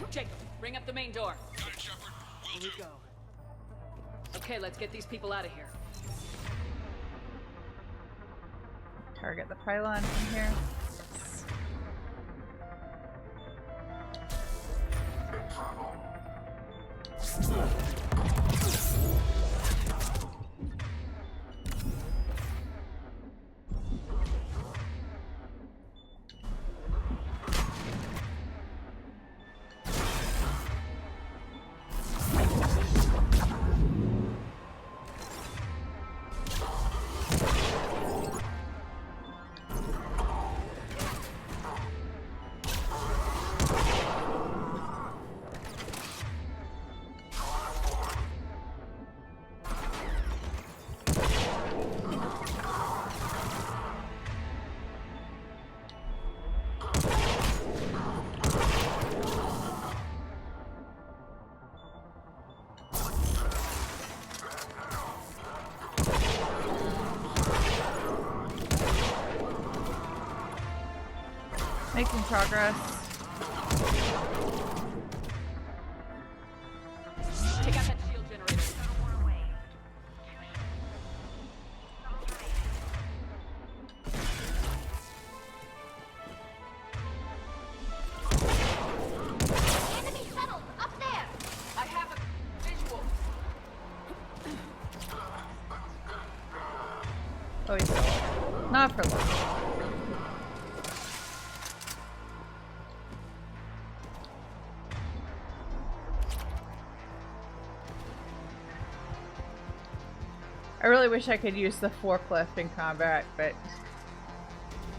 Jacob, bring up the main door. Got it, Shepard. Here we go. Okay, let's get these people out of here. Target the pylon from here. Making progress. Take out that shield generator. Enemy shuttle up there. I have a visual. Oh, he's still. Not for long. I really wish I could use the forklift in combat, but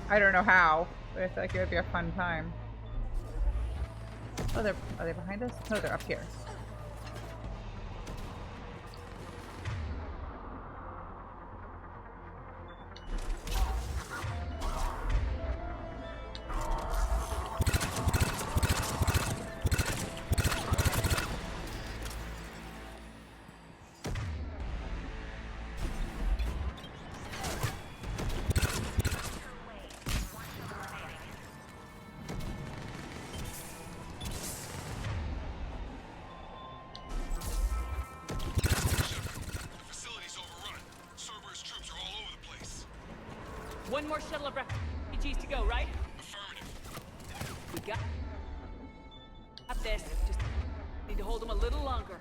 I don't know how. But I feel like it would be a fun time. Oh, are they behind us? No, they're up here. One more shuttle of refugees to go, right? Affirmative. We got this. Just need to hold them a little longer.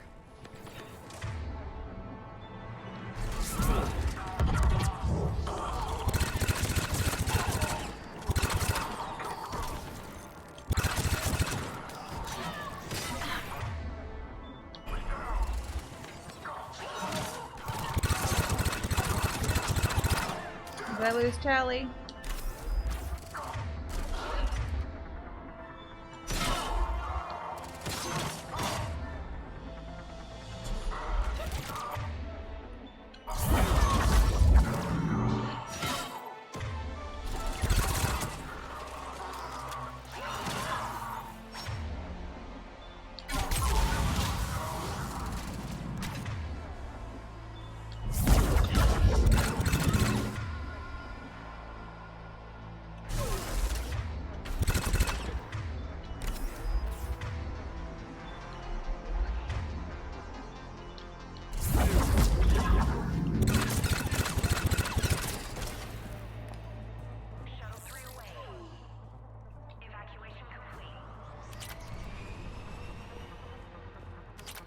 Did I lose Tali?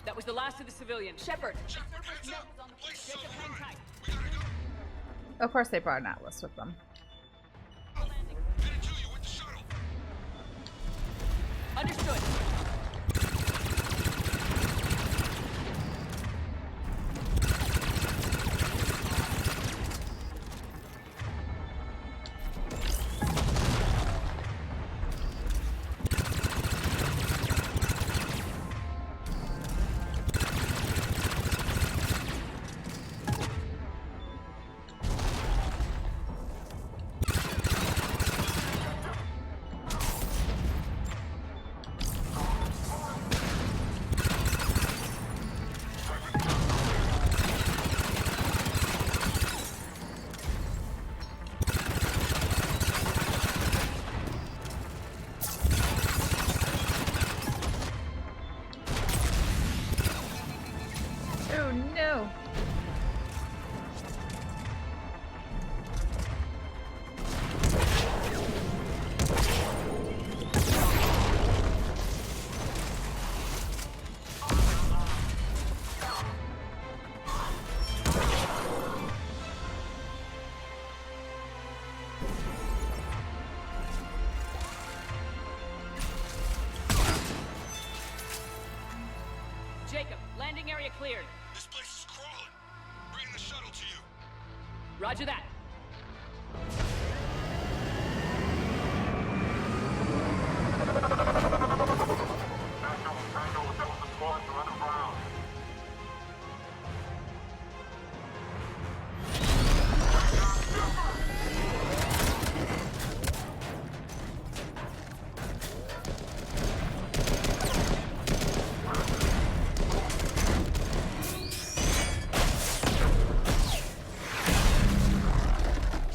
That was the last of the civilians. Shepard! Of course they brought an Atlas with them. Understood. Target cleared. This place is crawling. Bring the shuttle to you. Roger that.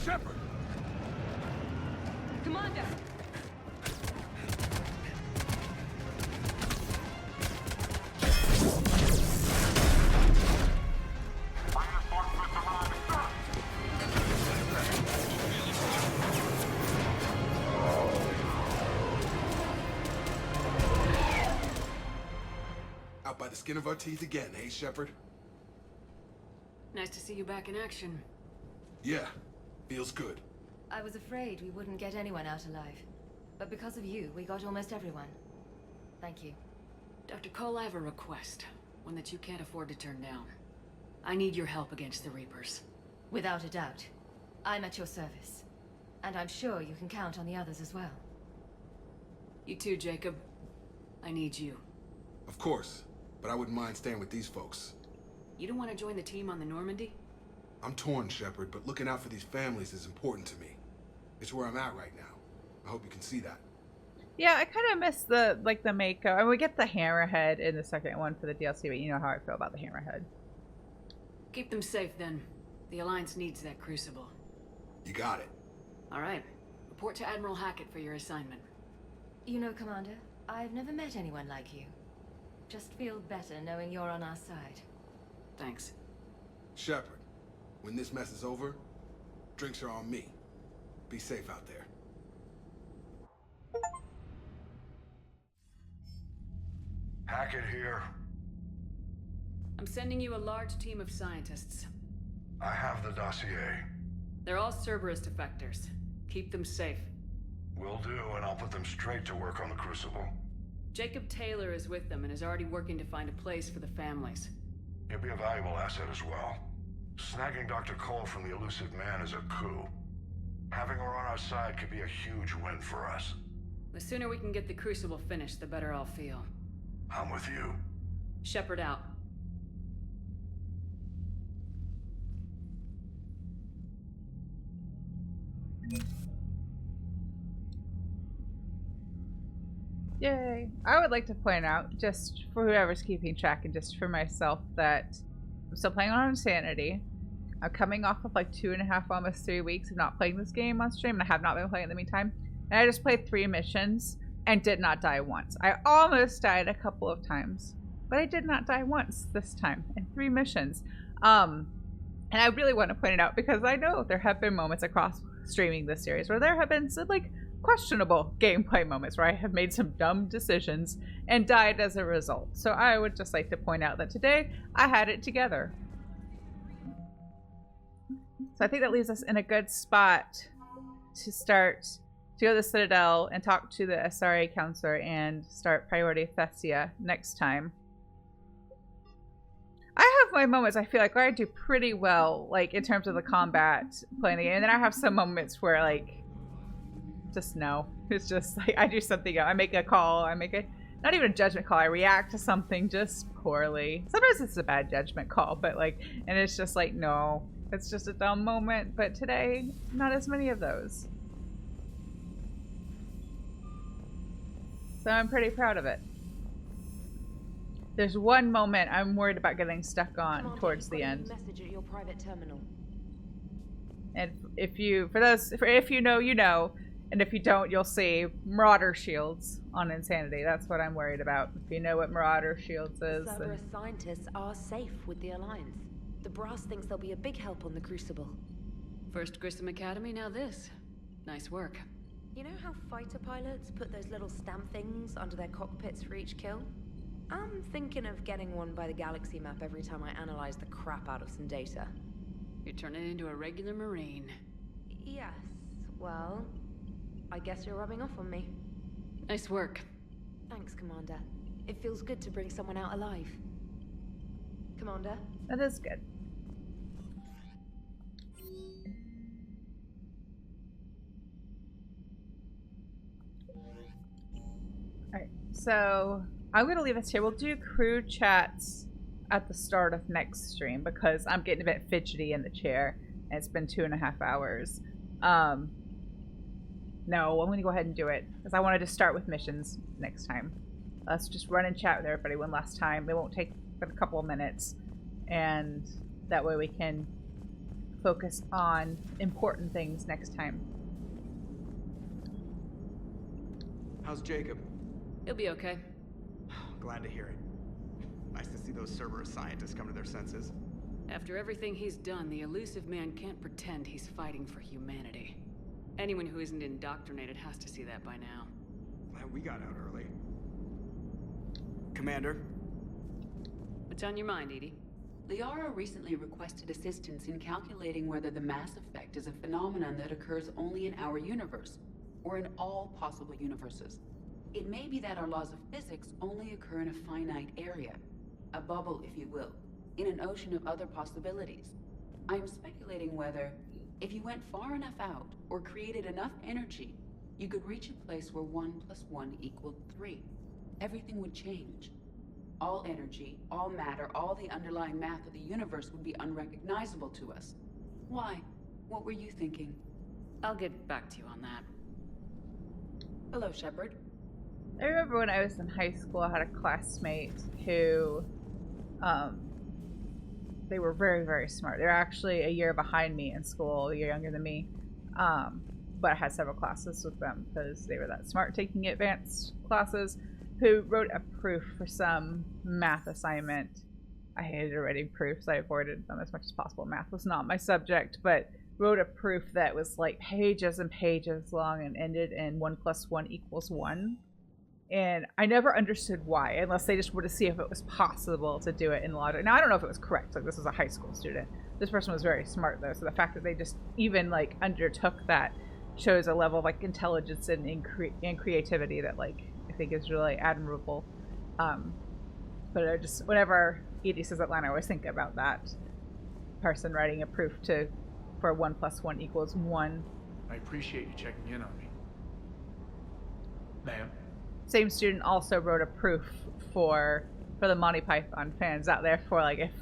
Shepard! Commander! Out by the skin of our teeth again, hey, Shepard? Nice to see you back in action. Yeah, feels good. I was afraid we wouldn't get anyone out alive. But because of you, we got almost everyone. Thank you. Dr. Cole, I have a request. One that you can't afford to turn down. I need your help against the Reapers. Without a doubt. I'm at your service. And I'm sure you can count on the others as well. You too, Jacob. I need you. Of course, but I wouldn't mind staying with these folks. You don't want to join the team on the Normandy? I'm torn, Shepard, but looking out for these families is important to me. It's where I'm at right now. I hope you can see that. Yeah, I kind of miss the makeup. And we get the hammerhead in the second one for the DLC, but you know how I feel about the hammerhead. Keep them safe, then. The Alliance needs that crucible. You got it. All right. Report to Admiral Hackett for your assignment. You know, Commander, I've never met anyone like you. Just feel better knowing you're on our side. Thanks. Shepard, when this mess is over, drinks are on me. Be safe out there. Hackett here. I'm sending you a large team of scientists. I have the dossier. They're all Cerberus defectors. Keep them safe. Will do, and I'll put them straight to work on the Crucible. Jacob Taylor is with them and is already working to find a place for the families. He'll be a valuable asset as well. Snagging Dr. Cole from the elusive man is a coup. Having her on our side could be a huge win for us. The sooner we can get the Crucible finished, the better I'll feel. I'm with you. Shepard out. Yay. I would like to point out, just for whoever's keeping track and just for myself, that I'm still playing on Insanity. I'm coming off of like 2.5, almost 3 weeks of not playing this game on stream, and I have not been playing in the meantime. And I just played 3 missions and did not die once. I almost died a couple of times, but I did not die once this time in 3 missions. And I really want to point it out because I know there have been moments across streaming this series where there have been some like questionable gameplay moments where I have made some dumb decisions and died as a result. So I would just like to point out that today I had it together. So I think that leaves us in a good spot to start to go to the Citadel and talk to the Asari counselor and start Priority Thessia next time. I have my moments I feel like where I do pretty well, like in terms of the combat playing the game, and then I have some moments where like just no. It's just like I do something, I make a call, I make a not even a judgment call, I react to something just poorly. Sometimes it's a bad judgment call, but like, and it's just like no, it's just a dumb moment. But today, not as many of those. So I'm pretty proud of it. There's one moment I'm worried about getting stuck on towards the end. Message at your private terminal. And if you, if you know, you know, and if you don't, you'll see Marauder shields on Insanity. That's what I'm worried about. If you know what Marauder shields is. Cerberus scientists are safe with the Alliance. The Brass thinks they'll be a big help on the Crucible. First Grissom Academy, now this. Nice work. You know how fighter pilots put those little stamp things under their cockpits for each kill? I'm thinking of getting one by the galaxy map every time I analyze the crap out of some data. You're turning into a regular Marine. Yes, well, I guess you're rubbing off on me. Nice work. Thanks, Commander. It feels good to bring someone out alive. Commander. That is good. Alright, so I'm going to leave us here. We'll do crew chats at the start of next stream because I'm getting a bit fidgety in the chair and it's been 2.5 hours. No, I'm going to go ahead and do it because I wanted to start with missions next time. Let's just run and chat with everybody one last time. They won't take but a couple of minutes, and that way we can focus on important things next time. How's Jacob? He'll be okay. Glad to hear it. Nice to see those Cerberus scientists come to their senses. After everything he's done, the elusive man can't pretend he's fighting for humanity. Anyone who isn't indoctrinated has to see that by now. Glad we got out early. Commander? What's on your mind, Edie? Liara recently requested assistance in calculating whether the mass effect is a phenomenon that occurs only in our universe, or in all possible universes. It may be that our laws of physics only occur in a finite area, a bubble, if you will, in an ocean of other possibilities. I am speculating whether, if you went far enough out, or created enough energy, you could reach a place where 1 + 1 = 3. Everything would change. All energy, all matter, all the underlying math of the universe would be unrecognizable to us. Why? What were you thinking? I'll get back to you on that. Hello, Shepard. I remember when I was in high school, I had a classmate who, they were very, very smart. They were actually a year behind me in school, a year younger than me. But I had several classes with them because they were that smart, taking advanced classes, who wrote a proof for some math assignment. I hated writing proofs. I avoided them as much as possible. Math was not my subject, but wrote a proof that was like pages and pages long and ended in 1 + 1 = 1. And I never understood why, unless they just were to see if it was possible to do it in logic. Now, I don't know if it was correct. Like, this was a high school student. This person was very smart, though. So the fact that they just even, like, undertook that shows a level of, like, intelligence and creativity that, like, I think is really admirable. But I just, whenever Edie says that line, I always think about that person writing a proof for 1 + 1 = 1. I appreciate you checking in on me. Ma'am? Same student also wrote a proof for the Monty Python fans out there for, like, if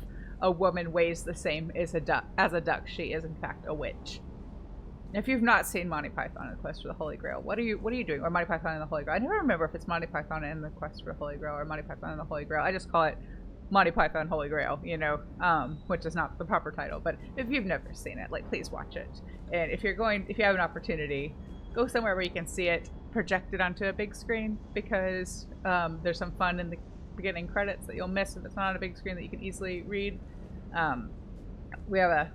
a woman weighs the same as a duck, she is in fact a witch. If you've not seen Monty Python and the Quest for the Holy Grail, what are you doing? Or Monty Python and the Holy Grail? I never remember if it's Monty Python and the Quest for the Holy Grail or Monty Python and the Holy Grail. I just call it Monty Python Holy Grail, you know, which is not the proper title. But if you've never seen it, like, please watch it. And if you have an opportunity, go somewhere where you can see it projected onto a big screen, because there's some fun in the beginning credits that you'll miss if it's not on a big screen that you can easily read. We have a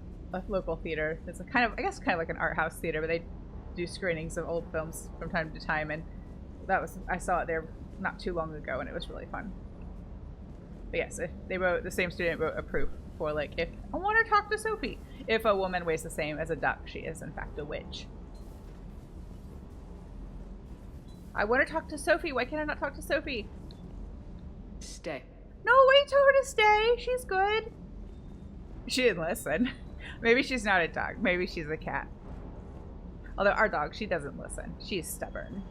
local theater. It's kind of like an art house theater, but they do screenings of old films from time to time, and I saw it there not too long ago, and it was really fun. But yes, the same student wrote a proof for, like, if I want to talk to Sophie, if a woman weighs the same as a duck, she is in fact a witch. I want to talk to Sophie. Why can't I not talk to Sophie? Stay. No, wait, tell her to stay. She's good. She didn't listen. Maybe she's not a dog. Maybe she's a cat. Although our dog, she doesn't listen. She's stubborn.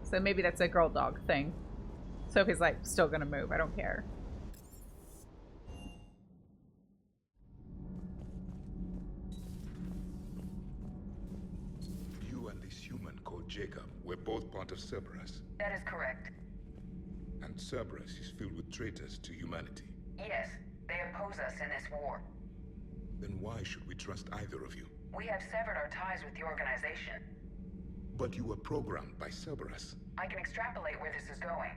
So maybe that's a girl dog thing. Sophie's like, still gonna move. I don't care. You and this human called Jacob were both part of Cerberus. That is correct. And Cerberus is filled with traitors to humanity. Yes, they oppose us in this war. Then why should we trust either of you? We have severed our ties with the organization. But you were programmed by Cerberus. I can extrapolate where this is going.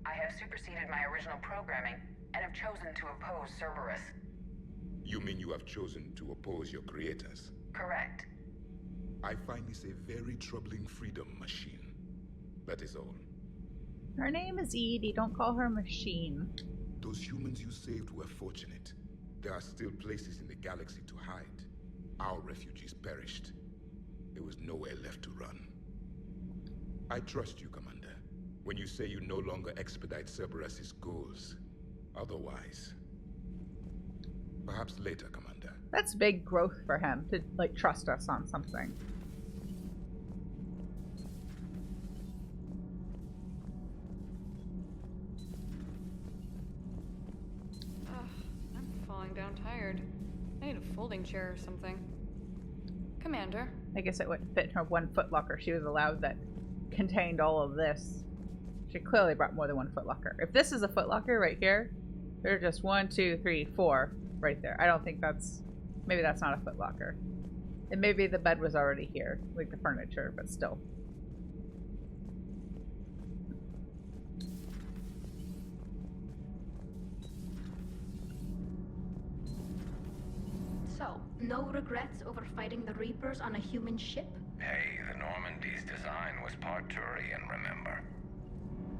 I have superseded my original programming and have chosen to oppose Cerberus. You mean you have chosen to oppose your creators? Correct. I find this a very troubling freedom machine. That is all. Her name is Edie. Don't call her machine. Those humans you saved were fortunate. There are still places in the galaxy to hide. Our refugees perished. There was nowhere left to run. I trust you, Commander, when you say you no longer expedite Cerberus's goals. Otherwise... Perhaps later, Commander. That's big growth for him to, like, trust us on something. I'm falling down tired. I need a folding chair or something. Commander. I guess it wouldn't fit in her 1 footlocker she was allowed that contained all of this. She clearly brought more than 1 footlocker. If this is a footlocker right here, there are just 1, 2, 3, 4 right there. I don't think that's... Maybe that's not a footlocker. And maybe the bed was already here, like the furniture, but still. So, no regrets over fighting the Reapers on a human ship? Hey, the Normandy's design was part Turian, remember?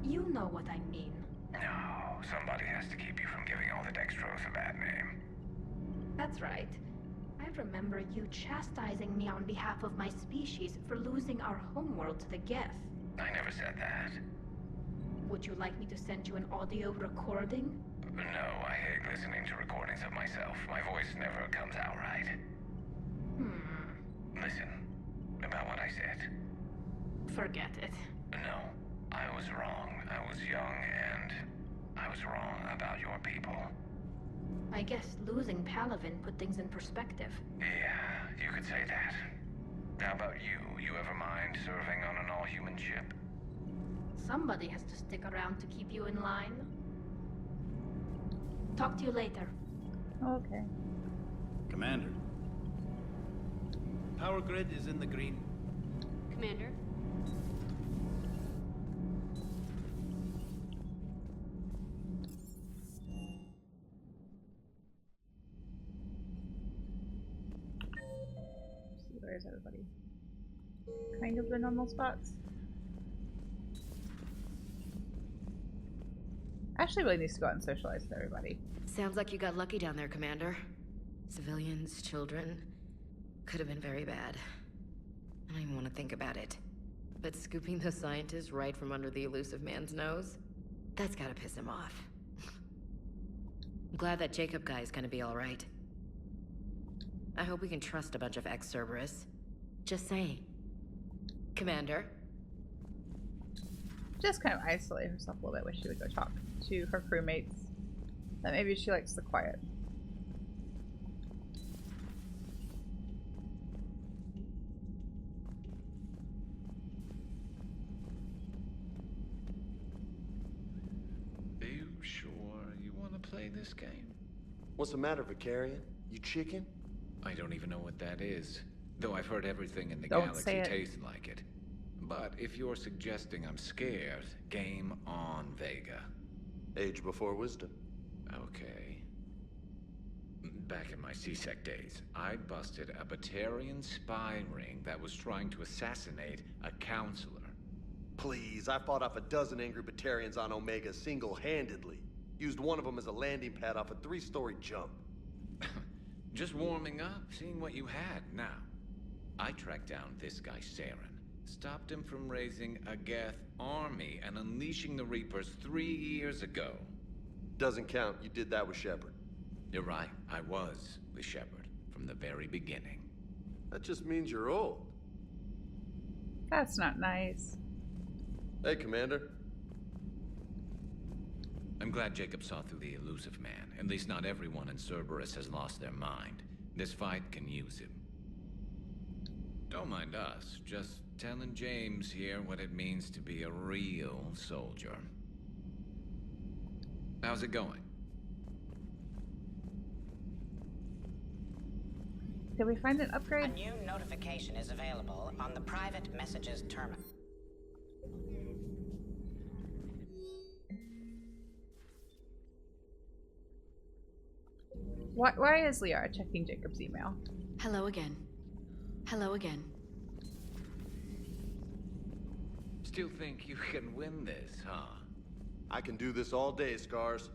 You know what I mean. No, somebody has to keep you from giving all the Dextros a bad name. That's right. I remember you chastising me on behalf of my species for losing our homeworld to the Geth. I never said that. Would you like me to send you an audio recording? No, I hate listening to recordings of myself. My voice never comes out right. Listen, about what I said. Forget it. No, I was wrong. I was young and I was wrong about your people. I guess losing Palavin put things in perspective. Yeah, you could say that. How about you? You ever mind serving on an all-human ship? Somebody has to stick around to keep you in line. Talk to you later. Okay. Commander. Power grid is in the green. Commander. Where's everybody? Kind of the normal spots. Ashley really needs to go out and socialize with everybody. Sounds like you got lucky down there, Commander. Civilians, children. Could have been very bad. I don't even want to think about it. But scooping the scientist right from under the elusive man's nose? That's gotta piss him off. I'm glad that Jacob guy is gonna be alright. I hope we can trust a bunch of ex-Cerberus. Just saying. Commander? Just kind of isolate herself a little bit. Wish she would go talk to her crewmates. But maybe she likes the quiet. Are you sure you want to play this game? What's the matter, Vicarian? You chicken? I don't even know what that is. Though I've heard everything in the Don't galaxy say it. tastes like it. But if you're suggesting I'm scared, game on, Vega. Age before wisdom. Okay. Back in my C-Sec days, I busted a Batarian spy ring that was trying to assassinate a counselor. Please, I fought off a dozen angry Batarians on Omega single-handedly. Used one of them as a landing pad off a 3-story jump. Just warming up, seeing what you had. Now, I tracked down this guy, Saren. Stopped him from raising a Geth army and unleashing the Reapers 3 years ago. Doesn't count. You did that with Shepard. You're right. I was with Shepard from the very beginning. That just means you're old. That's not nice. Hey, Commander. I'm glad Jacob saw through the elusive man. At least not everyone in Cerberus has lost their mind. This fight can use him. Don't mind us. Just telling James here what it means to be a real soldier. How's it going? Did we find an upgrade? A new notification is available on the private messages terminal. Why is Liara checking Jacob's email? Hello again. Hello again. Still think you can win this, huh? I can do this all day, Scars.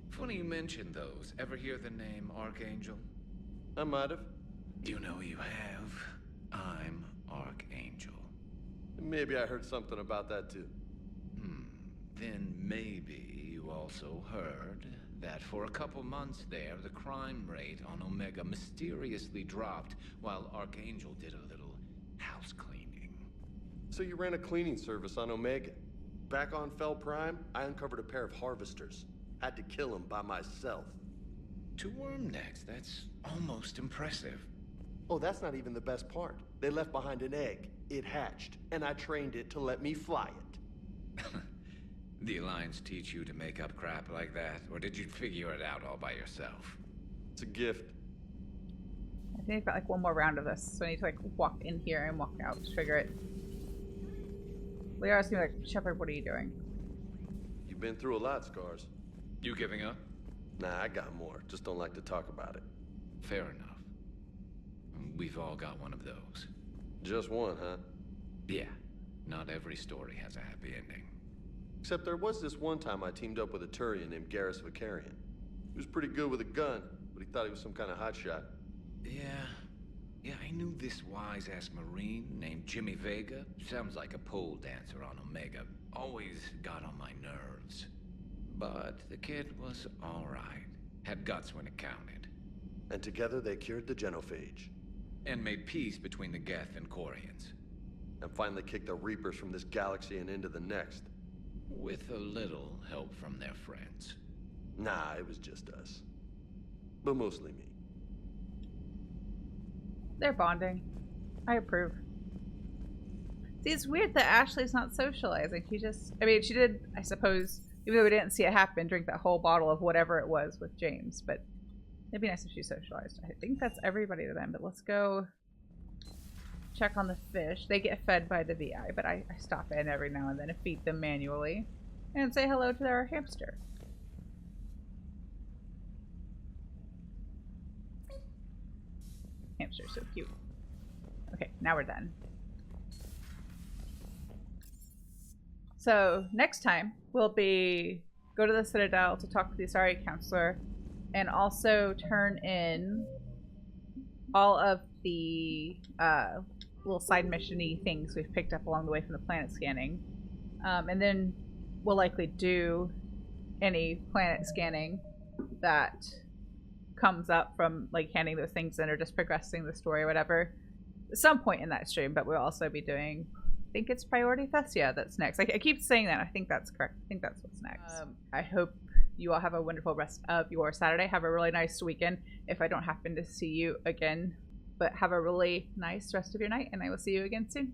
Funny you mention those. Ever hear the name Archangel? I might have. You know you have. I'm Archangel. Maybe I heard something about that too. Then maybe you also heard that for a couple months there, the crime rate on Omega mysteriously dropped while Archangel did a little house cleaning. So you ran a cleaning service on Omega. Back on Fel Prime, I uncovered a pair of harvesters. Had to kill them by myself. 2 worm necks, that's almost impressive. Oh, that's not even the best part. They left behind an egg. It hatched, and I trained it to let me fly it. The Alliance teach you to make up crap like that, or did you figure it out all by yourself? It's a gift. I think I've got like one more round of this, so I need to like walk in here and walk out to trigger it. Leora asking me like, Shepard, what are you doing? You've been through a lot, Scars. You giving up? Nah, I got more. Just don't like to talk about it. Fair enough. We've all got one of those. Just one, huh? Yeah. Not every story has a happy ending. Except there was this one time I teamed up with a Turian named Garrus Vicarian. He was pretty good with a gun, but he thought he was some kind of hotshot. Yeah, I knew this wise-ass Marine named Jimmy Vega. Sounds like a pole dancer on Omega. Always got on my nerves. But the kid was alright. Had guts when it counted. And together they cured the genophage. And made peace between the Geth and Quarians. And finally kicked the Reapers from this galaxy and into the next. With a little help from their friends. Nah, it was just us. But mostly me. They're bonding. I approve. See, it's weird that Ashley's not socializing. She just, I mean, she did, I suppose, even though we didn't see it happen, drink that whole bottle of whatever it was with James, but it'd be nice if she socialized. I think that's everybody then, but let's go check on the fish. They get fed by the VI, but I stop in every now and then and feed them manually and say hello to their hamster. Hamster's so cute. Okay, now we're done. So next time we'll be go to the Citadel to talk to the Asari counselor and also turn in all of the little side mission-y things we've picked up along the way from the planet scanning. And then we'll likely do any planet scanning that comes up from like handing those things in or just progressing the story or whatever at some point in that stream. But we'll also be doing, I think it's Priority Thessia that's next. I keep saying that. I think that's correct. I think that's what's next. I hope you all have a wonderful rest of your Saturday. Have a really nice weekend if I don't happen to see you again. But have a really nice rest of your night, and I will see you again soon.